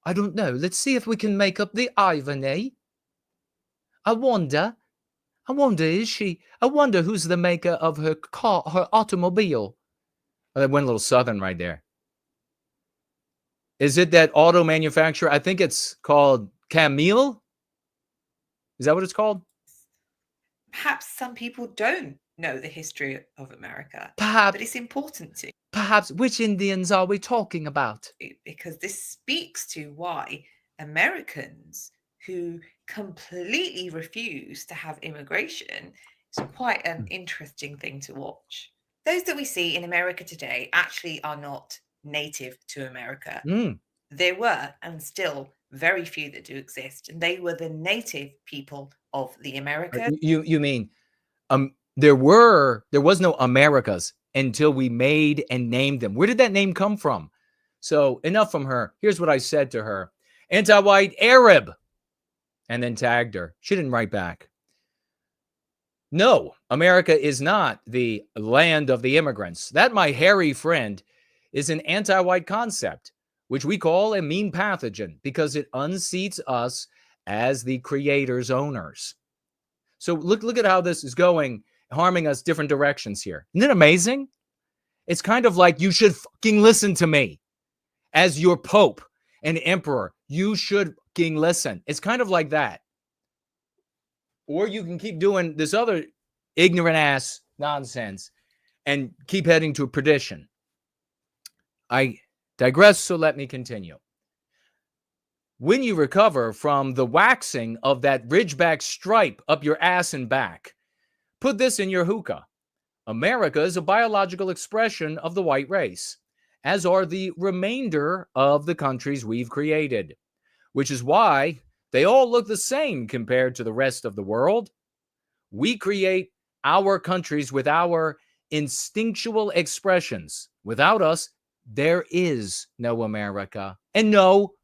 I don't know. Let's see if we can make up the irony. I wonder who's the maker of her car, her automobile. Oh, that went a little southern right there. Is it that auto manufacturer? I think it's called Camille. Is that what it's called? Perhaps some people don't know the history of America. Perhaps. But it's important to. Perhaps. Which Indians are we talking about? Because this speaks to why Americans who completely refuse to have immigration is quite an interesting thing to watch. Those that we see in America today actually are not native to America. There were, and still, very few that do exist, and they were the native people of the Americas. You mean there was no Americas until we made and named them. Where did that name come from? So enough from her. Here's what I said to her: anti-white Arab, and then tagged her. She didn't write back. No, America is not the land of the immigrants. That, my hairy friend, is an anti-white concept, which we call a mean pathogen because it unseats us as the creators' owners. So look at how this is going, harming us different directions here. Isn't it amazing? It's kind of like you should fucking listen to me as your pope and emperor. You should fucking listen. It's kind of like that. Or you can keep doing this other ignorant ass nonsense and keep heading to perdition. I digress, so let me continue. When you recover from the waxing of that ridgeback stripe up your ass and back, put this in your hookah. America is a biological expression of the white race, as are the remainder of the countries we've created, which is why they all look the same compared to the rest of the world. We create our countries with our instinctual expressions. Without us, there is no America. And no,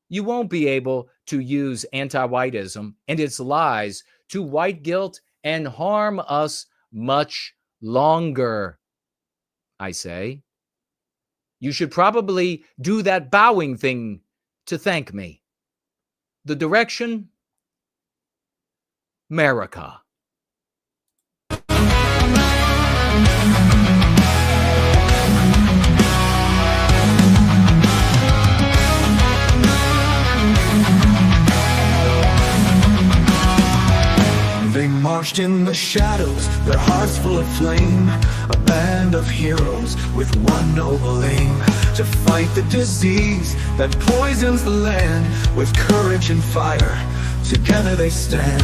you won't be able to use anti-whiteism and its lies to white guilt and harm us much longer, I say. You should probably do that bowing thing to thank me. The direction, America. They marched in the shadows, their hearts full of flame. A band of heroes with one noble aim: to fight the disease that poisons the land. With courage and fire, together they stand.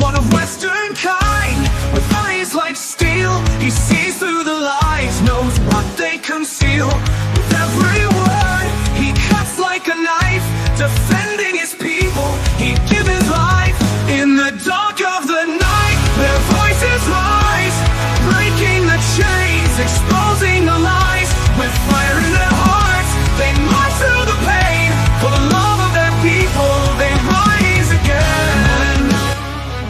One of Western kind, with eyes like steel, he sees through the lies, knows what they conceal. With every word, he cuts like a knife, defending his people, he'd give his life. In the dark of the night, their voices rise, breaking the chains, exposing the lies. With fire in their hearts, they march through the pain. For the love of their people, they rise again.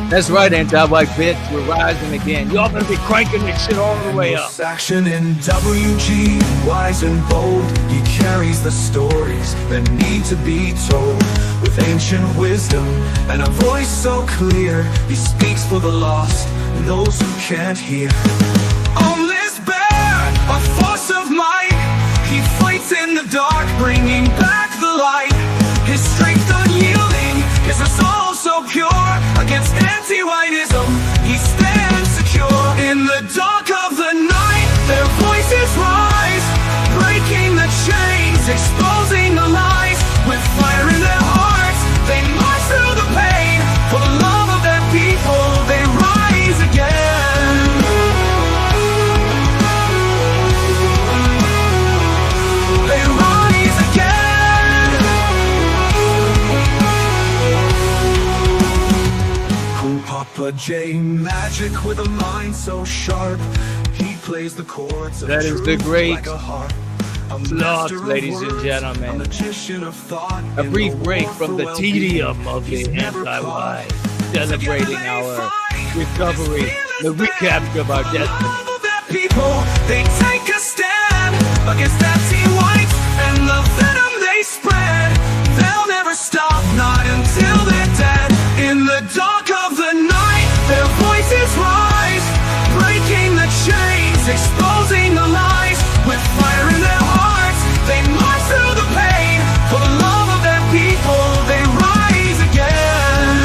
That's right, anti-white bitch. We're rising again. Y'all gonna be cranking this shit all the way up. AngloSaxonNWG, wise and bold, he carries the stories that need to be told. With ancient wisdom and a voice so clear, he speaks for the lost and those who can't hear. On this bear, a force of might, he fights in the dark, bringing back the light. His strength unyielding, his resolve so pure. Against anti-whiteism, he stands secure. In the dark of the night, their voices rise, breaking the chains, exposing the lies. With fire in their hearts, they march through the pain. For the love of their people, they rise again. They rise again. Cool Papa J, magic with a mind so sharp. He plays the chords of That is the great like a harp. Lost, ladies and gentlemen. A brief break from the tedium of the anti-white, celebrating our recovery, the recapture of our destiny. People, they take a stand against anti-white and the venom they spread. They'll never stop, not until they're dead. In the dark of the night, their voices rise, breaking the chains, exposing the lies. With fire in their hearts, they march through the pain. For the love of their people, they rise again.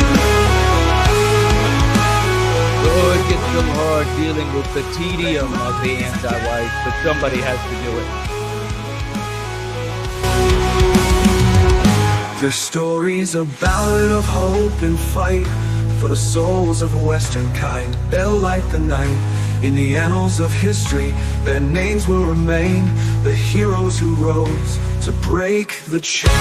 Oh, it gets so hard dealing with the tedium of the anti-white, but somebody has to do it. Their story's a ballad of hope and fight for the souls of Western kind. They'll light the night. In the annals of history, their names will remain. The heroes who rose to break the chains.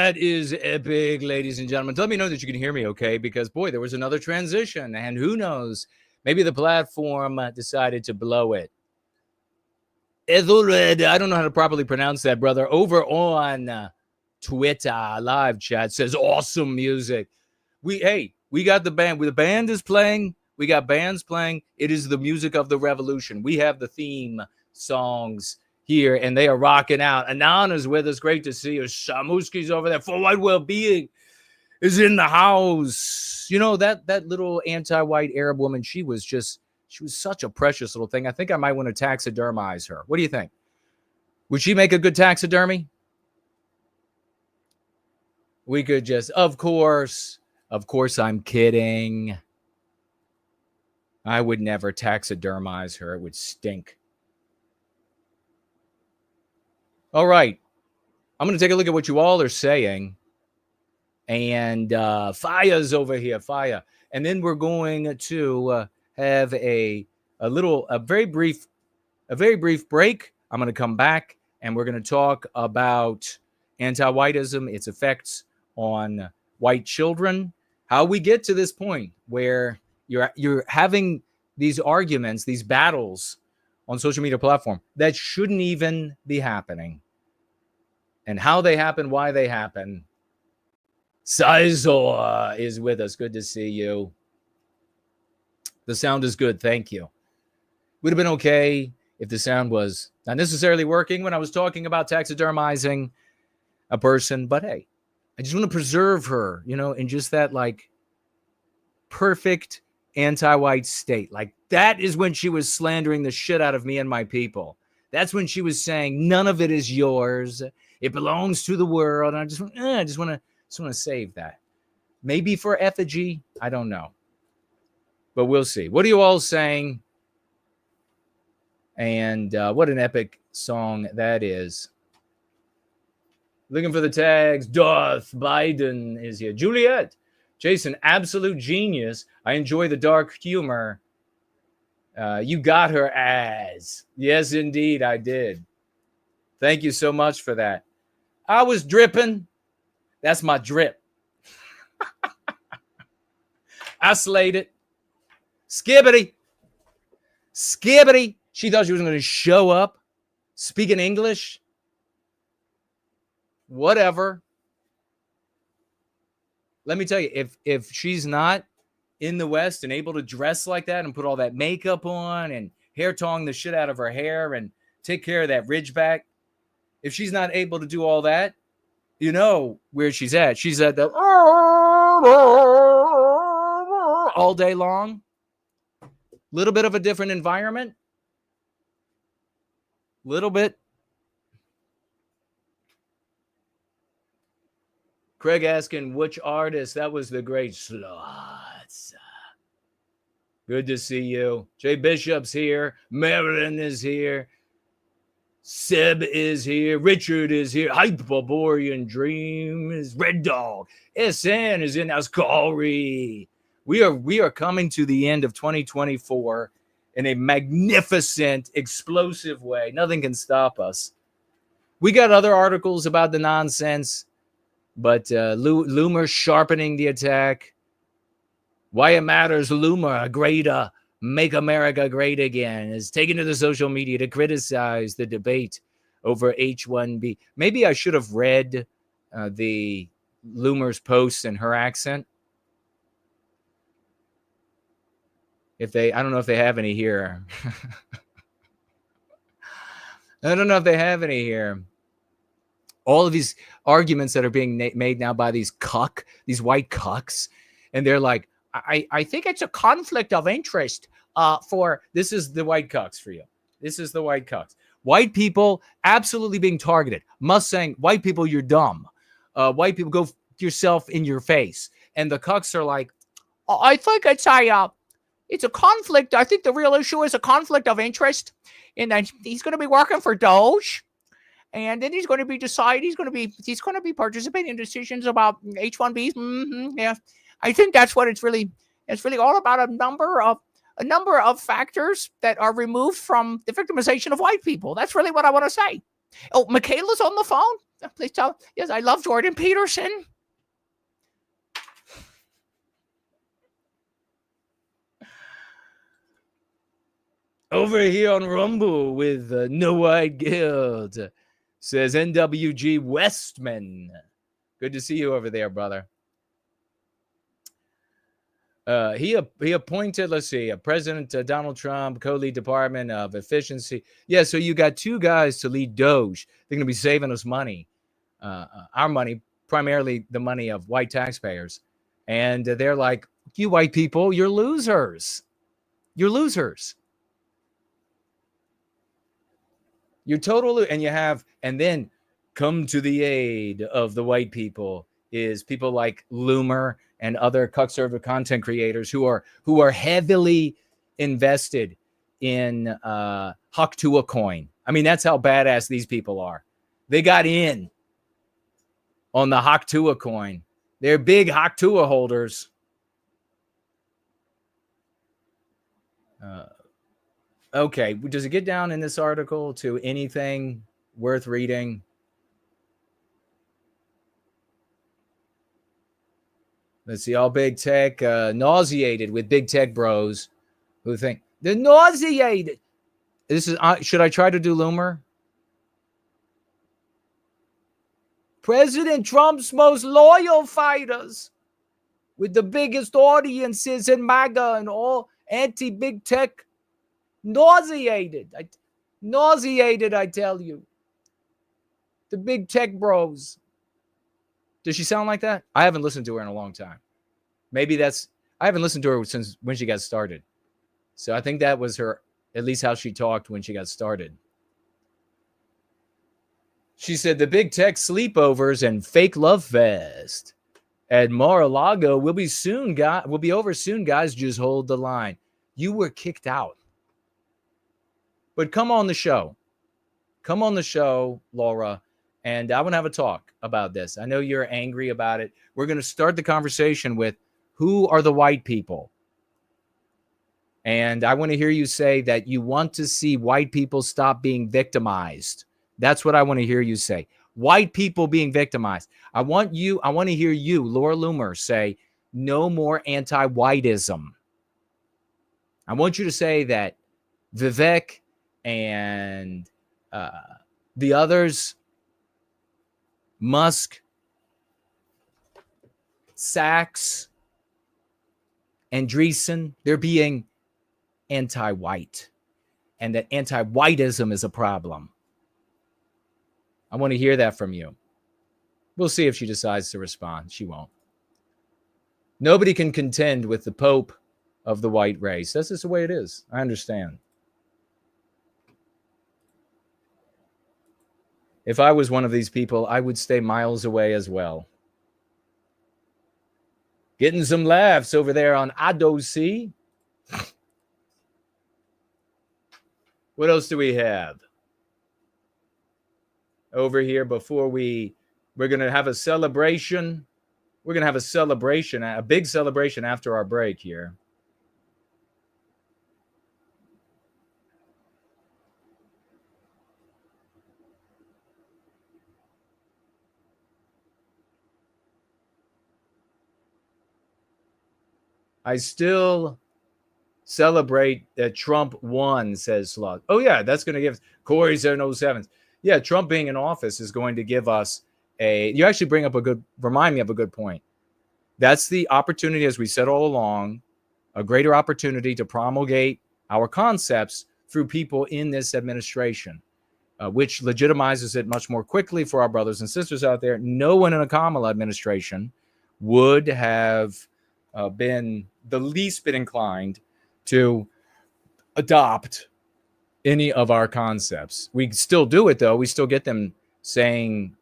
That is epic, ladies and gentlemen. Let me know that you can hear me okay, because, boy, there was another transition. And who knows, maybe the platform decided to blow it. Ethelred, I don't know how to properly pronounce that, brother. Over on Twitter live chat says awesome music. We got the band. The band is playing. We got bands playing. It is the music of the revolution. We have the theme songs here, and they are rocking out. Anan is with us. Great to see you. Shamuski's over there. For White Wellbeing is in the house. You know, that little anti-white Arab woman, she was such a precious little thing. I think I might want to taxidermize her. What do you think? Would she make a good taxidermy? We could just, of course, I'm kidding. I would never taxidermize her. It would stink. All right. I'm going to take a look at what you all are saying. And Faya's over here, Faya. And then we're going to have a very brief break. I'm going to come back and we're going to talk about anti-whiteism, its effects on white children, how we get to this point where you're having these arguments, these battles on social media platform that shouldn't even be happening, and how they happen, why they happen. Sizor is with us. Good to see you. The sound is good. Thank you. Would have been okay if the sound was not necessarily working when I was talking about taxidermizing a person, but hey, I just want to preserve her, in just that like perfect anti-white state. Like that is when she was slandering the shit out of me and my people. That's when she was saying none of it is yours. It belongs to the world. And I just want to save that. Maybe for effigy. I don't know. But we'll see. What are you all saying? And what an epic song that is. Looking for the tags. Darth Biden is here. Juliet. Jason, absolute genius. I enjoy the dark humor. You got her as. Yes, indeed, I did. Thank you so much for that. I was dripping. That's my drip. I slayed it. Skibbity. Skibbity. She thought she was going to show up speaking English. Whatever. Let me tell you, if she's not in the West and able to dress like that and put all that makeup on and hair tong the shit out of her hair and take care of that ridgeback, if she's not able to do all that, you know where she's at. She's at the all day long. Little bit of a different environment. Little bit. Craig asking which artist. That was the great Slots. Good to see you. Jay Bishop's here. Marilyn is here. Seb is here. Richard is here. Hyperborean Dream is Red Dog. SN is in house. Corey. We are coming to the end of 2024 in a magnificent, explosive way. Nothing can stop us. We got other articles about the nonsense. But Loomer sharpening the attack. Why it matters, Loomer, greater, make America great again, is taken to the social media to criticize the debate over H-1B. Maybe I should have read the Loomer's posts in her accent. I don't know if they have any here. I don't know if they have any here. All of these arguments that are being made now by these white cucks. And they're like, I think it's a conflict of interest this is the white cucks for you. This is the white cucks. White people absolutely being targeted. Musk saying, white people, you're dumb. White people, go yourself in your face. And the cucks are like, I think it's a conflict. I think the real issue is a conflict of interest. And that he's going to be working for Doge. And then he's going to be participating in decisions about H-1Bs. Mm-hmm, yeah, I think that's what it's really all about. A number of factors that are removed from the victimization of white people. That's really what I want to say. Oh, Michaela's on the phone. Please tell. Yes, I love Jordan Peterson. Over here on Rumble with No White Guild, says NWG Westman. Good to see you over there, brother. He appointed, let's see, President Donald Trump, co-lead Department of Efficiency. Yeah, so you got two guys to lead Doge. They're going to be saving us money, our money, primarily the money of white taxpayers. And they're like, you white people, you're losers. You're losers. You're total, and you have, and then come to the aid of the white people is people like Loomer and other cuck-server content creators who are heavily invested in Haktua coin. I mean, that's how badass these people are. They got in on the Haktua coin. They're big Haktua holders. Okay, does it get down in this article to anything worth reading? Let's see, all big tech, nauseated with big tech bros who think they're nauseated. This is, should I try to do Loomer? President Trump's most loyal fighters with the biggest audiences in MAGA and all anti-big tech. Nauseated, I tell you. The big tech bros. Does she sound like that? I haven't listened to her in a long time. Maybe I haven't listened to her since when she got started. So I think that was her, at least how she talked when she got started. She said the big tech sleepovers and fake love fest at Mar-a-Lago will be over soon, guys. Just hold the line. You were kicked out. But come on the show. Come on the show, Laura, and I want to have a talk about this. I know you're angry about it. We're going to start the conversation with who are the white people? And I want to hear you say that you want to see white people stop being victimized. That's what I want to hear you say. White people being victimized. I want to hear you, Laura Loomer, say no more anti-whiteism. I want you to say that Vivek and the others, Musk, Sachs, Andreessen, they're being anti-white, and that anti-whiteism is a problem. I want to hear that from you. We'll see if she decides to respond. She won't. Nobody can contend with the Pope of the white race. That's just the way it is. I understand. If I was one of these people, I would stay miles away as well. Getting some laughs over there on Adosi. What else do we have over here before we're going to have a celebration? We're going to have a celebration, a big celebration after our break here. I still celebrate that Trump won, says Slug. Oh, yeah, that's going to give Corey 707. Yeah, Trump being in office is going to give us you actually remind me of a good point. That's the opportunity, as we said all along, a greater opportunity to promulgate our concepts through people in this administration, which legitimizes it much more quickly for our brothers and sisters out there. No one in a Kamala administration would have been the least bit inclined to adopt any of our concepts. We still do it, though. We still get them saying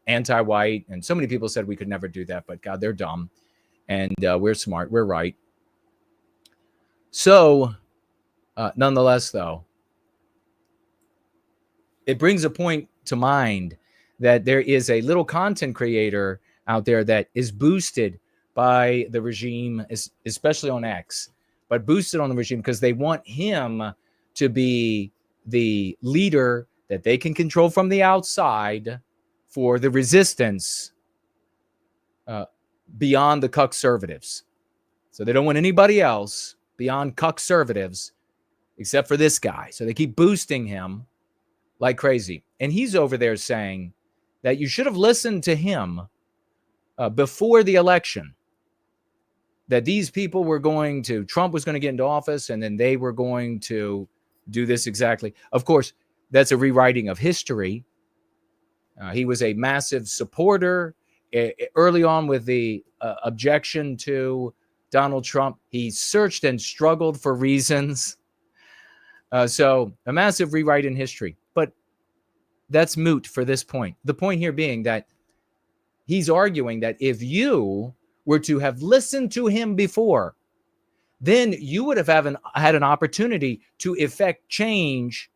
anti-white, and so many people said we could never do that, but God, they're dumb, and we're smart. We're right. So, nonetheless, though, it brings a point to mind that there is a little content creator out there that is boosted by the regime, especially on X, but boosted on the regime because they want him to be the leader that they can control from the outside for the resistance beyond the conservatives. So they don't want anybody else beyond conservatives except for this guy. So they keep boosting him like crazy. And he's over there saying that you should have listened to him before the election, that these people were going to, Trump was going to get into office and then they were going to do this exactly. Of course, that's a rewriting of history. He was a massive supporter early on with the objection to Donald Trump. He searched and struggled for reasons. So a massive rewrite in history. But that's moot for this point. The point here being that he's arguing that if you were to have listened to him before, then you would have had an opportunity to effect change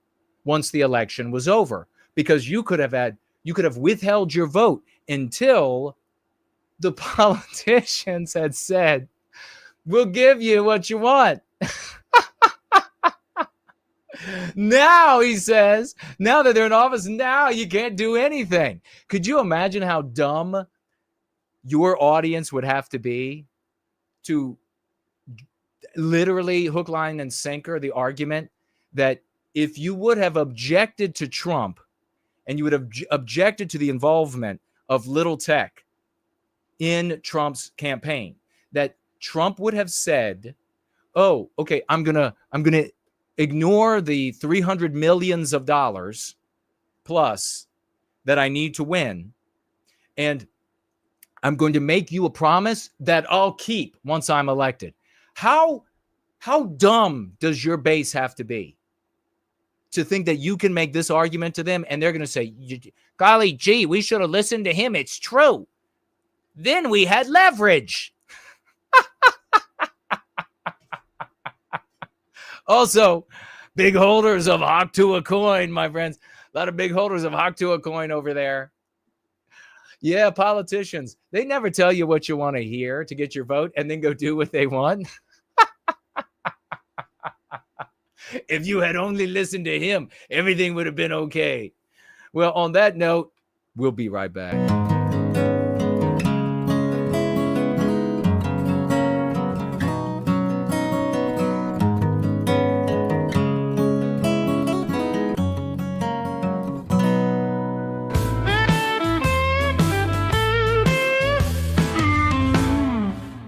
once the election was over, because you could have withheld your vote until the politicians had said, we'll give you what you want. Now, he says, now that they're in office, now you can't do anything. Could you imagine how dumb your audience would have to be to literally hook, line, and sinker the argument that if you would have objected to Trump and you would have objected to the involvement of little tech in Trump's campaign, that Trump would have said, oh, okay, I'm gonna ignore the $300 million plus that I need to win, and I'm going to make you a promise that I'll keep once I'm elected. How dumb does your base have to be to think that you can make this argument to them and they're going to say, golly gee, we should have listened to him. It's true. Then we had leverage. Also, big holders of Hawk to a coin, my friends. A lot of big holders of Hawk to a coin over there. Yeah, politicians, they never tell you what you want to hear to get your vote and then go do what they want. If you had only listened to him, everything would have been okay. Well, on that note, we'll be right back.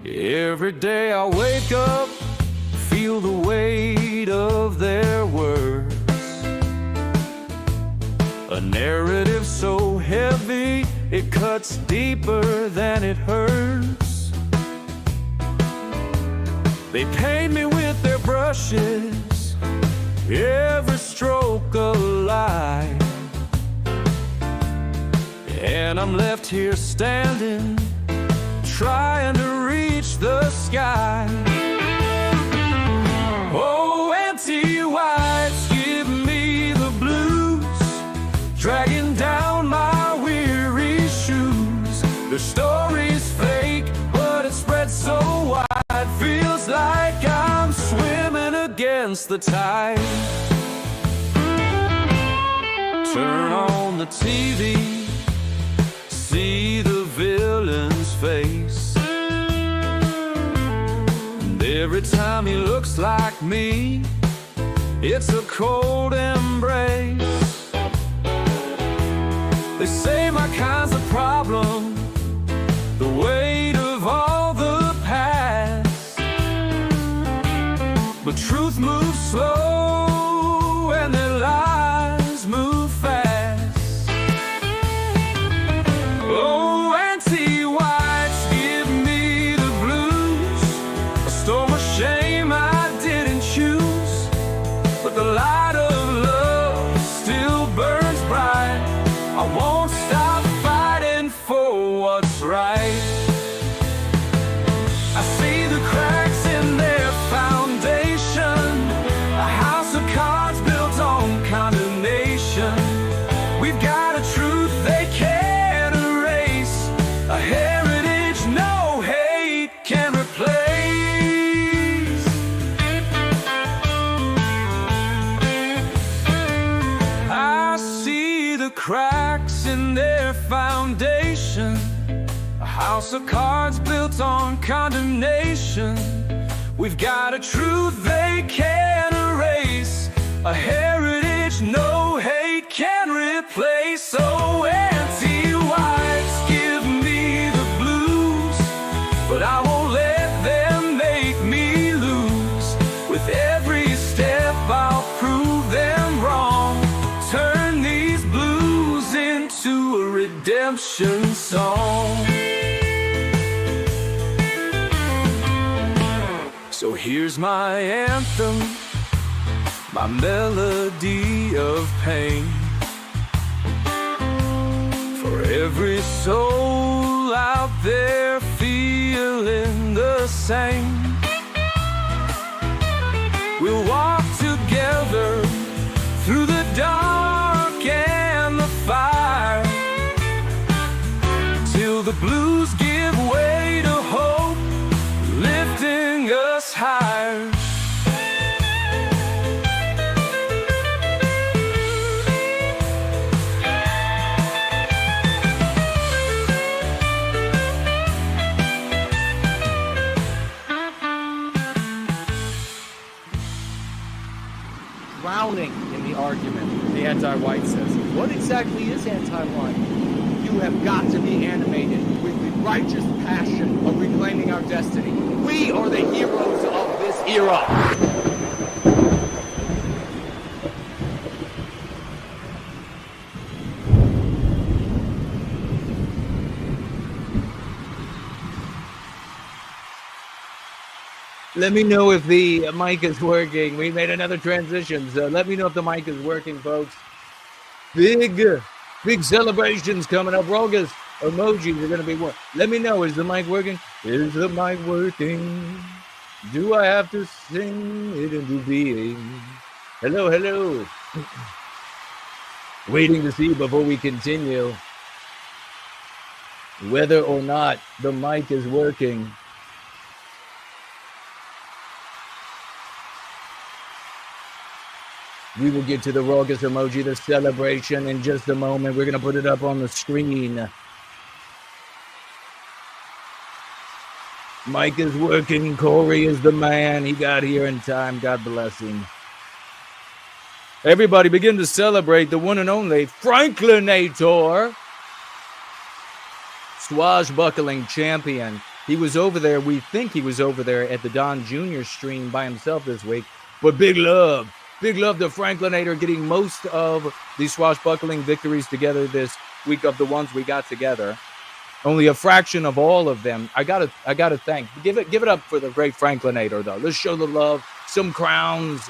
Every day I wake up, feel the weight of their words. A narrative so heavy, it cuts deeper than it hurts. They paint me with their brushes, every stroke a lie. And I'm left here standing, trying to reach the sky. Oh, anti-whites, give me the blues, dragging down my weary shoes. The story's fake, but it spreads so wide, feels like I'm swimming against the tide. Turn on the TV, see the villain's face. Every time he looks like me, it's a cold embrace. They say my kind's a problem, the weight of all the past. But truth moves slow and their lies move fast. Oh, anti-whites, give me the blues. A storm of shame I didn't choose, but the light of love still burns bright. I won't stop fighting for what's right. I see the cracks in their foundation, a house of cards built on condemnation. We've got a truth they can't erase, a heritage no hate can replace. I see the cracks in their foundation, a house of cards built on condemnation. We've got a truth they can't erase, a heritage no hate can replace. So anti-whites give me the blues, but I won't let them make me lose. With every step I'll prove them wrong, turn these blues into a redemption song. So here's my anthem, my melody of pain, for every soul out there feeling the same. We'll walk together through the dark and the fire, till the blues give way to hope, lifting us higher. Drowning in the argument, the anti-white says. What exactly is anti-white? You have got to be animated with the righteous passion of reclaiming our destiny. We are the heroes of this era. Let me know if the mic is working. We made another transition, so let me know if the mic is working, folks. Big celebrations coming up. Rogas emojis are going to be working. Let me know, is the mic working? Is the mic working? Do I have to sing it into being? Hello, hello. Waiting to see before we continue whether or not the mic is working. We will get to the Rogas emoji, the celebration, in just a moment. We're going to put it up on the screen. Mike is working. Corey is the man. He got here in time. God bless him. Everybody begin to celebrate the one and only Franklinator. Swashbuckling champion. He was over there. We think he was over there at the Don Jr. stream by himself this week. But big love. Big love to Franklinator getting most of the swashbuckling victories together this week of the ones we got together. Only a fraction of all of them. I gotta thank. Give it up for the great Franklinator though. Let's show the love. Some crowns,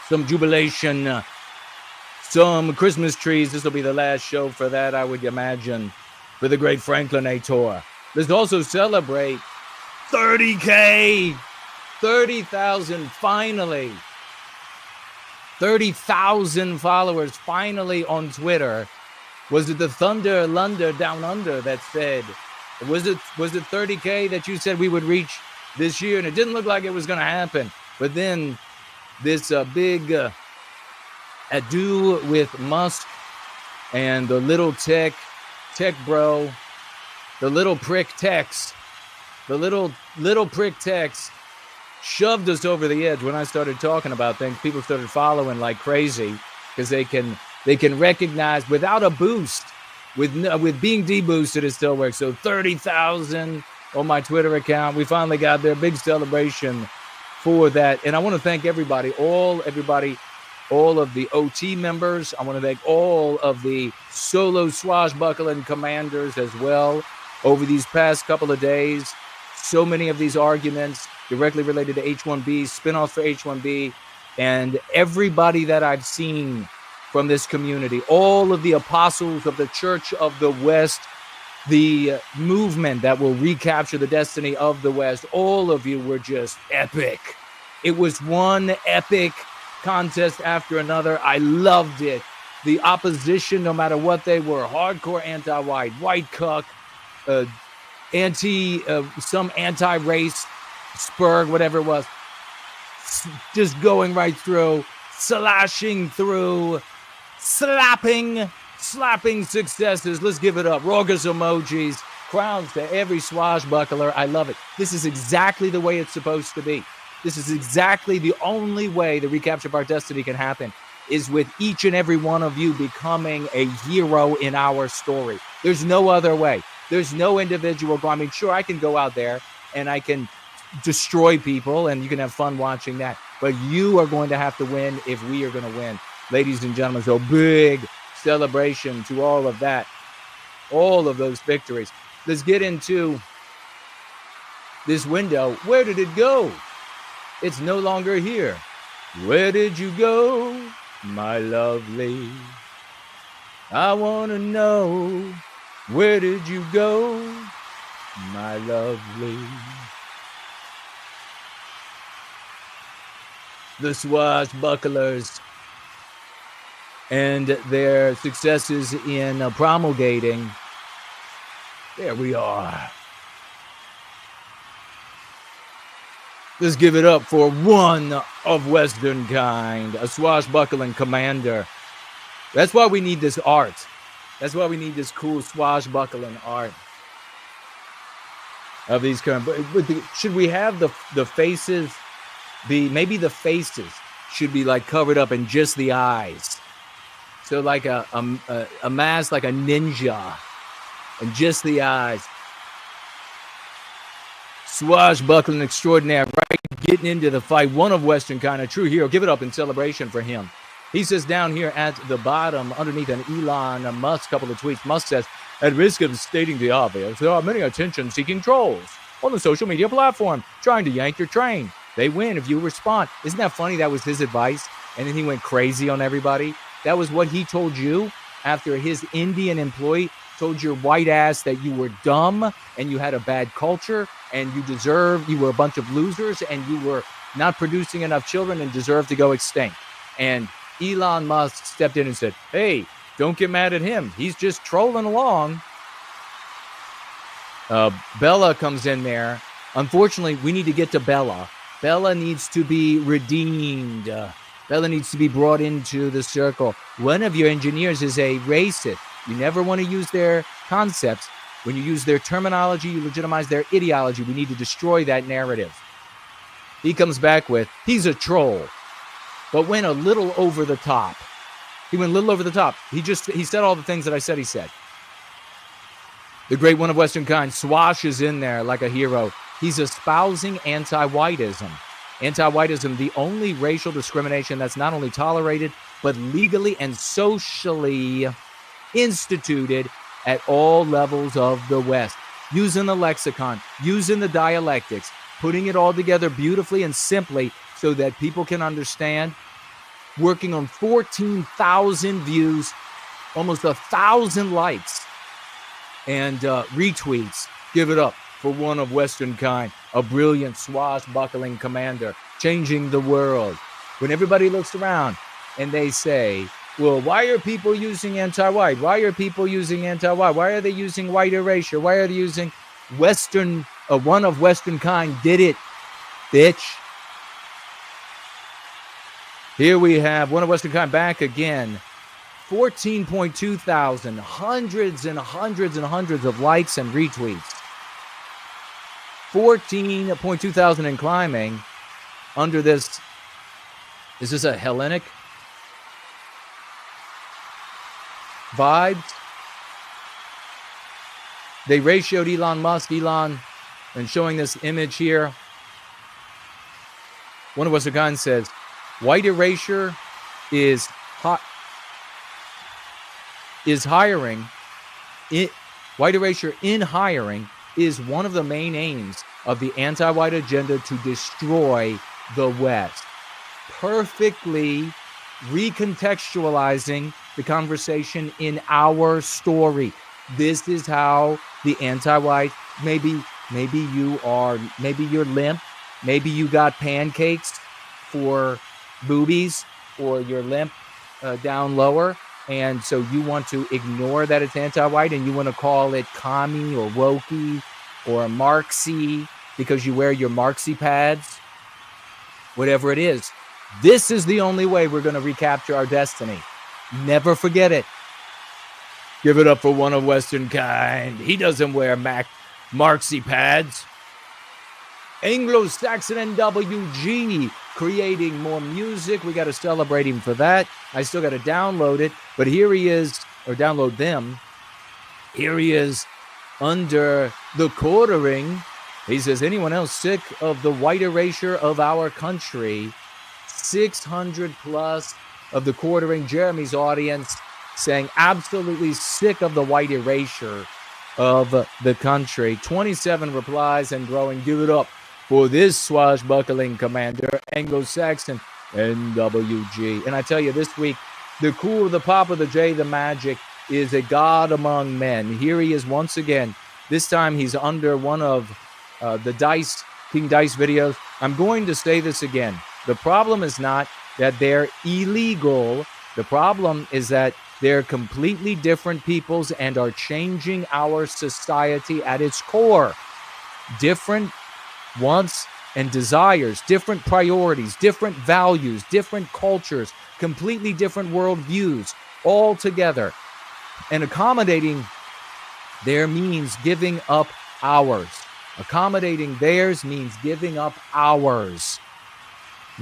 some jubilation, some Christmas trees. This will be the last show for that, I would imagine, for the great Franklinator. Let's also celebrate 30K, 30,000 finally. 30,000 followers finally on Twitter. Was it the Thunder Lunder Down Under that said, was it 30K that you said we would reach this year? And it didn't look like it was going to happen. But then this big ado with Musk and the little tech bro, the little prick Tex, the little prick Tex shoved us over the edge. When I started talking about things, people started following like crazy because they can recognize without a boost, with being deboosted, it still works. So 30,000 on my Twitter account. We finally got there. Big celebration for that. And I want to thank everybody, all of the OT members. I want to thank all of the solo swashbuckling commanders as well over these past couple of days. So many of these arguments directly related to H-1B, spinoffs for H-1B, and everybody that I've seen from this community, all of the apostles of the Church of the West, the movement that will recapture the destiny of the West, all of you were just epic. It was one epic contest after another. I loved it. The opposition, no matter what they were, hardcore anti-white, white cuck, some anti-race, Spurg, whatever it was, just going right through, slashing through, slapping slapping successes. Let's give it up. Raucous emojis, crowns to every swashbuckler. I love it. This is exactly the way it's supposed to be. This is exactly the only way the recapture of our destiny can happen, is with each and every one of you becoming a hero in our story. There's no other way. There's no individual I mean, sure, I can go out there and I can destroy people and you can have fun watching that. But you are going to have to win if we are going to win. Ladies and gentlemen, so big celebration to all of that, all of those victories. Let's get into this window. Where did it go? It's no longer here. Where did you go, my lovely? I want to know, where did you go, my lovely? The swashbucklers and their successes in promulgating. There we are. Let's give it up for one of Western kind, a swashbuckling commander. That's why we need this art. That's why we need this cool swashbuckling art of these kind. Should we have the faces be, maybe the faces should be like covered up and just the eyes. So like a mask, like a ninja, and just the eyes. Swashbuckling extraordinaire, right? Getting into the fight. One of Western kind, a true hero. Give it up in celebration for him. He says down here at the bottom, underneath an Elon Musk couple of tweets, Musk says, at risk of stating the obvious, there are many attention-seeking trolls on the social media platform trying to yank your train. They win if you respond. Isn't that funny? That was his advice. And then he went crazy on everybody. That was what he told you after his Indian employee told your white ass that you were dumb and you had a bad culture and you were a bunch of losers and you were not producing enough children and deserved to go extinct. And Elon Musk stepped in and said, hey, don't get mad at him. He's just trolling along. Bella comes in there. Unfortunately, we need to get to Bella. Bella needs to be redeemed. Bella needs to be brought into the circle. One of your engineers is a racist. You never want to use their concepts. When you use their terminology, you legitimize their ideology. We need to destroy that narrative. He comes back with, he's a troll, but went a little over the top. He went a little over the top. He said all the things that I said he said. The great one of Western kind, Swash, is in there like a hero. He's espousing anti-whiteism. Anti-whiteism, the only racial discrimination that's not only tolerated, but legally and socially instituted at all levels of the West. Using the lexicon, using the dialectics, putting it all together beautifully and simply so that people can understand. Working on 14,000 views, almost 1,000 likes, and retweets. Give it up for one of Western kind, a brilliant swashbuckling commander, changing the world. When everybody looks around and they say, well, why are people using anti-white? Why are people using anti-white? Why are they using white erasure? Why are they using Western, one of Western kind did it, bitch. Here we have one of Western kind back again. 14.2 thousand, hundreds and hundreds and hundreds of likes and retweets. 14.2 thousand and climbing under this. Is this a Hellenic vibe? They ratioed Elon Musk, and showing this image here. One of Western kind says, white erasure is hiring. White erasure in hiring is one of the main aims of the anti-white agenda to destroy the West. Perfectly recontextualizing the conversation in our story. This is how the anti-white, maybe you're limp, maybe you got pancakes for boobies, or you're limp down lower, and so you want to ignore that it's anti-white and you want to call it commie or wokey or Marxy because you wear your Marxy pads, whatever it is. This is the only way we're going to recapture our destiny. Never forget it. Give it up for one of Western kind. He doesn't wear Marxy pads. AngloSaxonNWG creating more music. We got to celebrate him for that. I still got to download it, but here he is, or download them. Here he is under the quartering. He says, anyone else sick of the white erasure of our country? 600 plus of the quartering. Jeremy's audience saying absolutely sick of the white erasure of the country. 27 replies and growing. Give it up for this swashbuckling commander, Anglo-Saxon NWG. And I tell you, this week, the cool, the Papa, the J, the Magic is a god among men. Here he is once again. This time he's under one of the King Dice videos. I'm going to say this again. The problem is not that they're illegal. The problem is that they're completely different peoples and are changing our society at its core. Different wants and desires, different priorities, different values, different cultures, completely different worldviews, all together. And accommodating their means giving up ours. Accommodating theirs means giving up ours.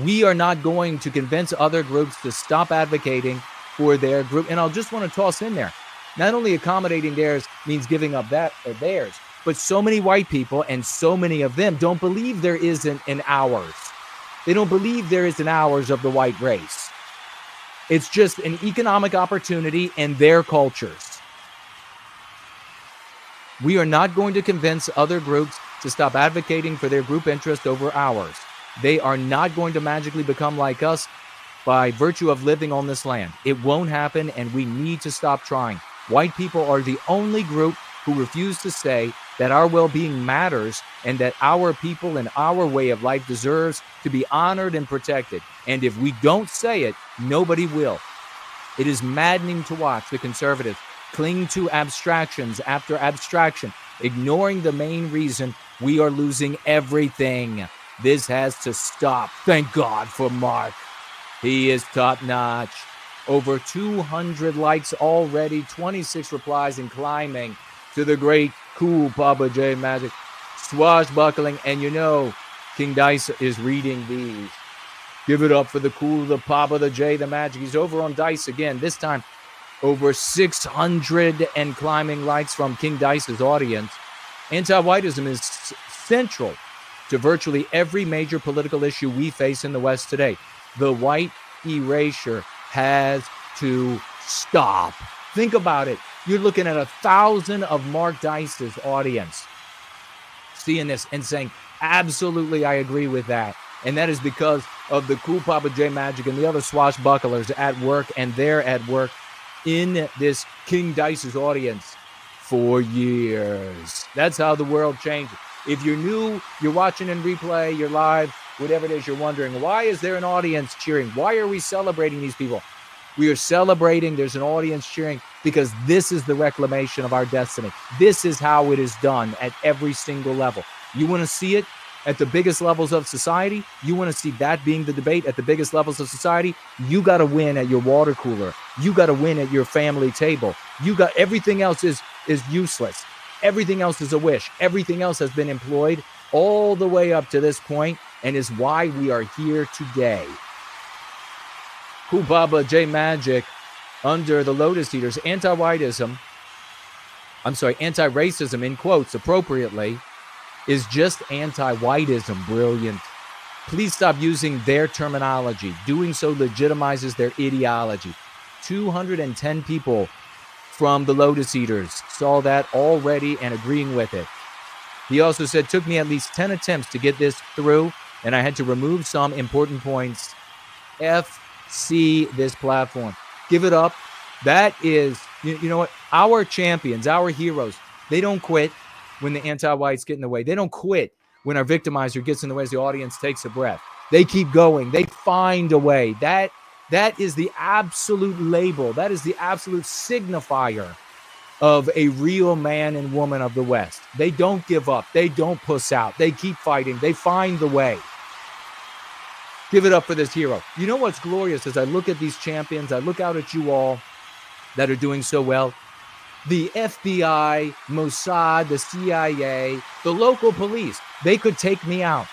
We are not going to convince other groups to stop advocating for their group. And I'll just want to toss in there, not only accommodating theirs means giving up that or theirs, but so many white people and so many of them don't believe there isn't an ours. They don't believe there is an ours of the white race. It's just an economic opportunity in their cultures. We are not going to convince other groups to stop advocating for their group interest over ours. They are not going to magically become like us by virtue of living on this land. It won't happen, and we need to stop trying. White people are the only group who refuse to say that our well-being matters and that our people and our way of life deserves to be honored and protected. And if we don't say it, nobody will. It is maddening to watch the conservatives cling to abstractions after abstraction, ignoring the main reason we are losing everything. This has to stop. Thank God for Mark. He is top-notch. Over 200 likes already, 26 replies, and climbing to the great, cool Papa J Magic. Swashbuckling, and you know, King Dice is reading these. Give it up for the cool, the Papa, the J, the Magic. He's over on Dice again. This time, over 600 and climbing likes from King Dice's audience. Anti-whiteism is central to virtually every major political issue we face in the West today. The white erasure has to stop. Think about it. You're looking at 1,000 of Mark Dice's audience seeing this and saying, absolutely, I agree with that. And that is because of the cool Papa J Magic and the other swashbucklers at work, and they're at work in this King Dice's audience for years. That's how the world changes. If you're new, you're watching in replay, you're live, whatever it is, you're wondering, why is there an audience cheering? Why are we celebrating these people? We are celebrating, there's an audience cheering, because this is the reclamation of our destiny. This is how it is done at every single level. You want to see it at the biggest levels of society? You want to see that being the debate at the biggest levels of society? You got to win at your water cooler. You got to win at your family table. Everything else is useless. Everything else is a wish. Everything else has been employed all the way up to this point and is why we are here today. Cool Baba J Magic under the Lotus Eaters. Anti-racism in quotes appropriately, is just anti-whiteism. Brilliant. Please stop using their terminology. Doing so legitimizes their ideology. 210 people from the Lotus Eaters saw that already and agreeing with it. He also said, took me at least 10 attempts to get this through, and I had to remove some important points. FC this platform. Give it up. That is, you know what? Our champions, our heroes, they don't quit when the anti-whites get in the way. They don't quit when our victimizer gets in the way as the audience takes a breath. They keep going. They find a way. That is the absolute label. That is the absolute signifier of a real man and woman of the West. They don't give up. They don't puss out. They keep fighting. They find the way. Give it up for this hero. You know what's glorious as I look at these champions, I look out at you all that are doing so well. the FBI, Mossad, the CIA, the local police, they could take me out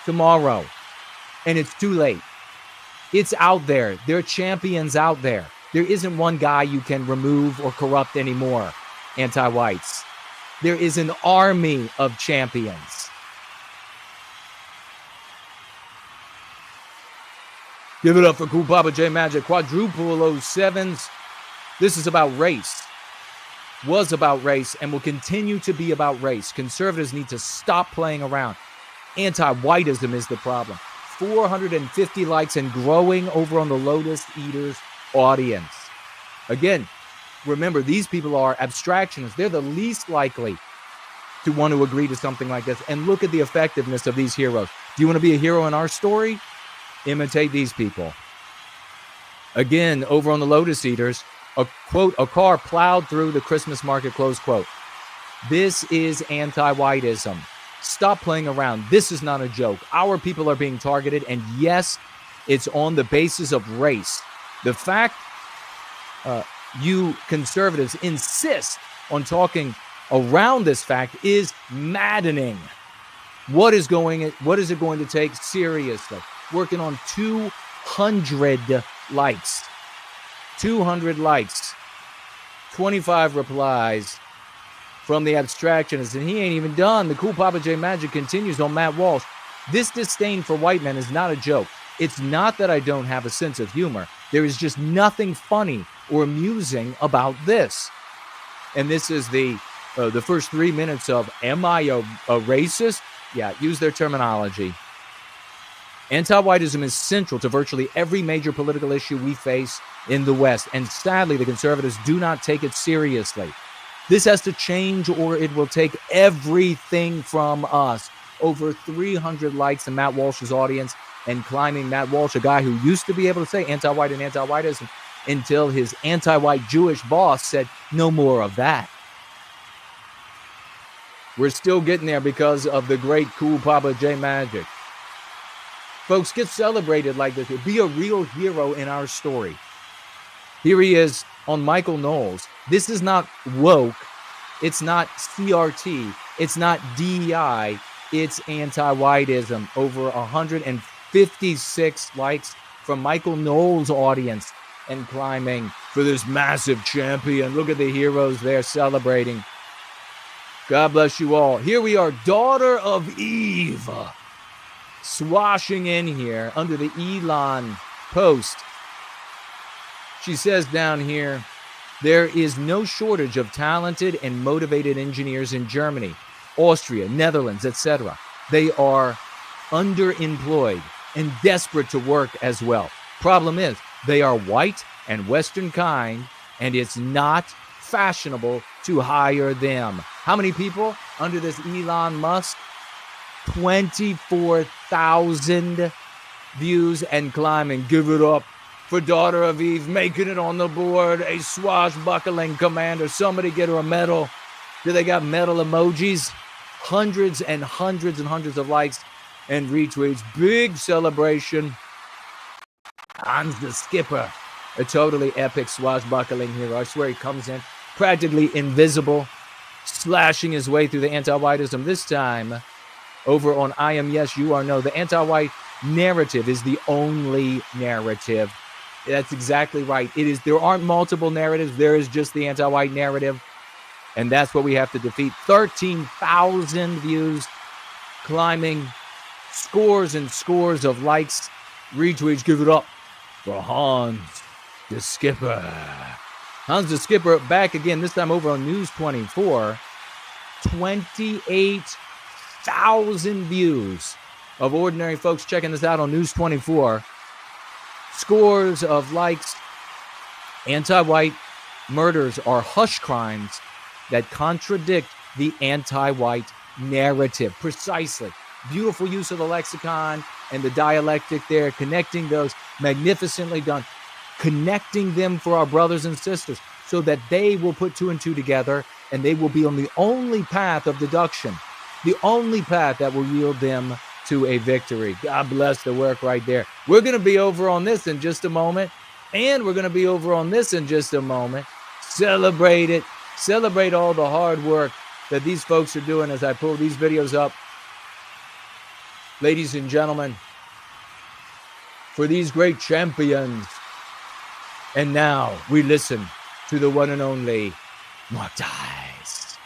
tomorrow, and it's too late. It's out there. There are champions out there. There isn't one guy you can remove or corrupt anymore, anti-whites. There is an army of champions. Give it up for Cool Papa J Magic. Quadruple 07s. This is about race. Was about race and will continue to be about race. Conservatives need to stop playing around. Anti-whiteism is the problem. 450 likes and growing over on the Lotus Eaters audience. Again, remember, these people are abstractionists. They're the least likely to want to agree to something like this. And look at the effectiveness of these heroes. Do you want to be a hero in our story? Imitate these people. Again, over on the Lotus Eaters, a quote, a car plowed through the Christmas market, close quote. This is anti-whiteism. Stop playing around. This is not a joke. Our people are being targeted, and yes, it's on the basis of race. The fact you conservatives insist on talking around this fact is maddening. What is it going to take? Seriously, working on 200 likes. 200 likes, 25 replies from the abstractionists, and he ain't even done. The Cool Papa J Magic continues on Matt Walsh. This disdain for white men is not a joke. It's not that I don't have a sense of humor. There is just nothing funny or amusing about this. And this is the first 3 minutes of Am I a Racist? Yeah, use their terminology. Anti-whiteism is central to virtually every major political issue we face in the West, and sadly, the conservatives do not take it seriously. This has to change, or it will take everything from us. Over 300 likes in Matt Walsh's audience, and climbing. Matt Walsh, a guy who used to be able to say anti-white and anti-whiteism until his anti-white Jewish boss said, no more of that. We're still getting there because of the great Cool Papa J Magic. Folks, get celebrated like this. Be a real hero in our story. Here he is on Michael Knowles. This is not woke. It's not CRT. It's not DEI. It's anti-whiteism. Over 156 likes from Michael Knowles' audience and climbing for this massive champion. Look at the heroes there celebrating. God bless you all. Here we are, Daughter of Eve, swashing in here under the Elon post. She says down here, there is no shortage of talented and motivated engineers in Germany, Austria, Netherlands, etc. They are underemployed and desperate to work as well. Problem is, they are white and Western kind, and it's not fashionable to hire them. How many people under this Elon Musk? 24,000 views and climbing. Give it up for Daughter of Eve, making it on the board. A swashbuckling commander. Somebody get her a medal. Do they got medal emojis? Hundreds and hundreds and hundreds of likes and retweets. Big celebration. Hans the Skipper, a totally epic swashbuckling hero. I swear he comes in practically invisible, slashing his way through the anti-whiteism. This time, over on I Am Yes, You Are No. The anti-white narrative is the only narrative. That's exactly right. It is. There aren't multiple narratives. There is just the anti-white narrative. And that's what we have to defeat. 13,000 views, climbing, scores and scores of likes, retweets. Give it up for Hans the Skipper. Hans the Skipper back again, this time over on News 24. 28,000 views of ordinary folks checking this out on News 24. Scores of likes. Anti-white murders are hush crimes that contradict the anti-white narrative. Precisely. Beautiful use of the lexicon and the dialectic there, connecting those, magnificently done. Connecting them for our brothers and sisters so that they will put two and two together and they will be on the only path of deduction, the only path that will yield them to a victory. God bless the work right there. We're going to be over on this in just a moment, and we're going to be over on this in just a moment. Celebrate it. Celebrate all the hard work that these folks are doing as I pull these videos up. Ladies and gentlemen, for these great champions. And now we listen to the one and only Mark Dice.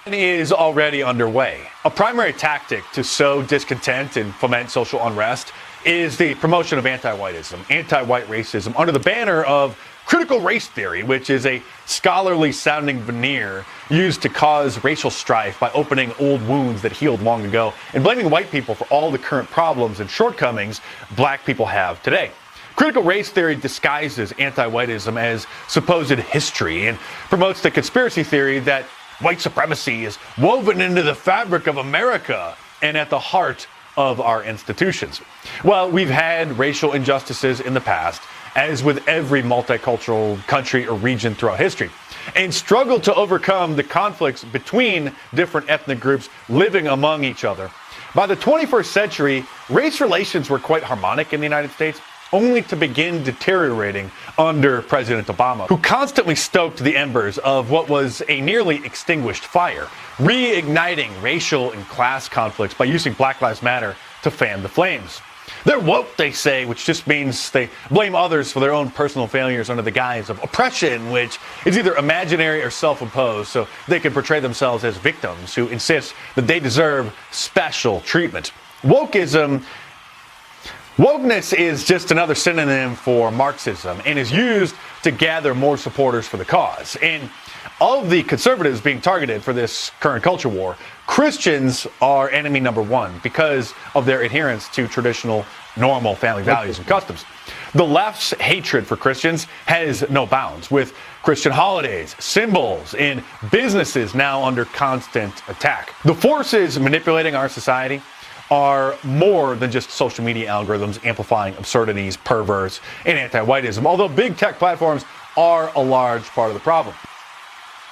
Is already underway. A primary tactic to sow discontent and foment social unrest is the promotion of anti-whiteism, anti-white racism, under the banner of critical race theory, which is a scholarly sounding veneer used to cause racial strife by opening old wounds that healed long ago and blaming white people for all the current problems and shortcomings black people have today. Critical race theory disguises anti-whiteism as supposed history and promotes the conspiracy theory that white supremacy is woven into the fabric of America and at the heart of our institutions. Well, we've had racial injustices in the past, as with every multicultural country or region throughout history, and struggled to overcome the conflicts between different ethnic groups living among each other. By the 21st century, race relations were quite harmonic in the United States, only to begin deteriorating under President Obama, who constantly stoked the embers of what was a nearly extinguished fire, reigniting racial and class conflicts by using Black Lives Matter to fan the flames. They're woke, they say, which just means they blame others for their own personal failures under the guise of oppression, which is either imaginary or self-imposed, so they can portray themselves as victims who insist that they deserve special treatment. Wokeness is just another synonym for Marxism and is used to gather more supporters for the cause. And of the conservatives being targeted for this current culture war, Christians are enemy number one because of their adherence to traditional, normal family values and customs. The left's hatred for Christians has no bounds, with Christian holidays, symbols, and businesses now under constant attack. The forces manipulating our society are more than just social media algorithms amplifying absurdities, perverts, and anti-whiteism, although big tech platforms are a large part of the problem.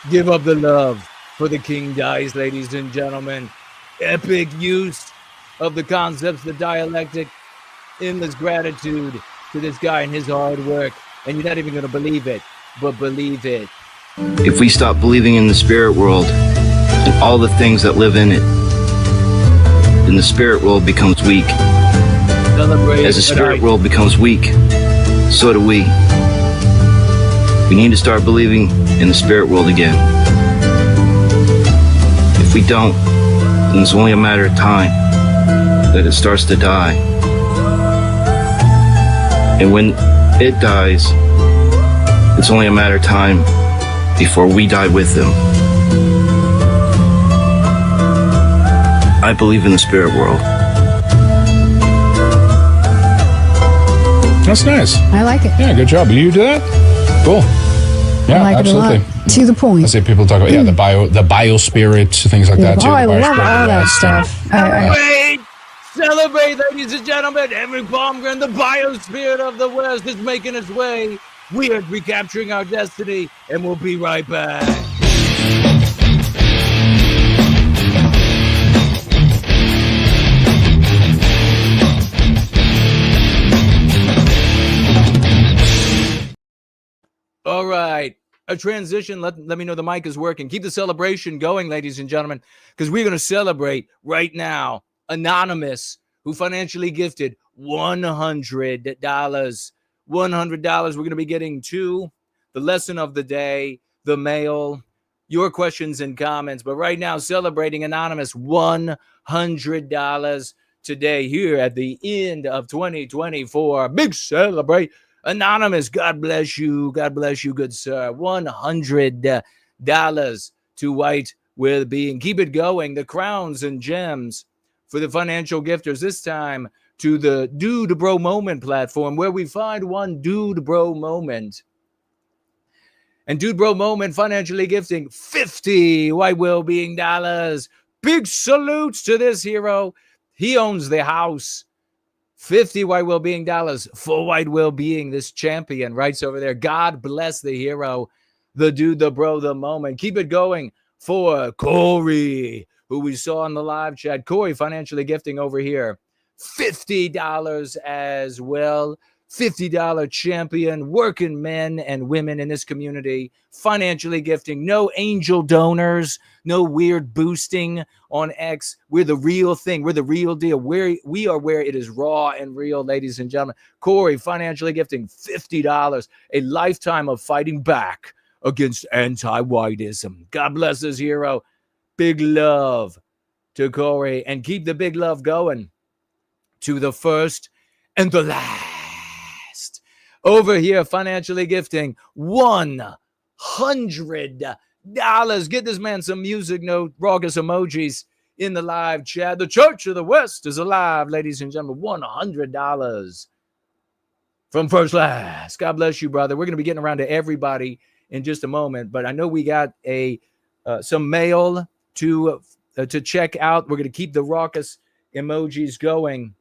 Give up the love for the King Dice, ladies and gentlemen. Epic use of the concepts, the dialectic, endless gratitude to this guy and his hard work. And you're not even going to believe it, but believe it. If we stop believing in the spirit world and all the things that live in it, then the spirit world becomes weak. As the spirit world becomes weak, so do we. We need to start believing in the spirit world again. If we don't, then it's only a matter of time that it starts to die. And when it dies, it's only a matter of time before we die with them. I believe in the spirit world. That's nice. I like it. Yeah, good job. You do that? Cool. Yeah, I like absolutely. It a lot. To the point. I see people talk about the biospirits, things like that too. Oh, I love all that stuff. Celebrate, ladies and gentlemen. Every pomegranate, the biospirit of the West is making its way. We are recapturing our destiny, and we'll be right back. All right. A transition. Let me know the mic is working. Keep the celebration going, ladies and gentlemen, because we're going to celebrate right now Anonymous, who financially gifted $100. $100 we're going to be getting to the lesson of the day, the mail, your questions and comments. But right now, celebrating Anonymous, $100 today here at the end of 2024. Big celebrate. Anonymous, God bless you. God bless you, good sir. $100 to White Wellbeing. Keep it going. The crowns and gems for the financial gifters. This time to the Dude Bro Moment platform, where we find one Dude Bro Moment. And Dude Bro Moment financially gifting $50 White Wellbeing dollars. Big salutes to this hero. He owns the house. $50 White Wellbeing dollars for White Wellbeing. This champion writes over there. God bless the hero, the dude, the bro, the moment. Keep it going for Corey, who we saw in the live chat. Corey financially gifting over here $50 as well $50 champion, working men and women in this community, financially gifting, no angel donors, no weird boosting on X. We're the real thing. We're the real deal. We are where it is raw and real, ladies and gentlemen. Corey, financially gifting $50, a lifetime of fighting back against anti-whiteism. God bless this hero. Big love to Corey, and keep the big love going to the first and the last. Over here, financially gifting $100. Get this man some music note, raucous emojis in the live chat. The Church of the West is alive, ladies and gentlemen. $100 from First Last. God bless you, brother. We're going to be getting around to everybody in just a moment, but I know we got some mail to check out. We're going to keep the raucous emojis going.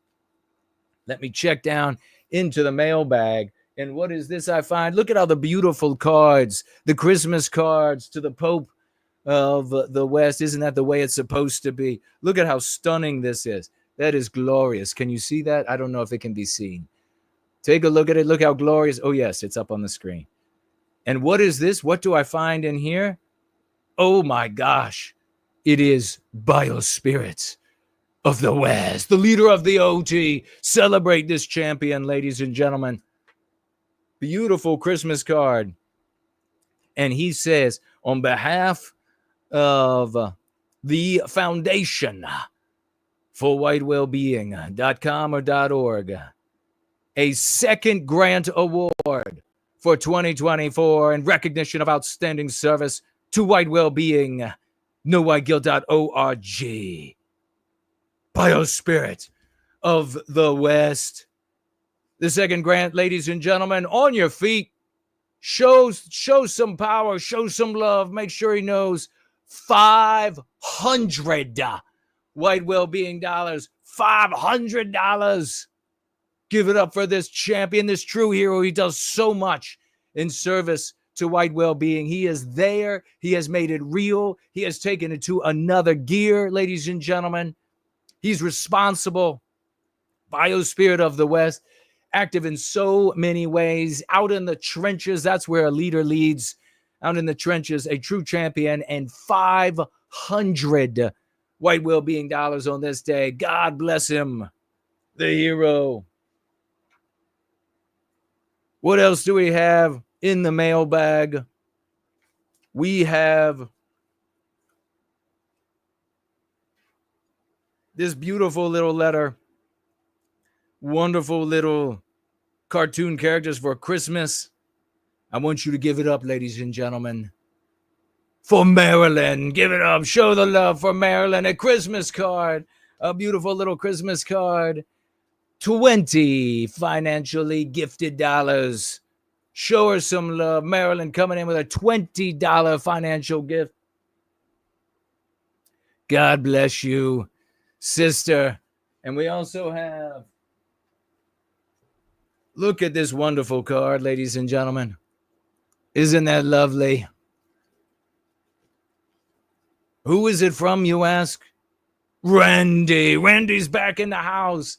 Let me check down into the mailbag. And what is this I find? Look at all the beautiful cards, the Christmas cards to the Pope of the West. Isn't that the way it's supposed to be? Look at how stunning this is. That is glorious. Can you see that? I don't know if it can be seen. Take a look at it. Look how glorious. Oh, yes, it's up on the screen. And what is this? What do I find in here? Oh, my gosh. It is Biospirits of the West, the leader of the OT. Celebrate this champion, ladies and gentlemen. Beautiful Christmas card. And he says, on behalf of the foundation for whitewellbeing.com or .org, a second grant award for 2024 in recognition of outstanding service to White Wellbeing, NoWhiteGuilt.org. Biospirit of the West. The second grant, ladies and gentlemen, on your feet. Show some power, show some love. Make sure he knows 500 White Wellbeing dollars. $500. Give it up for this champion, this true hero. He does so much in service to White Wellbeing. He is there. He has made it real. He has taken it to another gear, ladies and gentlemen. He's responsible. Biospirit of the West. Active in so many ways, out in the trenches. That's where a leader leads. Out in the trenches, a true champion, and 500 White Wellbeing dollars on this day. God bless him, the hero. What else do we have in the mailbag? We have this beautiful little letter. Wonderful little cartoon characters for Christmas. I want you to give it up, ladies and gentlemen, for Marilyn. Give it up. Show the love for Marilyn. A Christmas card. A beautiful little Christmas card. 20 financially gifted dollars. Show her some love. Marilyn coming in with a $20 financial gift. God bless you, sister. And we also have, look at this wonderful card, ladies and gentlemen. Isn't that lovely? Who is it from, you ask? Randy. Randy's back in the house.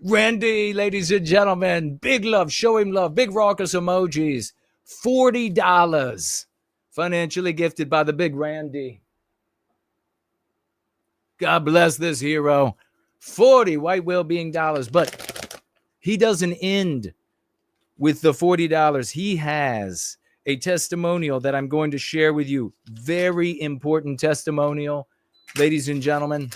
Randy, ladies and gentlemen, big love. Show him love. Big raucous emojis. $40 financially gifted by the big Randy. God bless this hero. 40 White Wellbeing dollars. But he doesn't end with the $40. He has a testimonial that I'm going to share with you. Very important testimonial, ladies and gentlemen,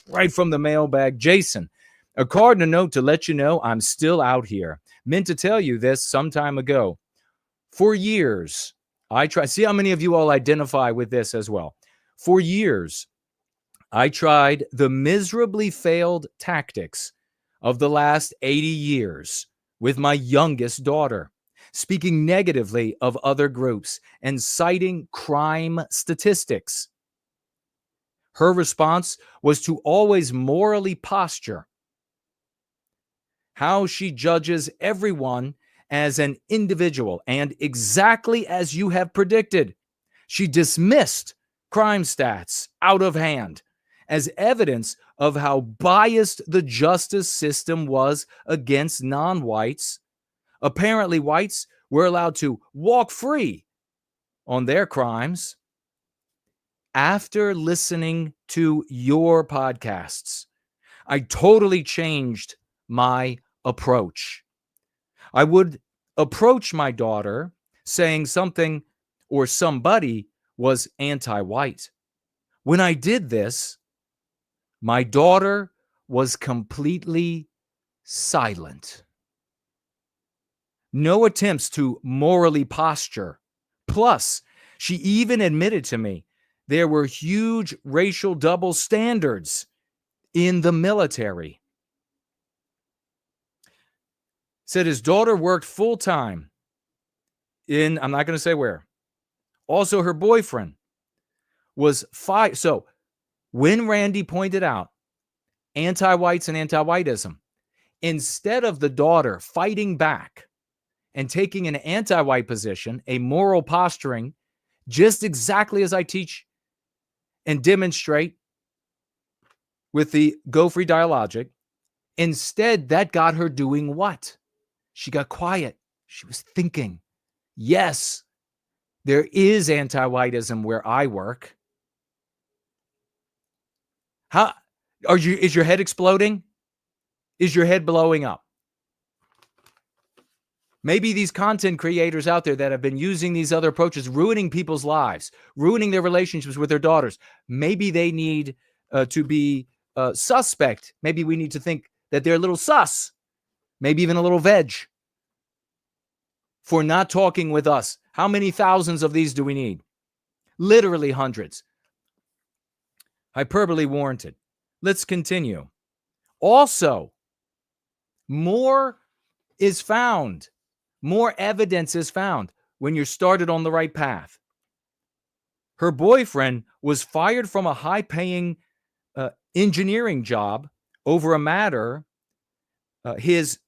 right from the mailbag. Jason, a card and a note to let you know I'm still out here. Meant to tell you this some time ago. For years, I tried. See how many of you all identify with this as well. For years, I tried the miserably failed tactics of the last 80 years with my youngest daughter, speaking negatively of other groups and citing crime statistics. Her response was to always morally posture how she judges everyone as an individual, and exactly as you have predicted, she dismissed crime stats out of hand as evidence of how biased the justice system was against non-whites. Apparently, whites were allowed to walk free on their crimes. After listening to your podcasts, I totally changed my approach. I would approach my daughter saying something or somebody was anti-white. When I did this, my daughter was completely silent. No attempts to morally posture. Plus, she even admitted to me there were huge racial double standards in the military. Said his daughter worked full-time in, I'm not going to say where. Also, her boyfriend was fired. So when Randy pointed out anti-whites and anti-whiteism, instead of the daughter fighting back and taking an anti-white position, a moral posturing, just exactly as I teach and demonstrate with the Go Free Dialogic, instead that got her doing what? She got quiet. She was thinking, yes, there is anti-whiteism where I work. How is your head exploding? Is your head blowing up? Maybe these content creators out there that have been using these other approaches, ruining people's lives, ruining their relationships with their daughters, maybe they need to be suspect. Maybe we need to think that they're a little sus, maybe even a little veg for not talking with us. How many thousands of these do we need? Literally hundreds. Hyperbole warranted. Let's continue. Also, more is found. More evidence is found when you're started on the right path. Her boyfriend was fired from a high-paying engineering job over a matter. His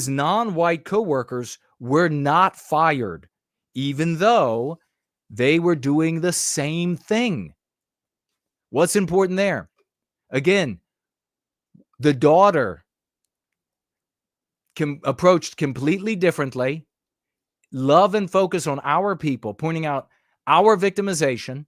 non-white coworkers were not fired, even though they were doing the same thing. What's important there? Again, the daughter approached completely differently. Love and focus on our people, pointing out our victimization.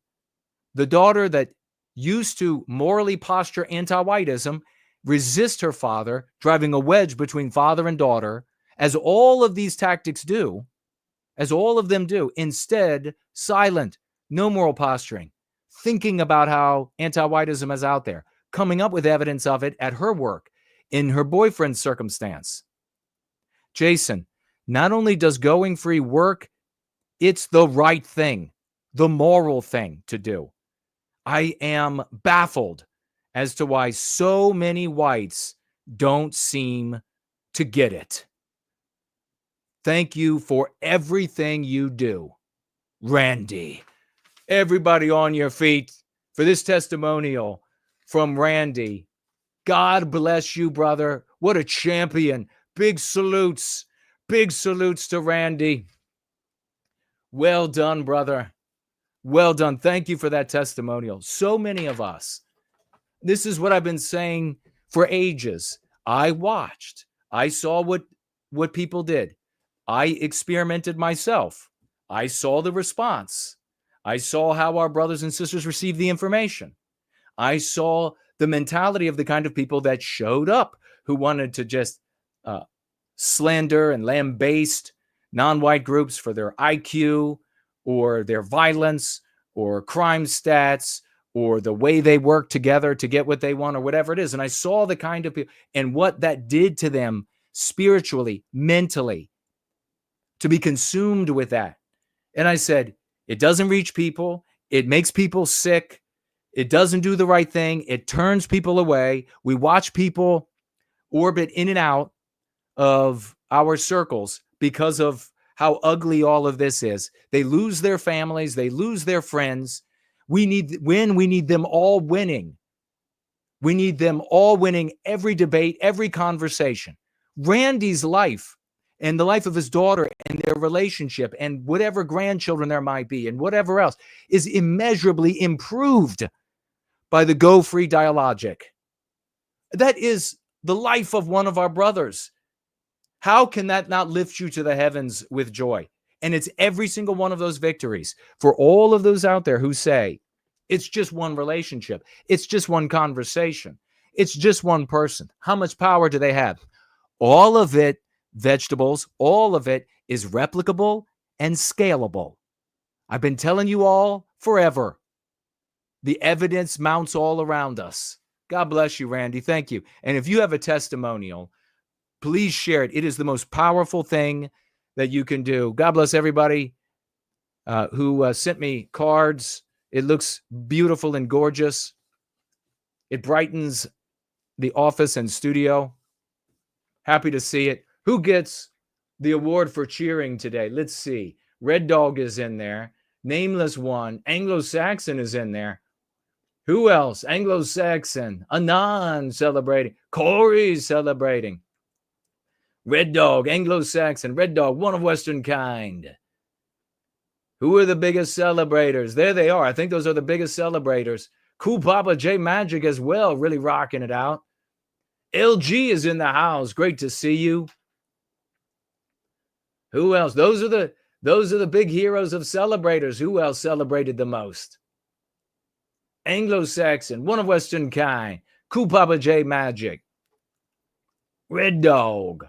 The daughter that used to morally posture anti-whiteism, resist her father, driving a wedge between father and daughter, as all of these tactics do, as all of them do. Instead, silent, no moral posturing, thinking about how anti-whiteism is out there, coming up with evidence of it at her work, in her boyfriend's circumstance. Jason, not only does going free work, it's the right thing, the moral thing to do. I am baffled as to why so many whites don't seem to get it. Thank you for everything you do, Randy. Everybody on your feet for this testimonial from Randy. God bless you, brother. What a champion. Big salutes to Randy. Well done, brother. Well done. Thank you for that testimonial. So many of us. This is what I've been saying for ages. I watched. I saw what people did. I experimented myself. I saw the response. I saw how our brothers and sisters received the information. I saw the mentality of the kind of people that showed up who wanted to just slander and lambaste non-white groups for their IQ or their violence or crime stats or the way they work together to get what they want or whatever it is. And I saw the kind of people and what that did to them spiritually, mentally, to be consumed with that. And I said, it doesn't reach people. It makes people sick. It doesn't do the right thing. It turns people away. We watch people orbit in and out of our circles because of how ugly all of this is. They lose their families. They lose their friends. We need them all winning. We need them all winning every debate, every conversation. Randy's life and the life of his daughter and their relationship and whatever grandchildren there might be and whatever else is immeasurably improved by the Go Free Dialogic. That is the life of one of our brothers. How can that not lift you to the heavens with joy? And it's every single one of those victories for all of those out there who say, it's just one relationship. It's just one conversation. It's just one person. How much power do they have? All of it, vegetables, all of it is replicable and scalable. I've been telling you all forever. The evidence mounts all around us. God bless you, Randy. Thank you. And if you have a testimonial, please share it. It is the most powerful thing that you can do. God bless everybody who sent me cards. It looks beautiful and gorgeous. It brightens the office and studio. Happy to see it. Who gets the award for cheering today? Let's see. Red Dog is in there. Nameless One. Anglo-Saxon is in there. Who else? Anglo-Saxon. Anon celebrating. Corey's celebrating. Red Dog, Anglo-Saxon. Red Dog, one of Western kind. Who are the biggest celebrators? There they are. I think those are the biggest celebrators. Cool Papa J Magic as well, really rocking it out. LG is in the house. Great to see you. Who else? Those are the big heroes of celebrators. Who else celebrated the most? Anglo-Saxon, one of Western kind. Cool Papa J Magic. Red Dog.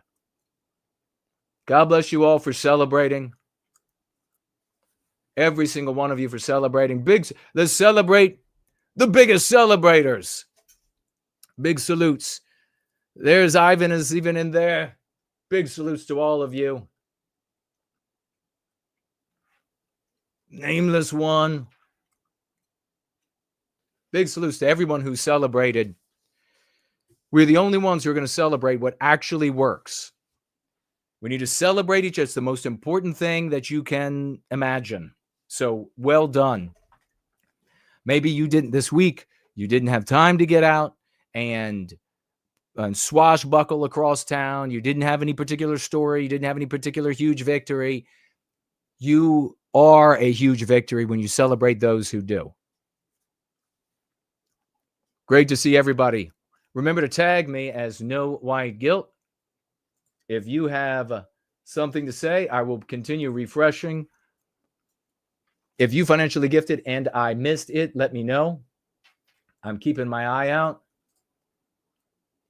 God bless you all for celebrating. Every single one of you for celebrating. Let's celebrate the biggest celebrators. Big salutes. There's Ivan is even in there. Big salutes to all of you. Nameless One. Big salutes to everyone who celebrated. We're the only ones who are going to celebrate what actually works. We need to celebrate each other. It's the most important thing that you can imagine. So well done. Maybe you didn't this week. You didn't have time to get out and swashbuckle across town. You didn't have any particular story. You didn't have any particular huge victory. You are a huge victory when you celebrate those who do. Great to see everybody. Remember to tag me as No White Guilt. If you have something to say, I will continue refreshing. If you financially gifted and I missed it, let me know. I'm keeping my eye out.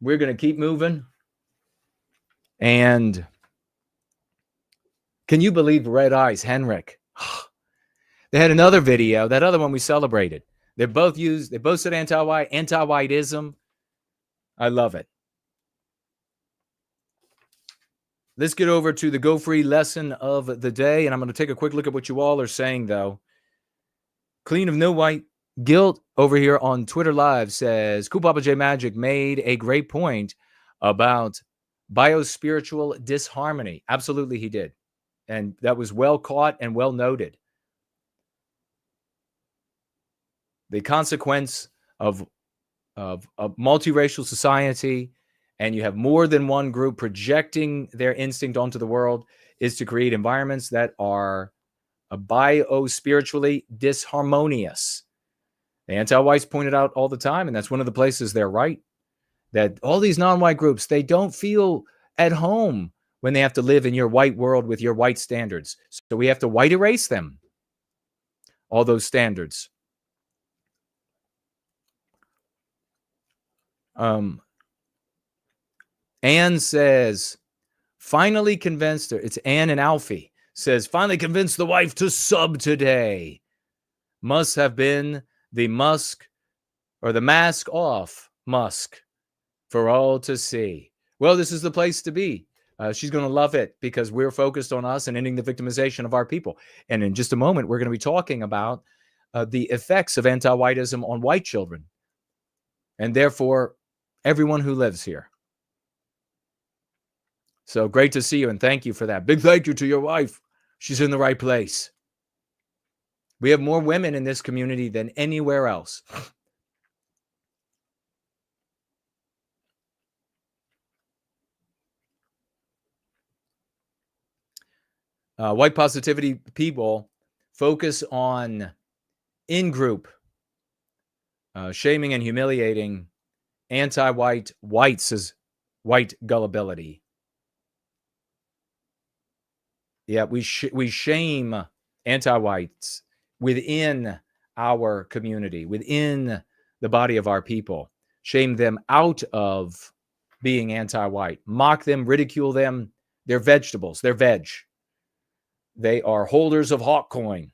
We're going to keep moving. And can you believe Red Eyes, Henrik? They had another video, that other one we celebrated. They both said anti-white, anti-whiteism. I love it. Let's get over to the Go Free lesson of the day, and I'm going to take a quick look at what you all are saying, though. Clean of No White Guilt over here on Twitter Live says, Cool Papa J Magic made a great point about biospiritual disharmony. Absolutely, he did. And that was well caught and well noted. The consequence of a multiracial society, and you have more than one group projecting their instinct onto the world, is to create environments that are biospiritually disharmonious. The anti-whites pointed out all the time, and that's one of the places they're right, that all these non-white groups, they don't feel at home when they have to live in your white world with your white standards. So we have to white erase them, all those standards. Anne says, finally convinced her. It's Anne and Alfie. Says, finally convinced the wife to sub today. Must have been the Musk or the mask off Musk for all to see. Well, this is the place to be. She's going to love it because we're focused on us and ending the victimization of our people. And in just a moment, we're going to be talking about the effects of anti-whiteism on white children and therefore everyone who lives here. So great to see you, and thank you for that. Big thank you to your wife. She's in the right place. We have more women in this community than anywhere else. White positivity people focus on in-group shaming and humiliating anti-white whites' white gullibility. Yeah, we shame anti-whites within our community, within the body of our people. Shame them out of being anti-white. Mock them, ridicule them. They're vegetables. They're veg. They are holders of hawk coin.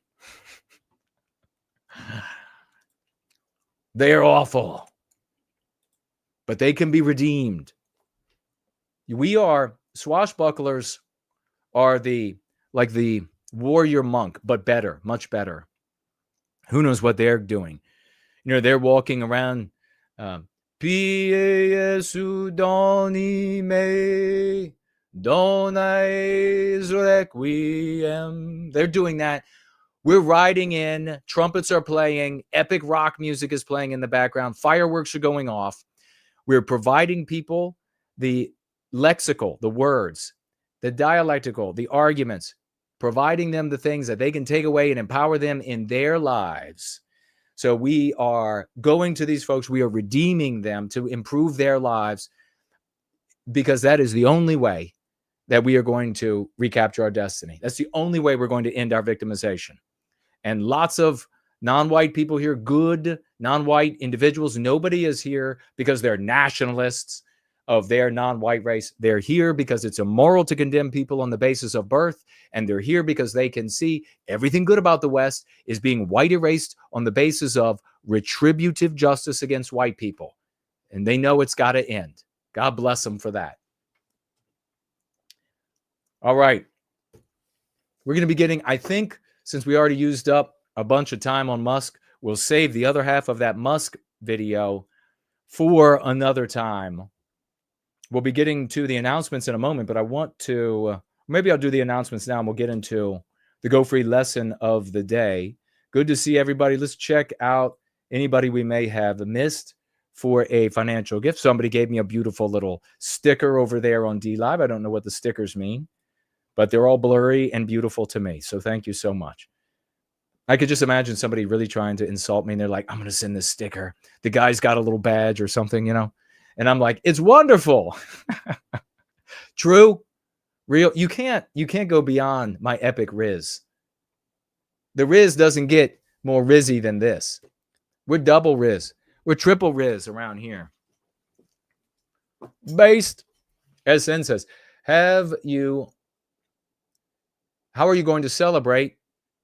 They are awful. But they can be redeemed. Swashbucklers are like the warrior monk, but better, much better. Who knows what they're doing? They're walking around. Piesu doni me donais requiem. They're doing that. We're riding in. Trumpets are playing. Epic rock music is playing in the background. Fireworks are going off. We're providing people the lexical, the words, the dialectical, the arguments, providing them the things that they can take away and empower them in their lives. So we are going to these folks. We are redeeming them to improve their lives, because that is the only way that we are going to recapture our destiny. That's the only way we're going to end our victimization. And lots of non-white people here, good non-white individuals. Nobody is here because they're nationalists of their non-white race. They're here because it's immoral to condemn people on the basis of birth. And they're here because they can see everything good about the West is being white erased on the basis of retributive justice against white people. And they know it's got to end. God bless them for that. All right. We're going to be getting, I think, since we already used up a bunch of time on Musk, we'll save the other half of that Musk video for another time. We'll be getting to the announcements in a moment, but I want to, maybe I'll do the announcements now and we'll get into the Go Free lesson of the day. Good to see everybody. Let's check out anybody we may have missed for a financial gift. Somebody gave me a beautiful little sticker over there on DLive. I don't know what the stickers mean, but they're all blurry and beautiful to me. So thank you so much. I could just imagine somebody really trying to insult me and they're like, I'm going to send this sticker. The guy's got a little badge or something, and I'm like, it's wonderful. True, real. You can't go beyond my epic Riz. The Riz doesn't get more Rizzy than this. We're double Riz. We're triple Riz around here. Based. SN says, how are you going to celebrate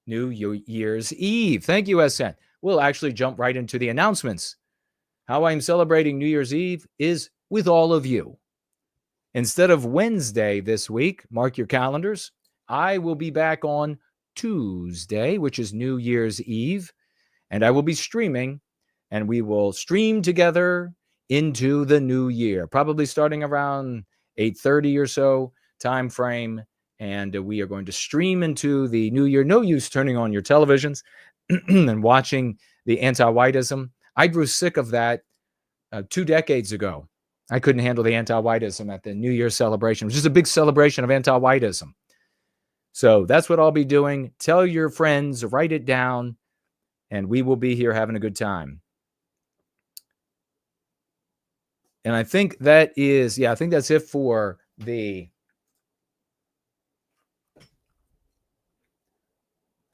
New Year's Eve? Thank you, SN. We'll actually jump right into the announcements. How I'm celebrating New Year's Eve is with all of you. Instead of Wednesday this week, mark your calendars, I will be back on Tuesday, which is New Year's Eve, and I will be streaming, and we will stream together into the new year, probably starting around 8:30 or so time frame, and we are going to stream into the new year. No use turning on your televisions and watching the anti-whiteism. I grew sick of that 2 decades ago. I couldn't handle the anti-whiteism at the New Year's celebration. It was just a big celebration of anti-whiteism. So that's what I'll be doing. Tell your friends, write it down, and we will be here having a good time. And I think that is, I think that's it for the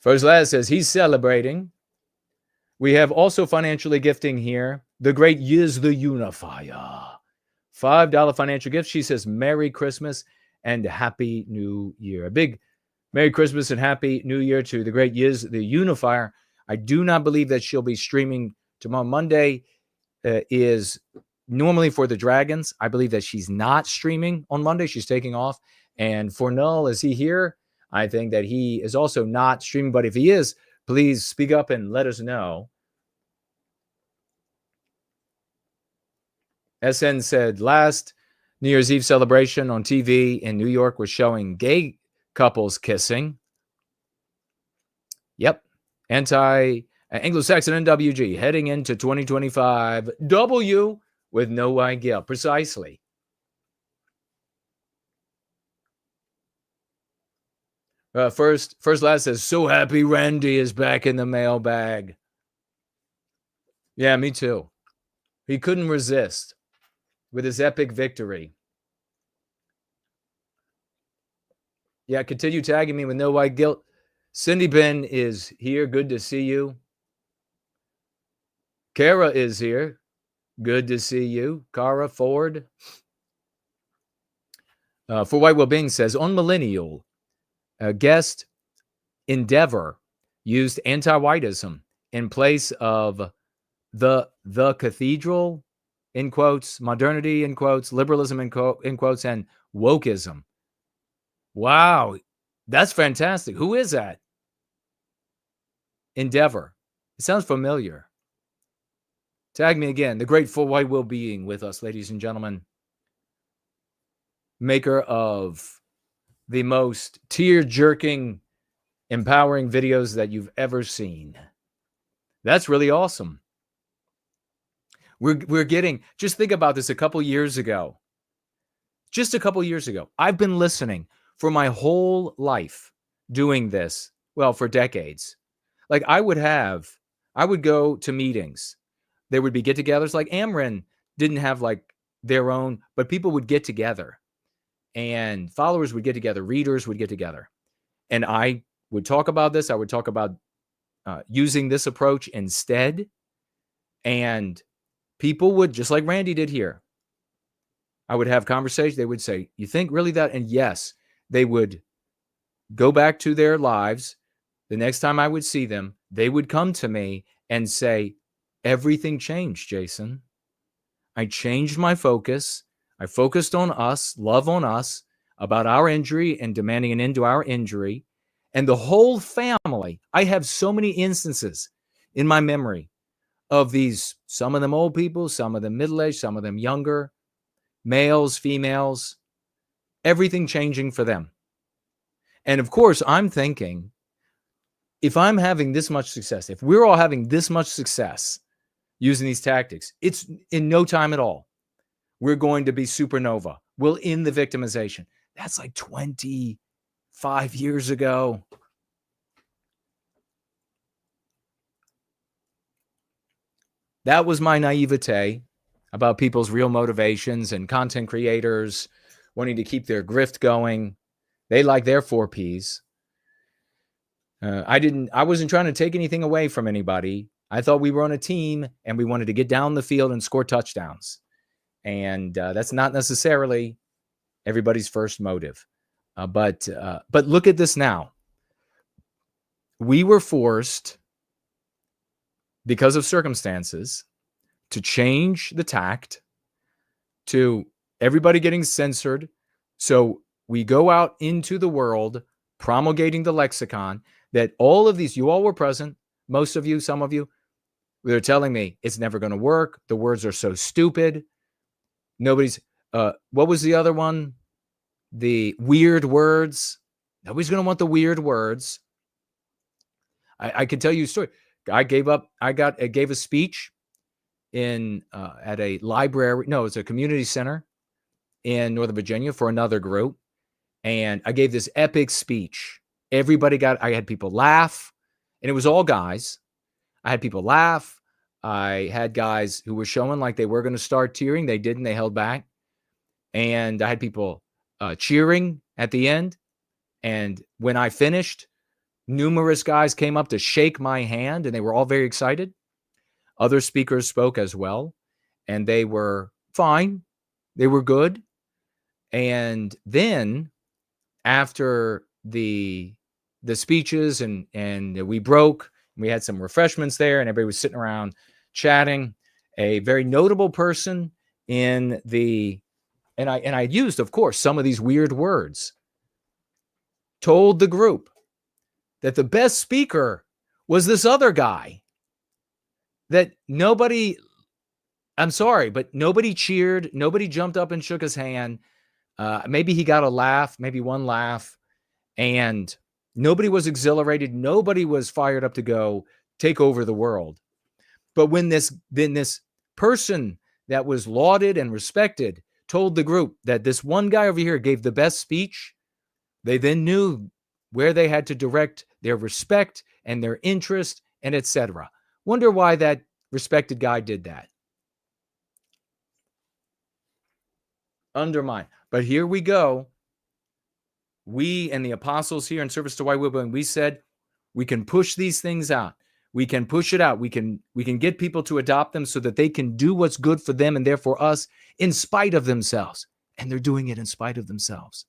First Lad says he's celebrating. We have also financially gifting here the great Yiz the Unifier. $5 financial gift. She says, Merry Christmas and Happy New Year. A big Merry Christmas and Happy New Year to the great Yiz the Unifier. I do not believe that she'll be streaming tomorrow. Monday is normally for the Dragons. I believe that she's not streaming on Monday. She's taking off. And for Null, is he here? I think that he is also not streaming. But if he is, please speak up and let us know. SN said last New Year's Eve celebration on TV in New York was showing gay couples kissing. Yep. AngloSaxonNWG heading into 2025. W with no white guilt. Precisely. First Lad says, so happy Randy is back in the mailbag. Yeah, me too. He couldn't resist with his epic victory. Yeah, continue tagging me with no white guilt. Cindy Ben is here. Good to see you. Kara is here. Good to see you. Kara Ford. For White Wellbeing says, on Millennial, guest Endeavor used anti-whiteism in place of the cathedral, in quotes, modernity, in quotes, liberalism, in quotes, and wokeism. Wow, that's fantastic. Who is that? Endeavor. It sounds familiar. Tag me again. The grateful White Wellbeing with us, ladies and gentlemen. Maker of the most tear-jerking, empowering videos that you've ever seen. That's really awesome. We're getting, just think about this a couple years ago. Just a couple years ago. I've been listening for my whole life doing this, well, for decades. Like I would go to meetings. There would be get-togethers. Like Amrin didn't have like their own, but people would get together. And followers would get together. Readers would get together. And I would talk about this. I would talk about using this approach instead. And people would, just like Randy did here, I would have conversations. They would say, you think really that? And yes, they would go back to their lives. The next time I would see them, they would come to me and say, everything changed, Jason. I changed my focus. I focused on us, love on us, about our injury and demanding an end to our injury. And the whole family, I have so many instances in my memory of these, some of them old people, some of them middle-aged, some of them younger, males, females, everything changing for them. And of course, I'm thinking, if I'm having this much success, if we're all having this much success using these tactics, it's in no time at all. We're going to be supernova. We'll end the victimization. That's like 25 years ago. That was my naivete about people's real motivations and content creators wanting to keep their grift going. They like their 4 Ps. I wasn't trying to take anything away from anybody. I thought we were on a team and we wanted to get down the field and score touchdowns. And that's not necessarily everybody's first motive. But look at this now. We were forced, because of circumstances, to change the tact to everybody getting censored. So we go out into the world promulgating the lexicon that all of these, you all were present, most of you, some of you, they're telling me it's never going to work. The words are so stupid. Nobody's, what was the other one? The weird words. Nobody's going to want the weird words. I can tell you a story. I gave a speech in at a library. No, it's a community center in Northern Virginia for another group. And I gave this epic speech. I had people laugh, and it was all guys. I had people laugh. I had guys who were showing like they were going to start tearing. They didn't. They held back. And I had people cheering at the end. And when I finished, numerous guys came up to shake my hand, and they were all very excited. Other speakers spoke as well, and they were fine. They were good. And then after the speeches and we broke, we had some refreshments there, and everybody was sitting around chatting. A very notable person in the, and I used, of course, some of these weird words, told the group that the best speaker was this other guy, that nobody, I'm sorry, but nobody cheered. Nobody jumped up and shook his hand. Maybe he got a laugh, maybe one laugh, and nobody was exhilarated. Nobody was fired up to go take over the world. But when this person that was lauded and respected told the group that this one guy over here gave the best speech, they then knew where they had to direct their respect and their interest and etc. Wonder why that respected guy did that. Undermine. But here we go. We and the apostles here in service to white Wellbeing, we said we can push these things out. We can push it out. We can get people to adopt them so that they can do what's good for them and therefore us in spite of themselves. And they're doing it in spite of themselves.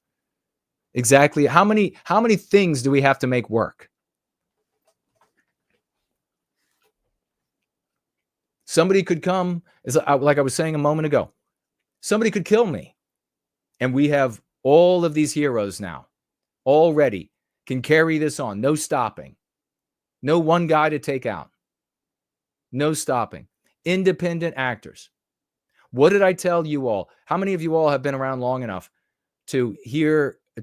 Exactly. How many things do we have to make work? Somebody could come, like I was saying a moment ago, somebody could kill me. And we have all of these heroes now already can carry this on. No stopping. No one guy to take out. No stopping. Independent actors. What did I tell you all? How many of you all have been around long enough to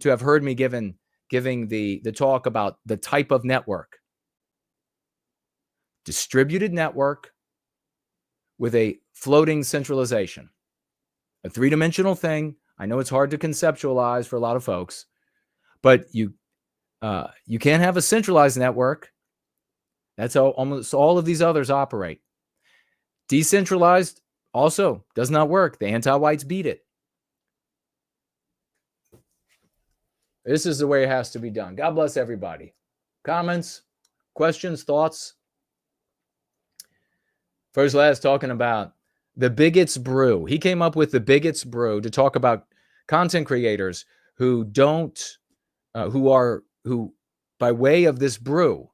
have heard me giving the talk about the type of network? Distributed network with a floating centralization. A three-dimensional thing. I know it's hard to conceptualize for a lot of folks, but you can't have a centralized network. That's how almost all of these others operate. Decentralized also does not work. The anti-whites beat it. This is the way it has to be done. God bless everybody. Comments, questions, thoughts? First Last talking about the Bigots Brew. He came up with the Bigots Brew to talk about content creators who by way of this brew,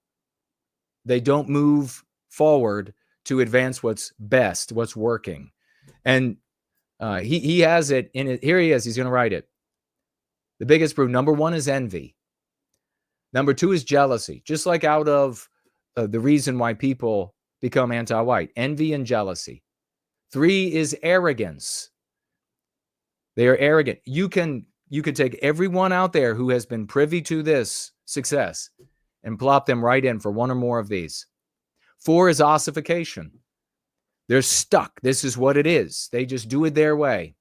they don't move forward to advance what's best, what's working. And he has it in it. Here he is. He's going to write it. The biggest brew. Number one is envy. Number two is jealousy. Just like out of the reason why people become anti-white, envy and jealousy. Three is arrogance. They are arrogant. You could take everyone out there who has been privy to this success and plop them right in for one or more of these. Four is ossification. They're stuck. This is what it is. They just do it their way.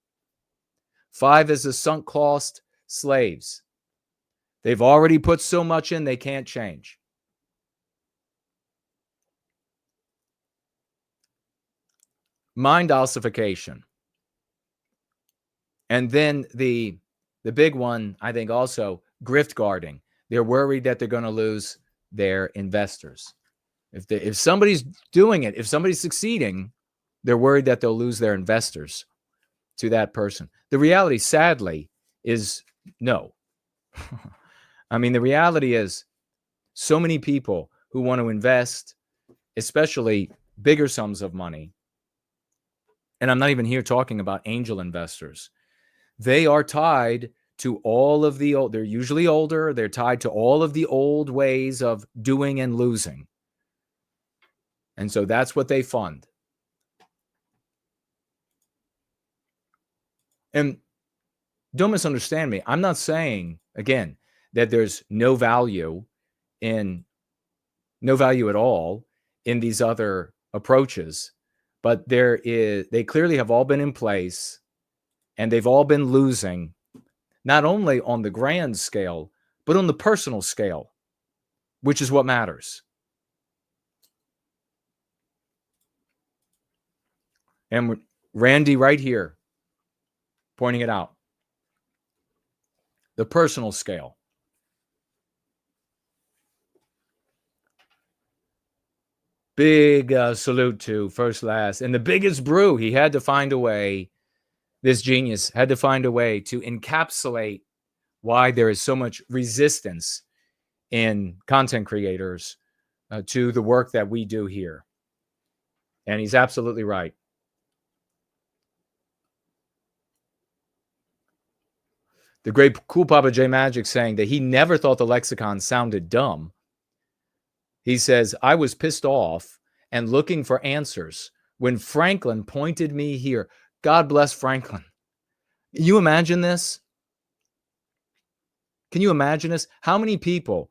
Five is the sunk cost slaves. They've already put so much in, they can't change. Mind ossification. And then the big one, I think also, grift guarding. They're worried that they're going to lose their investors. If somebody's doing it, if somebody's succeeding, they're worried that they'll lose their investors to that person. The reality, sadly, is no. I mean, the reality is so many people who want to invest, especially bigger sums of money, and I'm not even here talking about angel investors, they are tied to all of the old, they're usually older, they're tied to all of the old ways of doing and losing. And so that's what they fund. And don't misunderstand me. I'm not saying, again, that there's no value at all in these other approaches, but they clearly have all been in place and they've all been losing, not only on the grand scale, but on the personal scale, which is what matters. And Randy right here pointing it out. The personal scale. Big salute to First Last. And the biggest brew, he had to find a way, this genius had to find a way to encapsulate why there is so much resistance in content creators to the work that we do here. And he's absolutely right. The great Cool Papa J Magic saying that he never thought the lexicon sounded dumb. He says, I was pissed off and looking for answers when Franklin pointed me here. God bless Franklin. Can you imagine this? Can you imagine this? How many people?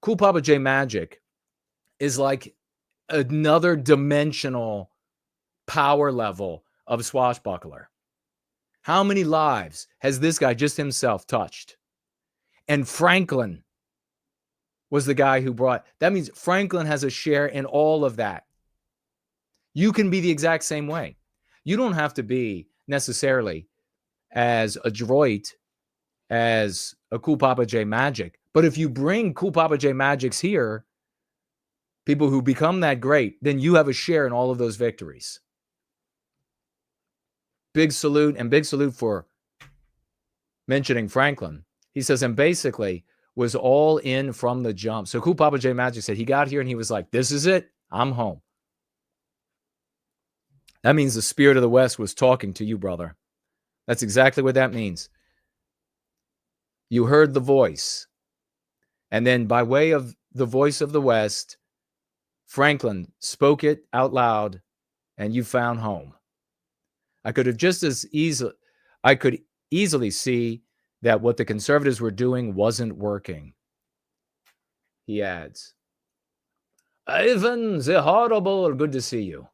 Cool Papa J Magic is like another dimensional power level of swashbuckler. How many lives has this guy just himself touched? And Franklin was the guy who brought, that means Franklin has a share in all of that. You can be the exact same way. You don't have to be necessarily as adroit as a Cool Papa J Magic. But if you bring Cool Papa J Magics here, people who become that great, then you have a share in all of those victories. Big salute, and big salute for mentioning Franklin. He says, and basically was all in from the jump. So Cool Papa J Magic said he got here and he was like, this is it. I'm home. That means the spirit of the West was talking to you, brother. That's exactly what that means. You heard the voice. And then by way of the voice of the West, Franklin spoke it out loud and you found home. I could easily see that what the conservatives were doing wasn't working. He adds, Ivan the Horrible, good to see you.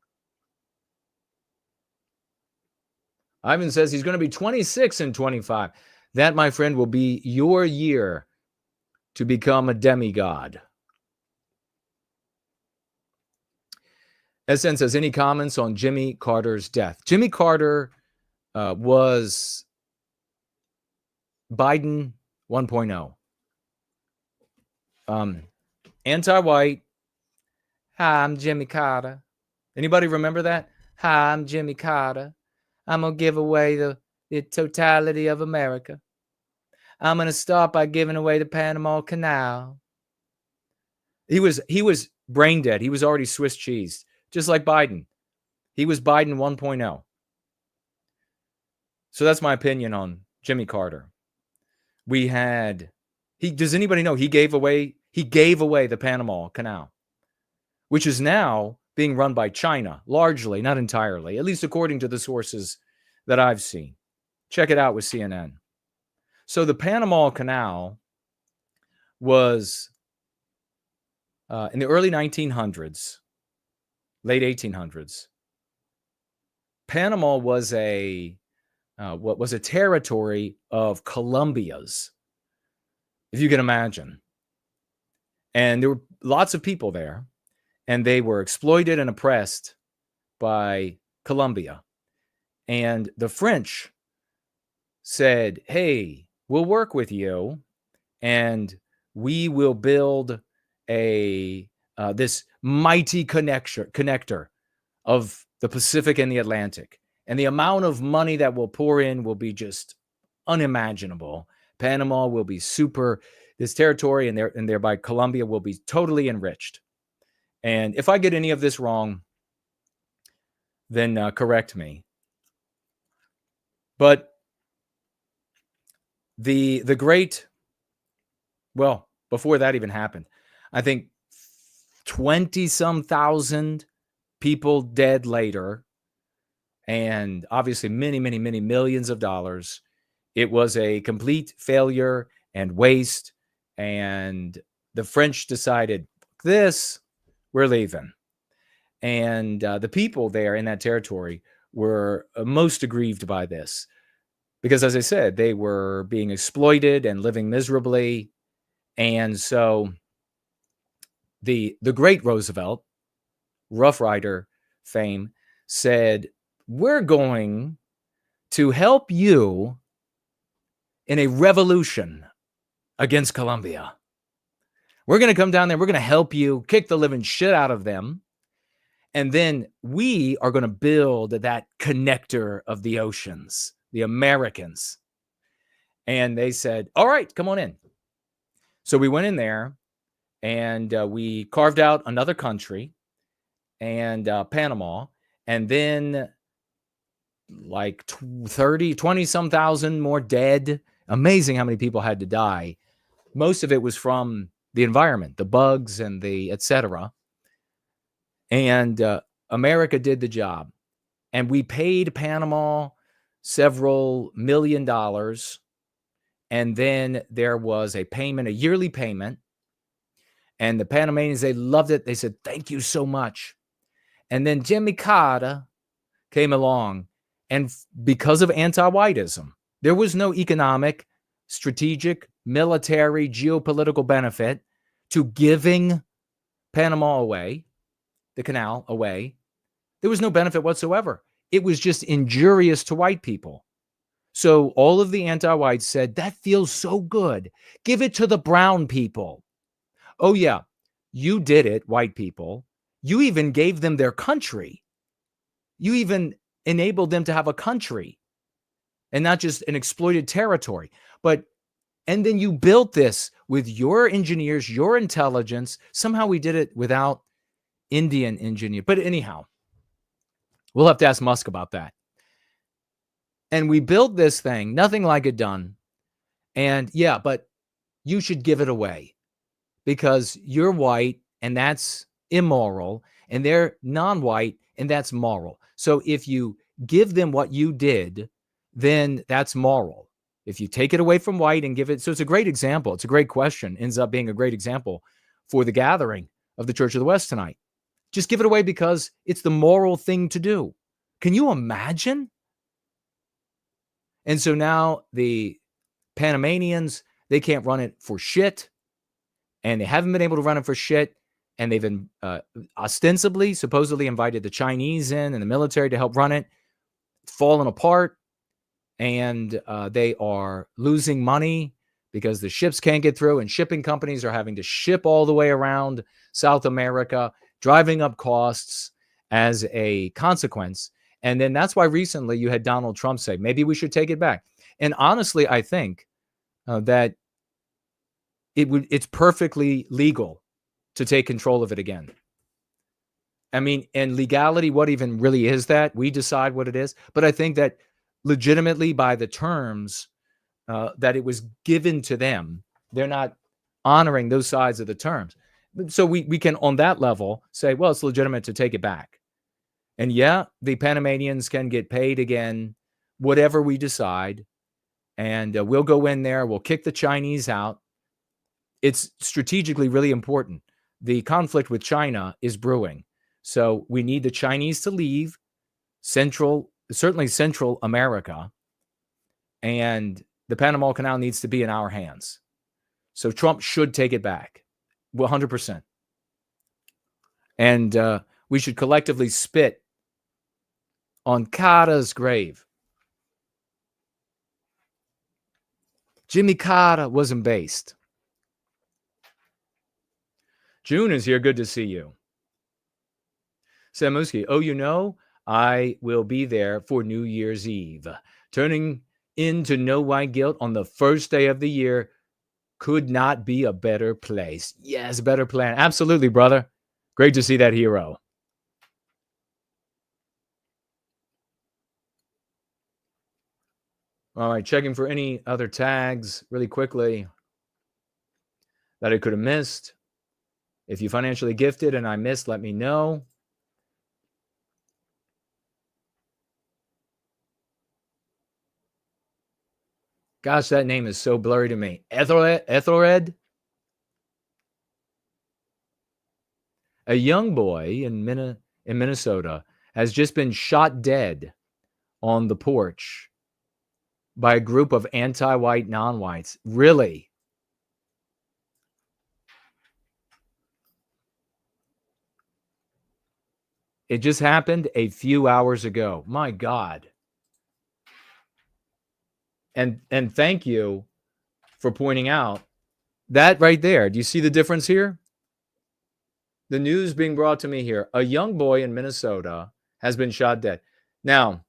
Ivan says he's going to be 26 and 25. That, my friend, will be your year to become a demigod. SN says, any comments on Jimmy Carter's death? Jimmy Carter was Biden 1.0. Anti-white. Hi, I'm Jimmy Carter. Anybody remember that? Hi, I'm Jimmy Carter. I'm going to give away the totality of America. I'm going to start by giving away the Panama Canal. He was brain dead. He was already Swiss cheesed, just like Biden. He was Biden 1.0. So that's my opinion on Jimmy Carter. Does anybody know he gave away the Panama Canal, which is now being run by China, largely, not entirely, at least according to the sources that I've seen. Check it out with CNN. So the Panama Canal was in the early 1900s, late 1800s. Panama was a territory of Colombia's, if you can imagine. And there were lots of people there, and they were exploited and oppressed by Colombia. And the French said, hey, we'll work with you, and we will build this mighty connector of the Pacific and the Atlantic. And the amount of money that will pour in will be just unimaginable. Panama will be this territory and thereby Colombia will be totally enriched. And if I get any of this wrong, then correct me. But the great, well, before that even happened, I think 20-some thousand people dead later, and obviously many, many, many millions of dollars. It was a complete failure and waste, and the French decided, we're leaving. And the people there in that territory were most aggrieved by this because, as I said, they were being exploited and living miserably. And so the great Roosevelt, Rough Rider fame, said, we're going to help you in a revolution against Colombia. We're going to come down there. We're going to help you kick the living shit out of them. And then we are going to build that connector of the oceans, the Americans. And they said, all right, come on in. So we went in there and we carved out another country and Panama. And then like 20-some thousand more dead. Amazing how many people had to die. Most of it was from the environment, the bugs and the etc. And America did the job. And we paid Panama several $1 million. And then there was a payment, a yearly payment. And the Panamanians, they loved it. They said, thank you so much. And then Jimmy Carter came along. And because of anti-whiteism, there was no economic, strategic, military, geopolitical benefit to giving Panama away, the canal away, There was no benefit whatsoever. It was just injurious to white people. So all of the anti-whites said, that feels so good. Give it to the brown people. Oh, yeah, you did it, white people. You even gave them their country. You even enabled them to have a country and not just an exploited territory. And then you built this with your engineers, your intelligence. Somehow we did it without Indian engineer. But anyhow, we'll have to ask Musk about that. And we built this thing, nothing like it done. And yeah, but you should give it away because you're white and that's immoral, and they're non-white and that's moral. So if you give them what you did, then that's moral. If you take it away from white and give it, so it's a great example. It's a great question. Ends up being a great example for the gathering of the Church of the West tonight. Just give it away because it's the moral thing to do. Can you imagine? And so now the Panamanians, they can't run it for shit. And they haven't been able to run it for shit. And they've been ostensibly, supposedly invited the Chinese in and the military to help run it. It's fallen apart. And they are losing money because the ships can't get through. And shipping companies are having to ship all the way around South America, driving up costs as a consequence. And then that's why recently you had Donald Trump say, maybe we should take it back. And honestly, I think that it's perfectly legal to take control of it again. I mean, and legality, what even really is that? We decide what it is. But I think that legitimately by the terms that it was given to them, they're not honoring those sides of the terms. So we can, on that level, say, well, it's legitimate to take it back. And yeah, the Panamanians can get paid again, whatever we decide. And we'll go in there, we'll kick the Chinese out. It's strategically really important. The conflict with China is brewing. So we need the Chinese to leave certainly Central America. And the Panama Canal needs to be in our hands. So Trump should take it back, 100%. And we should collectively spit on Carter's grave. Jimmy Carter wasn't based. June is here. Good to see you. Samuski, oh, you know, I will be there for New Year's Eve. Turning into No White Guilt on the first day of the year could not be a better place. Yes, better plan. Absolutely, brother. Great to see that hero. All right, checking for any other tags really quickly that I could have missed. If you financially gifted and I missed, let me know. Gosh, that name is so blurry to me. Ethelred? A young boy in Minnesota has just been shot dead on the porch by a group of anti-white non-whites. Really? It just happened a few hours ago. My God. And thank you for pointing out that right there. Do you see the difference here? The news being brought to me here. A young boy in Minnesota has been shot dead. Now,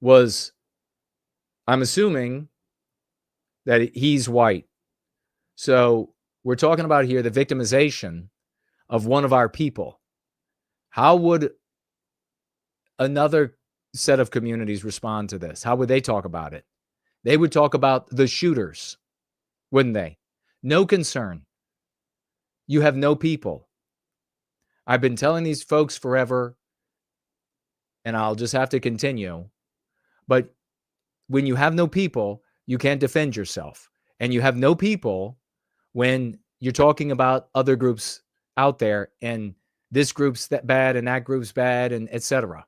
I'm assuming that he's white. So we're talking about here the victimization of one of our people. How would another set of communities respond to this? How would they talk about it? They would talk about the shooters, wouldn't they? No concern. You have no people. I've been telling these folks forever, and I'll just have to continue. But when you have no people, you can't defend yourself. And you have no people when you're talking about other groups out there, and this group's that bad and that group's bad, and etc.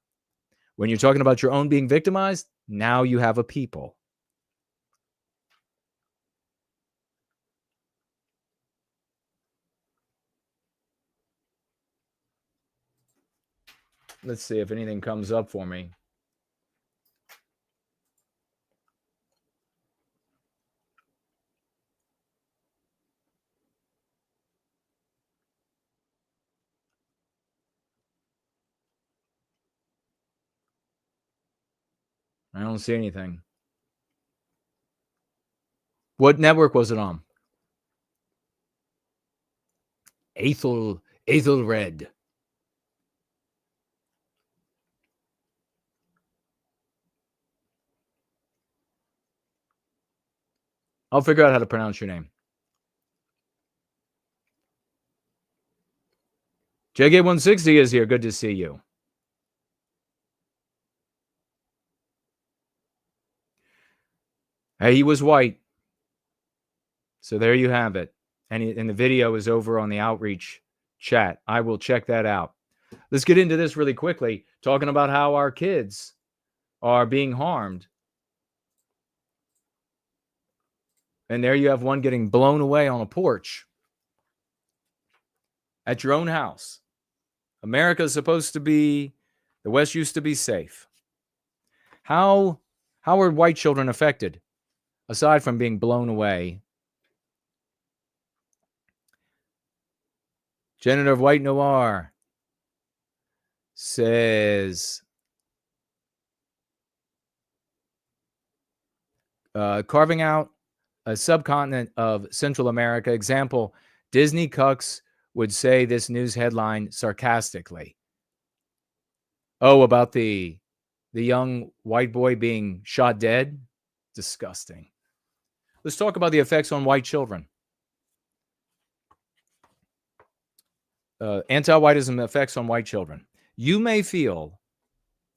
When you're talking about your own being victimized, now you have a people. Let's see if anything comes up for me. I don't see anything. What network was it on? Ethelred. I'll figure out how to pronounce your name. JK160 is here. Good to see you. Hey, he was white. So there you have it. And the video is over on the outreach chat. I will check that out. Let's get into this really quickly, talking about how our kids are being harmed. And there you have one getting blown away on a porch at your own house. America is supposed to be, the West used to be safe. How are white children affected, aside from being blown away? Janitor of White Noir says, carving out a subcontinent of Central America. Example, Disney cucks would say this news headline sarcastically. Oh, about the young white boy being shot dead? Disgusting. Let's talk about the effects on white children. Anti-whiteism effects on white children. You may feel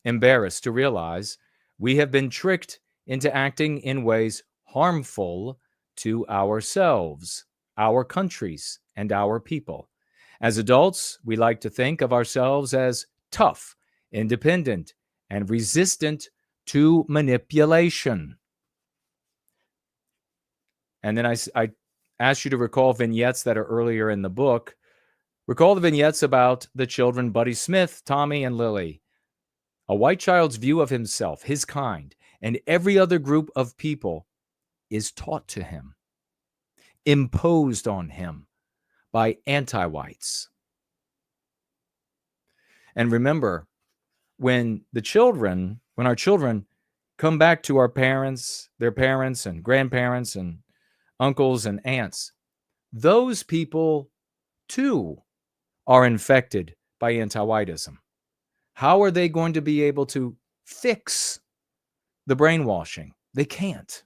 embarrassed to realize we have been tricked into acting in ways harmful to ourselves, our countries, and our people. As adults, we like to think of ourselves as tough, independent, and resistant to manipulation. And then I asked you to recall vignettes that are earlier in the book. Recall the vignettes about the children, Buddy Smith, Tommy, and Lily. A white child's view of himself, his kind, and every other group of people is taught to him, imposed on him by anti-whites. And remember, when our children come back to our parents, their parents and grandparents and uncles and aunts, those people too are infected by anti-whiteism. How are they going to be able to fix the brainwashing? They can't.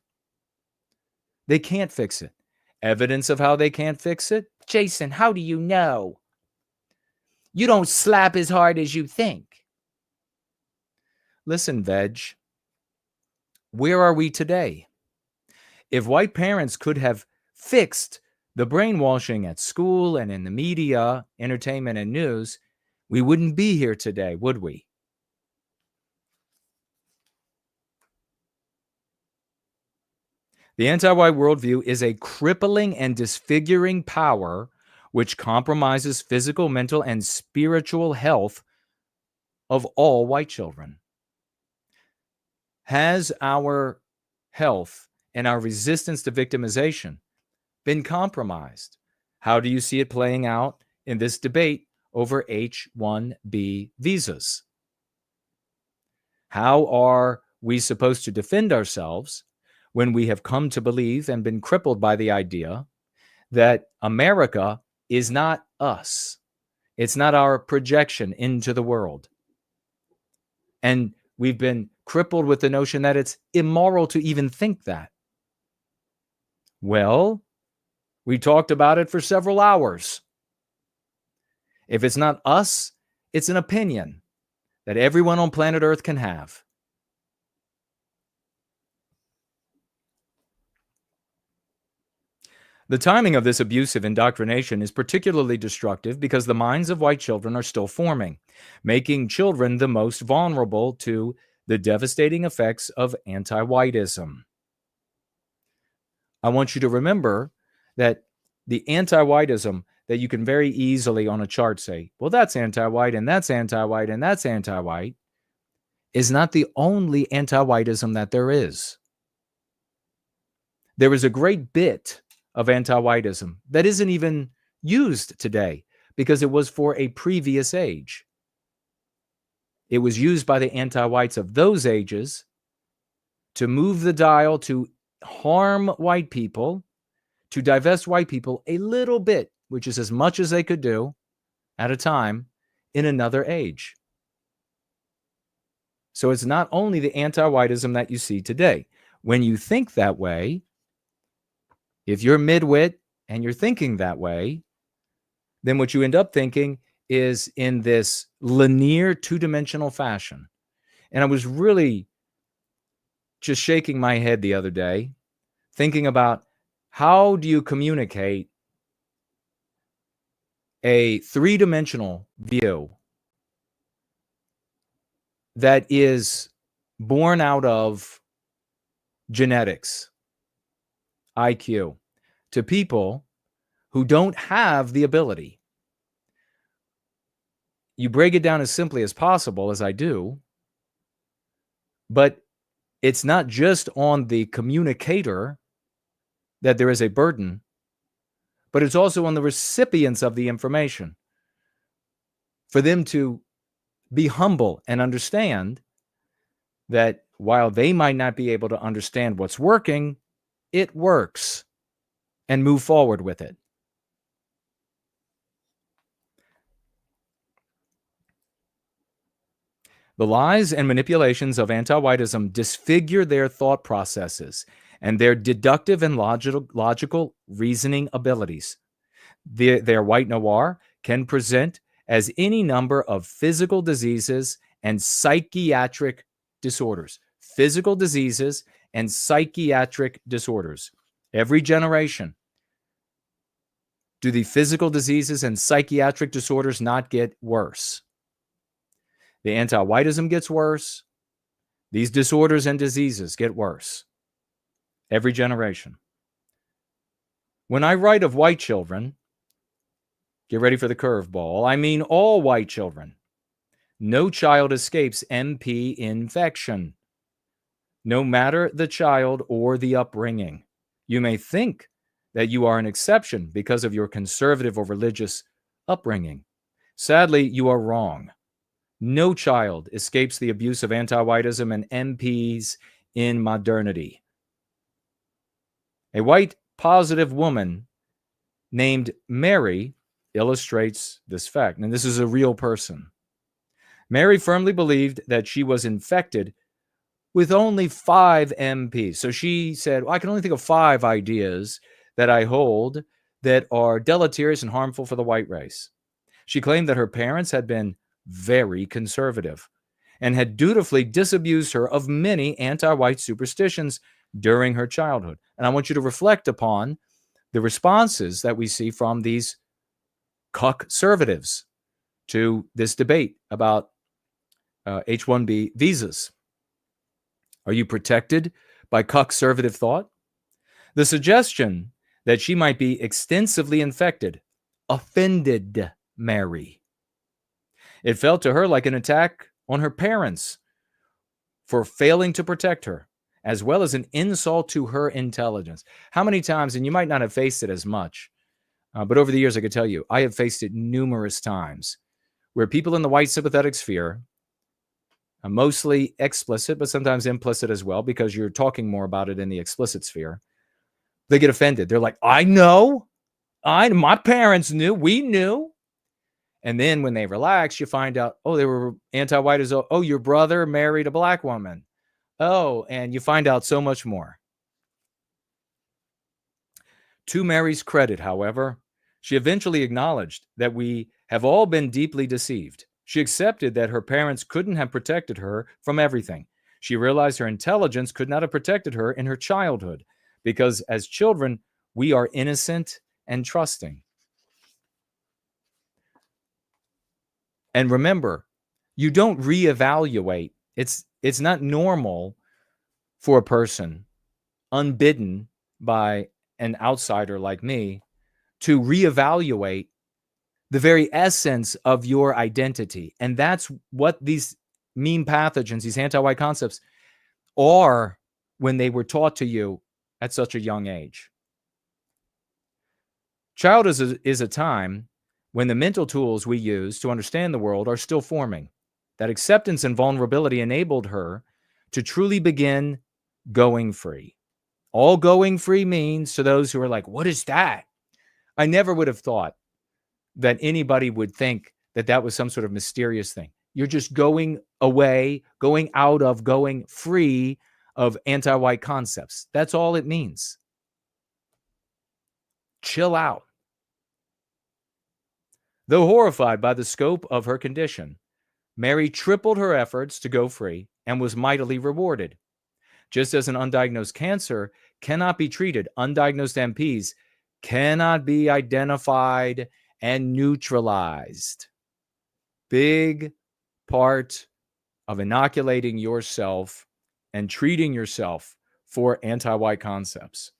They can't fix it. Evidence of how they can't fix it? Jason, how do you know? You don't slap as hard as you think. Listen, Veg, where are we today? If white parents could have fixed the brainwashing at school and in the media, entertainment, and news, we wouldn't be here today, would we? The anti-white worldview is a crippling and disfiguring power which compromises physical, mental, and spiritual health of all white children. Has our health and our resistance to victimization been compromised? How do you see it playing out in this debate over H-1B visas? How are we supposed to defend ourselves when we have come to believe and been crippled by the idea that America is not us? It's not our projection into the world. And we've been crippled with the notion that it's immoral to even think that. Well, we talked about it for several hours. If it's not us, it's an opinion that everyone on planet Earth can have. The timing of this abusive indoctrination is particularly destructive because the minds of white children are still forming, making children the most vulnerable to the devastating effects of anti-whiteism. I want you to remember that the anti-whiteism that you can very easily on a chart say, well, that's anti-white and that's anti-white and that's anti-white, is not the only anti-whiteism that there is. There is a great bit of anti-whiteism that isn't even used today because it was for a previous age. It was used by the anti-whites of those ages to move the dial, to harm white people, to divest white people a little bit, which is as much as they could do at a time in another age. So it's not only the anti-whiteism that you see today. When you think that way, if you're midwit and you're thinking that way, then what you end up thinking is in this linear, two-dimensional fashion. And I was really just shaking my head the other day, thinking about how do you communicate a three-dimensional view that is born out of genetics, IQ, to people who don't have the ability. You break it down as simply as possible, as I do, but it's not just on the communicator that there is a burden, but it's also on the recipients of the information for them to be humble and understand that while they might not be able to understand what's working, it works, and move forward with it. The lies and manipulations of anti-whiteism disfigure their thought processes and their deductive and logical reasoning abilities. Their white noir can present as any number of physical diseases and psychiatric disorders. Physical diseases and psychiatric disorders. Every generation, do the physical diseases and psychiatric disorders not get worse? The anti-whiteism gets worse. These disorders and diseases get worse. Every generation. When I write of white children, get ready for the curveball, I mean all white children. No child escapes MP infection, no matter the child or the upbringing. You may think that you are an exception because of your conservative or religious upbringing. Sadly, you are wrong. No child escapes the abuse of anti-whiteism and MPs in modernity. A white positive woman named Mary illustrates this fact, and this is a real person. Mary firmly believed that she was infected with only 5 MPs. So she said, well, I can only think of 5 ideas that I hold that are deleterious and harmful for the white race. She claimed that her parents had been very conservative and had dutifully disabused her of many anti-white superstitions during her childhood. And I want you to reflect upon the responses that we see from these cuck-servatives to this debate about H-1B visas. Are you protected by cuck-servative thought? The suggestion that she might be extensively infected offended Mary. It felt to her like an attack on her parents for failing to protect her, as well as an insult to her intelligence. How many times, and you might not have faced it as much, but over the years I could tell you, I have faced it numerous times, where people in the white sympathetic sphere, mostly explicit, but sometimes implicit as well, because you're talking more about it in the explicit sphere, they get offended. They're like, I know, my parents knew, we knew. And then when they relax, you find out, oh, they were anti-white as, oh, your brother married a black woman. Oh, and you find out so much more. To Mary's credit, however, she eventually acknowledged that we have all been deeply deceived. She accepted that her parents couldn't have protected her from everything. She realized her intelligence could not have protected her in her childhood because as children, we are innocent and trusting. And remember, you don't reevaluate. It's not normal for a person, unbidden by an outsider like me, to reevaluate the very essence of your identity. And that's what these meme pathogens, these anti-white concepts, are when they were taught to you at such a young age. Childhood is a time when the mental tools we use to understand the world are still forming. That acceptance and vulnerability enabled her to truly begin going free. All going free means, to those who are like, what is that? I never would have thought that anybody would think that that was some sort of mysterious thing. You're just going away, going out of, going free of anti-white concepts. That's all it means. Chill out. Though horrified by the scope of her condition, Mary tripled her efforts to go free and was mightily rewarded. Just as an undiagnosed cancer cannot be treated, undiagnosed MPs cannot be identified and neutralized. Big part of inoculating yourself and treating yourself for anti-white concepts.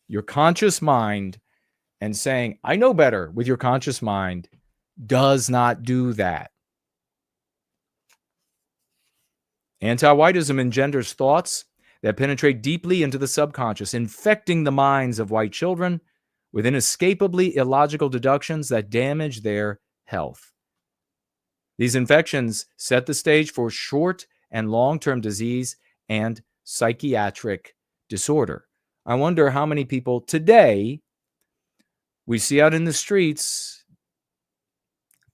Your conscious mind and saying, I know better with your conscious mind does not do that. Anti-whiteism engenders thoughts that penetrate deeply into the subconscious, infecting the minds of white children with inescapably illogical deductions that damage their health. These infections set the stage for short and long-term disease and psychiatric disorder. I wonder how many people today we see out in the streets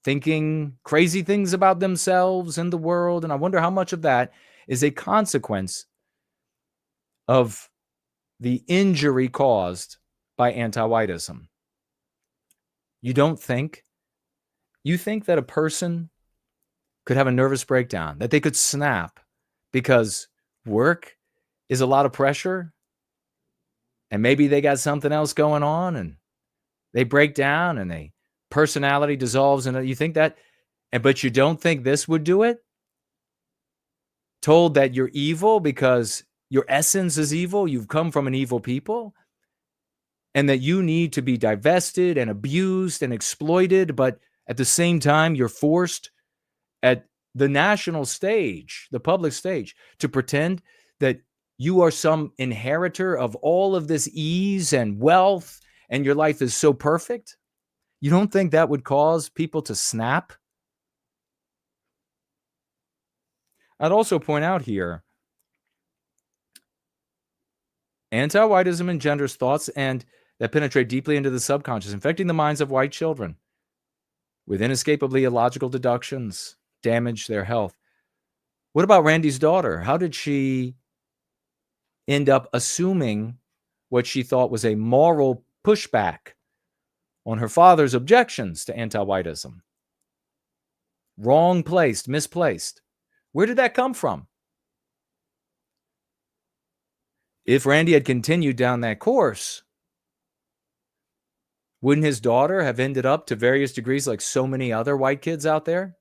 thinking crazy things about themselves and the world, and I wonder how much of that is a consequence of the injury caused by anti-whiteism. You don't think? You think that a person could have a nervous breakdown, that they could snap because work is a lot of pressure and maybe they got something else going on and they break down and they personality dissolves, and you think that, but you don't think this would do it? Told that you're evil because your essence is evil, you've come from an evil people, and that you need to be divested and abused and exploited, but at the same time, you're forced at the national stage, the public stage, to pretend that you are some inheritor of all of this ease and wealth and your life is so perfect? You don't think that would cause people to snap? I'd also point out here, anti-whiteism engenders thoughts and that penetrate deeply into the subconscious, infecting the minds of white children with inescapably illogical deductions, damage their health. What about Randy's daughter? How did she end up assuming what she thought was a moral pushback on her father's objections to anti-whiteism? Wrong placed, misplaced. Where did that come from? If Randy had continued down that course, wouldn't his daughter have ended up to various degrees like so many other white kids out there?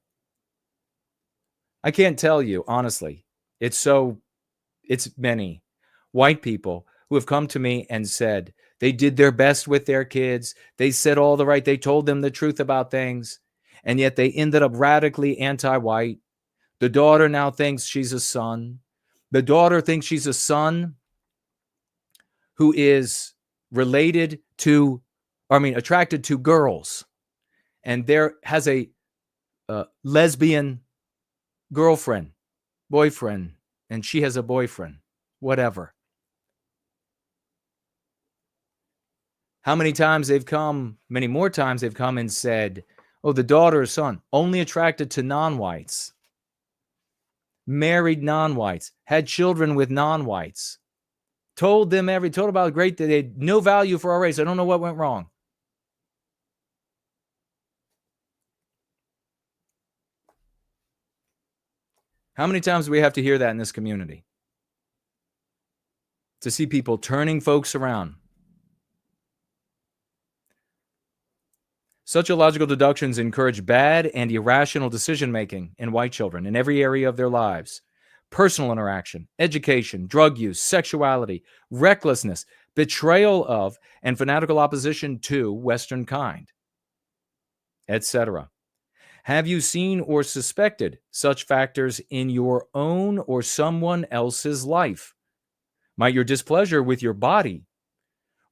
I can't tell you, honestly. It's many white people who have come to me and said they did their best with their kids. They said all the right. They told them the truth about things. And yet they ended up radically anti-white. The daughter now thinks she's a son. The daughter thinks she's a son who is attracted to girls. And there has a lesbian girlfriend, boyfriend, and she has a boyfriend, whatever. How many times they've come, many more times they've come and said, oh, the daughter or son, only attracted to non-whites, married non-whites, had children with non-whites, told about how great that they had no value for our race. I don't know what went wrong. How many times do we have to hear that in this community? To see people turning folks around. Such illogical deductions encourage bad and irrational decision-making in white children in every area of their lives. Personal interaction, education, drug use, sexuality, recklessness, betrayal of, and fanatical opposition to Western kind. etc. Have you seen or suspected such factors in your own or someone else's life? Might your displeasure with your body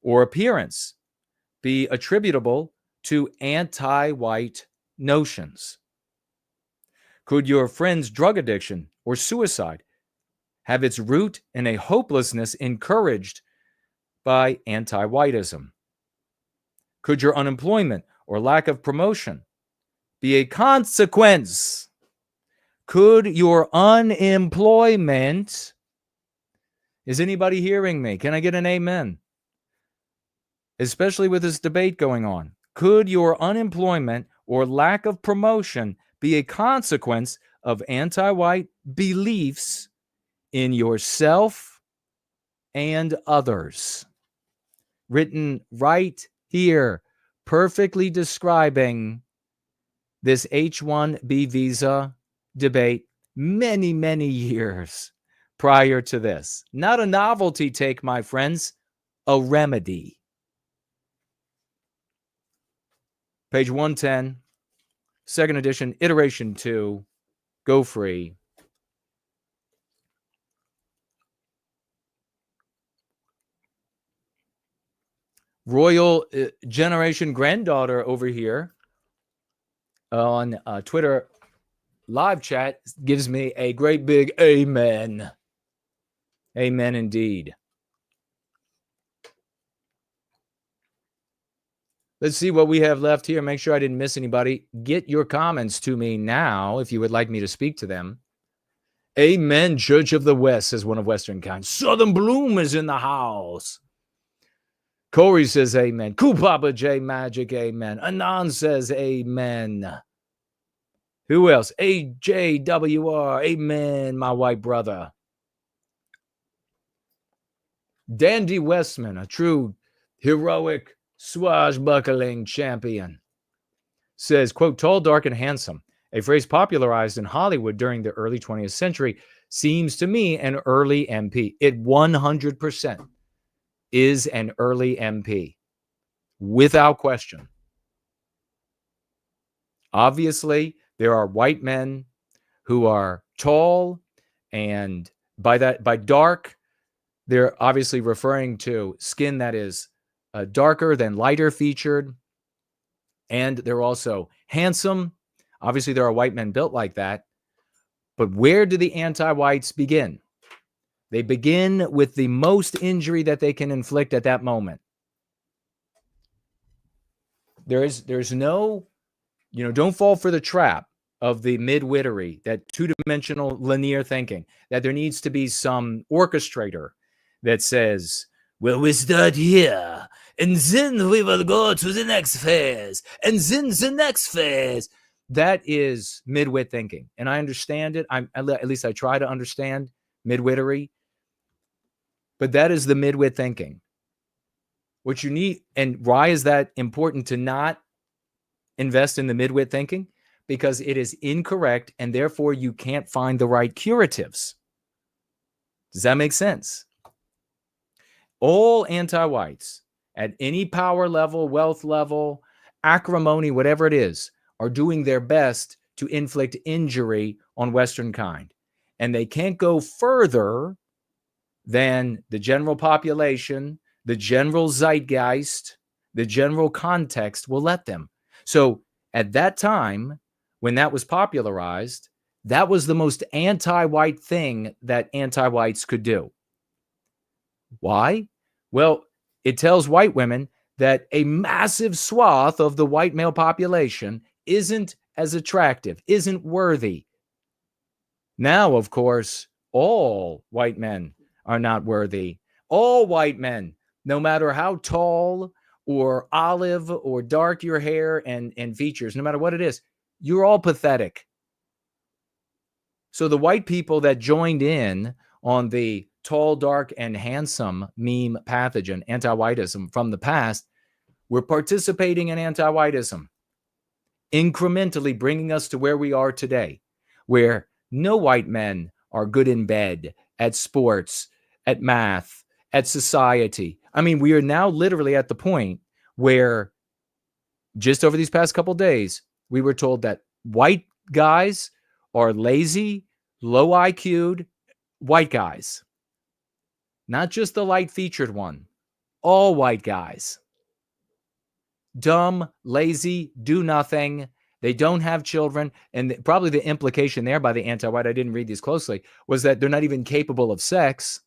or appearance be attributable to anti-white notions? Could your friend's drug addiction or suicide have its root in a hopelessness encouraged by anti-whiteism? Could your unemployment or lack of promotion be a consequence? Could your unemployment, is anybody hearing me? Can I get an amen? Especially with this debate going on. Could your unemployment or lack of promotion be a consequence of anti-white beliefs in yourself and others? Written right here, perfectly describing this H-1B visa debate many, many years prior to this. Not a novelty take, my friends, a remedy. Page 110, second edition, iteration 2, go free. Royal Generation granddaughter over here on Twitter live chat gives me a great big amen. Amen indeed. Let's see what we have left here. Make sure I didn't miss anybody. Get your comments to me now if you would like me to speak to them. Amen, Church of the West, says one of Western kind. Southern Bloom is in the house. Corey says amen. Cool Papa J Magic, amen. Anon says amen. Who else? AJWR, amen, my white brother. Dandy Westman, a true heroic swashbuckling champion, says, quote, tall, dark, and handsome, a phrase popularized in Hollywood during the early 20th century, seems to me an early MP. It 100% is an early MP, without question. Obviously, there are white men who are tall, and by dark, they're obviously referring to skin that is darker than lighter featured, and they're also handsome. Obviously, there are white men built like that. But where do the anti-whites begin? They begin with the most injury that they can inflict at that moment. There's no, don't fall for the trap of the midwittery, that two-dimensional linear thinking, that there needs to be some orchestrator that says, well, we start here, and then we will go to the next phase, and then the next phase. That is midwit thinking, and I understand it. At least I try to understand midwittery, but that is the midwit thinking. What you need, and why is that important to not invest in the midwit thinking? Because it is incorrect, and therefore you can't find the right curatives. Does that make sense? All anti-whites at any power level, wealth level, acrimony, whatever it is, are doing their best to inflict injury on Western kind. And they can't go further than the general population, the general zeitgeist, the general context will let them. So at that time, when that was popularized, that was the most anti-white thing that anti-whites could do. Why? Well, it tells white women that a massive swath of the white male population isn't as attractive, isn't worthy. Now, of course, all white men are not worthy. All white men, no matter how tall or olive or dark your hair and features, no matter what it is, you're all pathetic. So the white people that joined in on the tall, dark, and handsome meme pathogen, anti-whiteism from the past, were participating in anti-whiteism, incrementally bringing us to where we are today, where no white men are good in bed, at sports, at math, at society. I mean, we are now literally at the point where just over these past couple days, we were told that white guys are lazy, low IQ'd white guys. Not just the light featured one. All white guys. Dumb, lazy, do nothing. They don't have children. And probably the implication there by the anti-white, I didn't read these closely, was that they're not even capable of sex.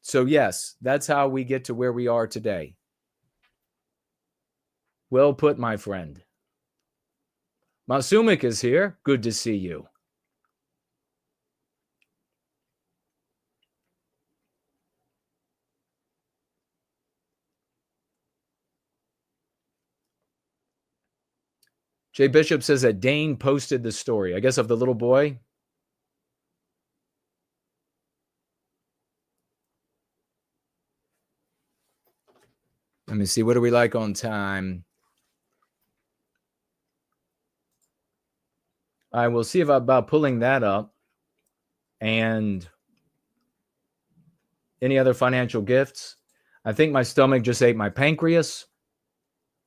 So yes, that's how we get to where we are today. Well put, my friend. Masumik is here. Good to see you. Jay Bishop says that Dane posted the story, I guess, of the little boy. Let me see. What are we like on time? I will see about pulling that up. And any other financial gifts? I think my stomach just ate my pancreas.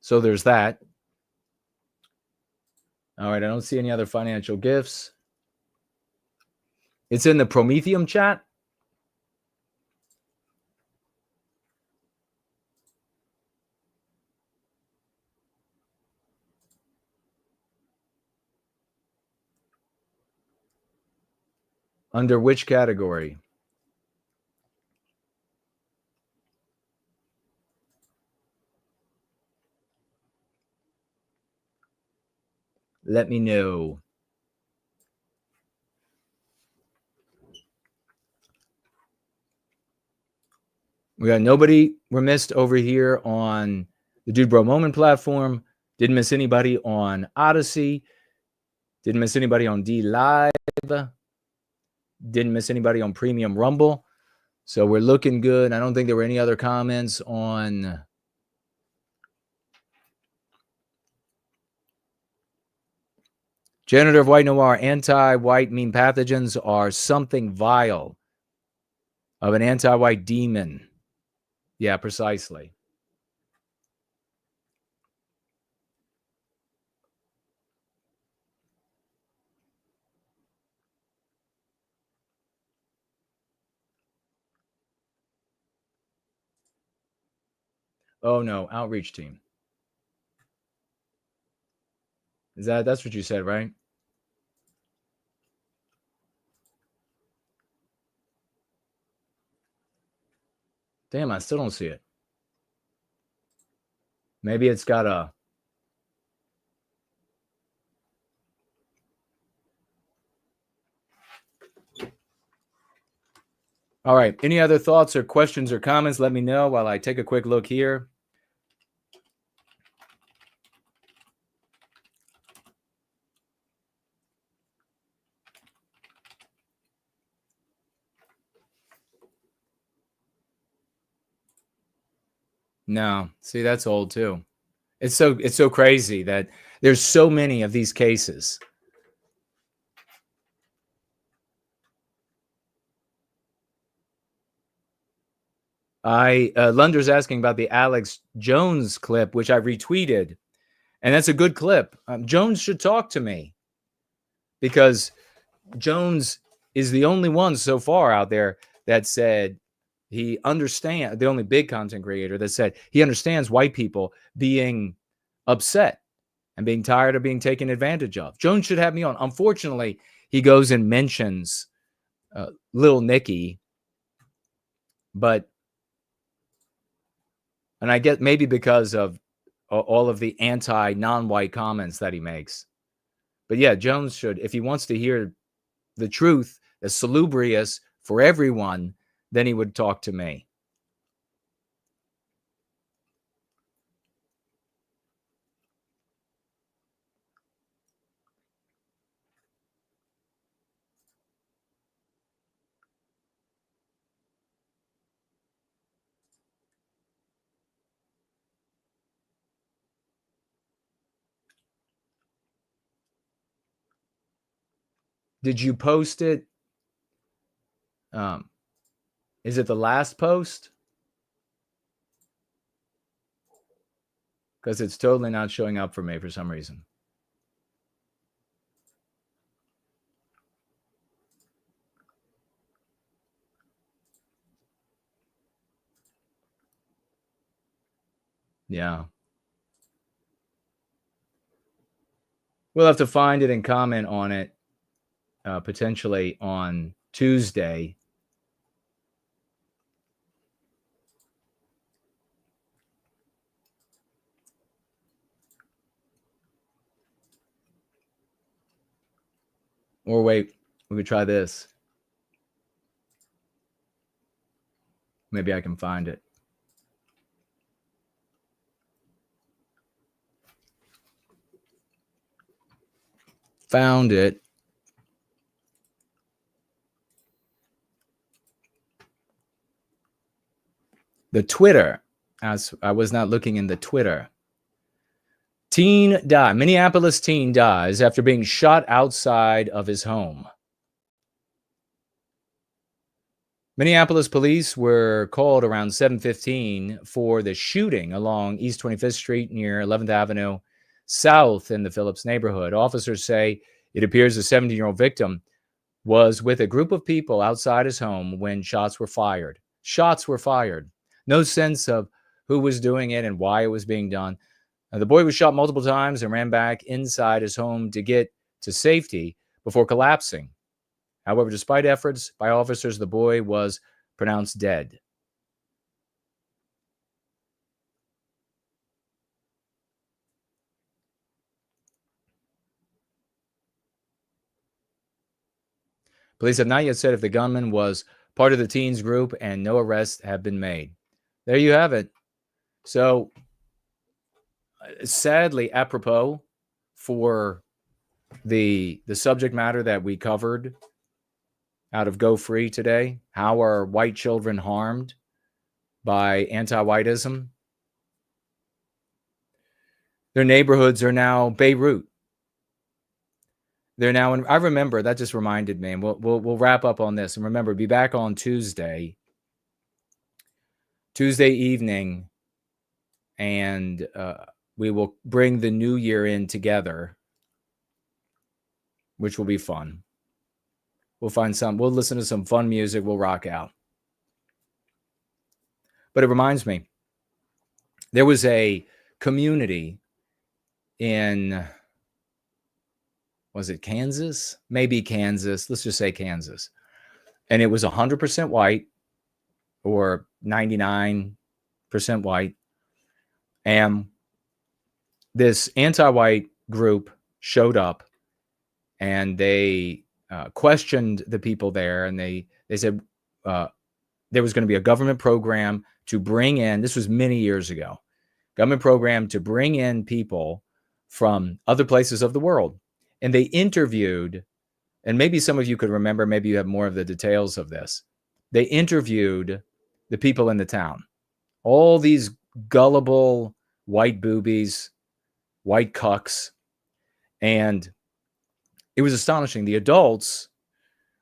So there's that. All right. I don't see any other financial gifts. It's in the Prometheum chat. Under which category? Let me know. We got nobody we're missed over here on the Dude Bro Moment platform. Didn't miss anybody on Odyssey. Didn't miss anybody on D Live. Didn't miss anybody on Premium Rumble. So we're looking good. I don't think there were any other comments on Janitor of White Noir. Anti-white mean pathogens are something vile of an anti-white demon. Yeah, precisely. Oh no, outreach team. That's what you said, right? Damn, I still don't see it. Maybe it's got a... All right. Any other thoughts or questions or comments? Let me know while I take a quick look here. No, see, that's old too. It's so crazy that there's so many of these cases. Lunder's asking about the Alex Jones clip, which I retweeted, and that's a good clip. Jones should talk to me because Jones is the only one so far out there that said he understands, the only big content creator that said he understands white people being upset and being tired of being taken advantage of. Jones should have me on. Unfortunately, he goes and mentions Lil Nicky, and I get maybe because of all of the anti-non-white comments that he makes. But yeah, Jones should, if he wants to hear the truth, as salubrious for everyone, then he would talk to me. Did you post it? Is it the last post? because it's totally not showing up for me for some reason. Yeah. We'll have to find it and comment on it potentially on Tuesday. Or wait, we could try this. Maybe I can find it. Found it. The Twitter, as I was not looking in the Twitter. Teen died. Minneapolis teen dies after being shot outside of his home. Minneapolis police were called around 7:15 for the shooting along East 25th Street near 11th Avenue South in the Phillips neighborhood. Officers say it appears the 17-year-old victim was with a group of people outside his home when shots were fired. Shots were fired. No sense of who was doing it and why it was being done. The boy was shot multiple times and ran back inside his home to get to safety before collapsing. However, despite efforts by officers, the boy was pronounced dead. Police have not yet said if the gunman was part of the teens group, and no arrests have been made. There you have it. So, sadly, apropos for the subject matter that we covered out of Go Free today, how are white children harmed by anti-whiteism? Their neighborhoods are now Beirut. They're now, and I remember, that just reminded me, and we'll wrap up on this. And remember, be back on Tuesday evening, and we will bring the new year in together, which will be fun. We'll listen to some fun music. We'll rock out. But it reminds me, there was a community in, was it Kansas? Maybe Kansas. Let's just say Kansas. And it was 100% white or 99% white. And this anti-white group showed up and they questioned the people there. And they said there was going to be a government program to bring in, this was many years ago, government program to bring in people from other places of the world. And they interviewed, and maybe some of you could remember, maybe you have more of the details of this. They interviewed the people in the town, all these gullible white boobies, white cucks. And it was astonishing. The adults,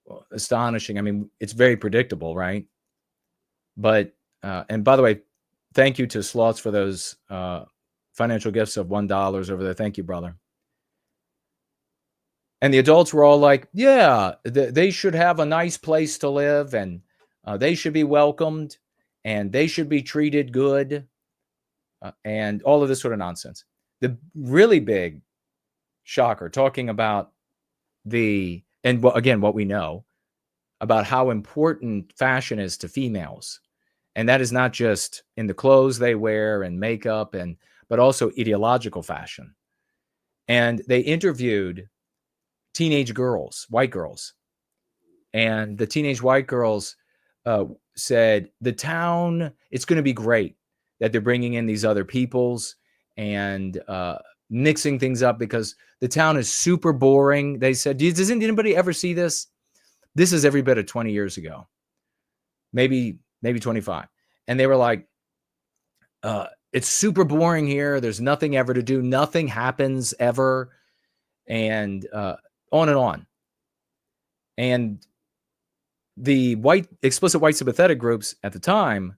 well, astonishing. I mean, it's very predictable, right? But, and by the way, thank you to Slots for those financial gifts of $1 over there. Thank you, brother. And the adults were all like, yeah, they should have a nice place to live, and they should be welcomed, and they should be treated good, and all of this sort of nonsense. The really big shocker, talking about again, what we know about how important fashion is to females. And that is not just in the clothes they wear and makeup, but also ideological fashion. And they interviewed teenage girls, white girls. And the teenage white girls said, the town, it's going to be great that they're bringing in these other peoples and mixing things up, because the town is super boring. They said, does anybody ever see this? This is every bit of 20 years ago, maybe 25. And they were like, it's super boring here. There's nothing ever to do. Nothing happens ever. And on and on. And the explicit white sympathetic groups at the time,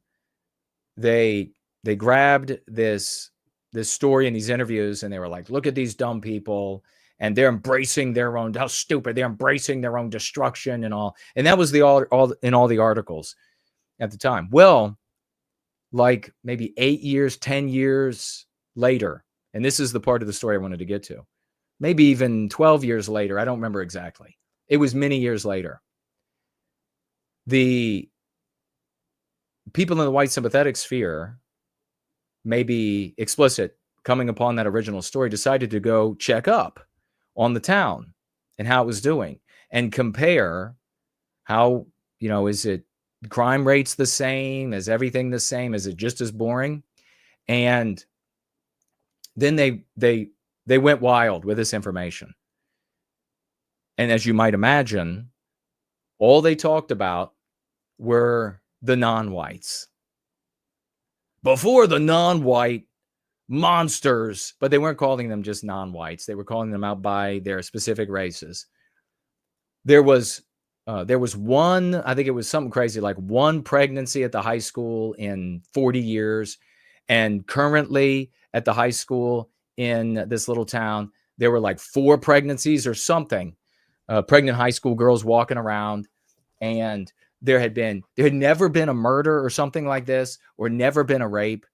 they grabbed this this story and these interviews, and they were like, look at these dumb people, and they're embracing their own, how stupid, they're embracing their own destruction and all. And that was all in all the articles at the time. Well, like maybe 8 years, 10 years later, and this is the part of the story I wanted to get to, maybe even 12 years later, I don't remember exactly. It was many years later. The people in the white sympathetic sphere, maybe explicit, coming upon that original story, decided to go check up on the town and how it was doing and compare how, is it crime rates the same? Is everything the same? Is it just as boring? And then they went wild with this information. And as you might imagine, all they talked about were the non-whites. Before the non-white monsters, but they weren't calling them just non-whites. They were calling them out by their specific races. There was one, I think it was something crazy, like one pregnancy at the high school in 40 years. And currently at the high school in this little town, there were like 4 pregnancies or something, pregnant high school girls walking around. And there had never been a murder or something like this, or never been a rape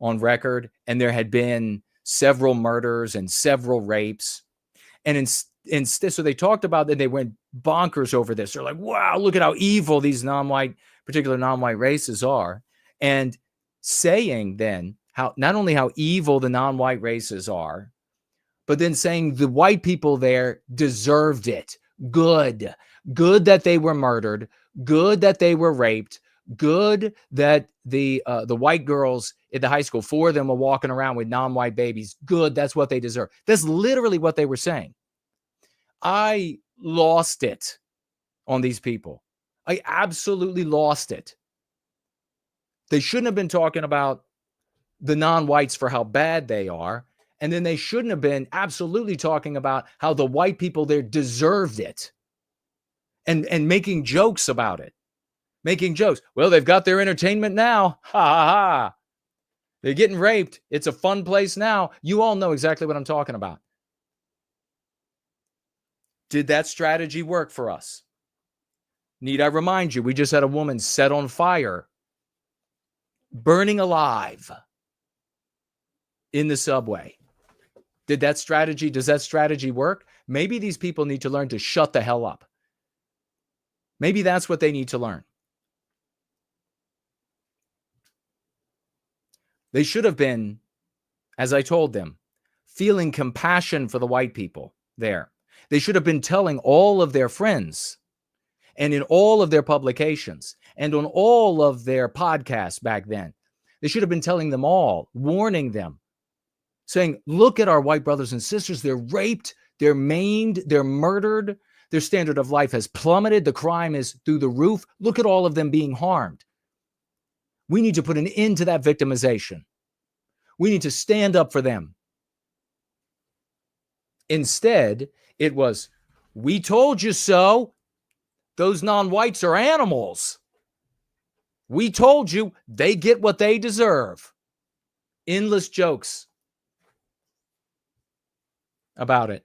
on record. And there had been several murders and several rapes. And instead, so they talked about that, they went bonkers over this. They're like, wow, look at how evil these particular non-white races are. And saying then how, not only how evil the non-white races are, but then saying the white people there deserved it. Good that they were murdered. Good that they were raped. Good that the white girls at the high school, 4 of them were walking around with non-white babies. Good, that's what they deserve. That's literally what they were saying. I lost it on these people. I absolutely lost it. They shouldn't have been talking about the non-whites for how bad they are. And then they shouldn't have been absolutely talking about how the white people there deserved it. And making jokes about it. Making jokes. Well, they've got their entertainment now. Ha ha ha. They're getting raped. It's a fun place now. You all know exactly what I'm talking about. Did that strategy work for us? Need I remind you, we just had a woman set on fire, burning alive in the subway. Does that strategy work? Maybe these people need to learn to shut the hell up. Maybe that's what they need to learn. They should have been, as I told them, feeling compassion for the white people there. They should have been telling all of their friends and in all of their publications and on all of their podcasts back then. They should have been telling them all, warning them, saying, look at our white brothers and sisters. They're raped, they're maimed, they're murdered. Their standard of life has plummeted. The crime is through the roof. Look at all of them being harmed. We need to put an end to that victimization. We need to stand up for them. Instead, it was, we told you so. Those non-whites are animals. We told you they get what they deserve. Endless jokes about it.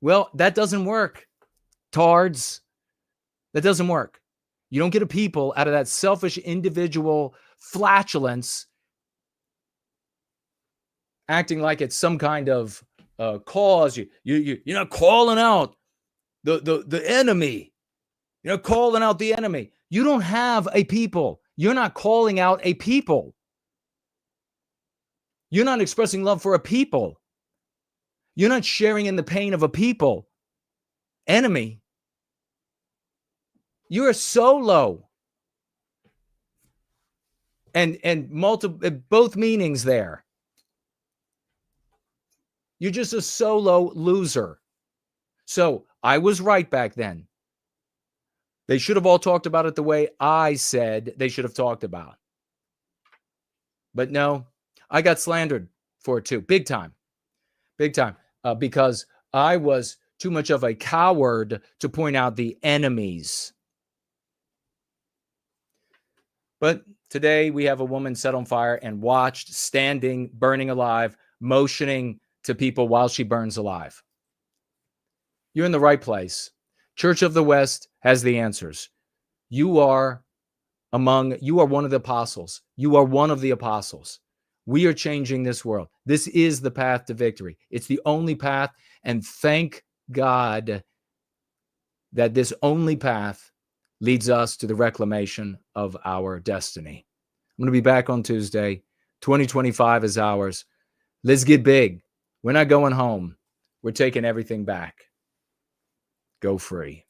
Well, that doesn't work, tards. That doesn't work. You don't get a people out of that selfish individual flatulence acting like it's some kind of cause. You're not calling out the enemy. You're not calling out the enemy. You don't have a people. You're not calling out a people. You're not expressing love for a people. You're not sharing in the pain of a people. Enemy. You're a solo. And multiple, both meanings there. You're just a solo loser. So I was right back then. They should have all talked about it the way I said they should have talked about. But no, I got slandered for it too. Big time. Big time. Because I was too much of a coward to point out the enemies. But Today, we have a woman set on fire and watched, standing, burning alive, motioning to people while she burns alive. You're in the right place. Church of the West has the answers. You are one of the apostles. You are one of the apostles. We are changing this world. This is the path to victory. It's the only path. And thank God that this only path leads us to the reclamation of our destiny. I'm going to be back on Tuesday. 2025 is ours. Let's get big. We're not going home. We're taking everything back. Go free.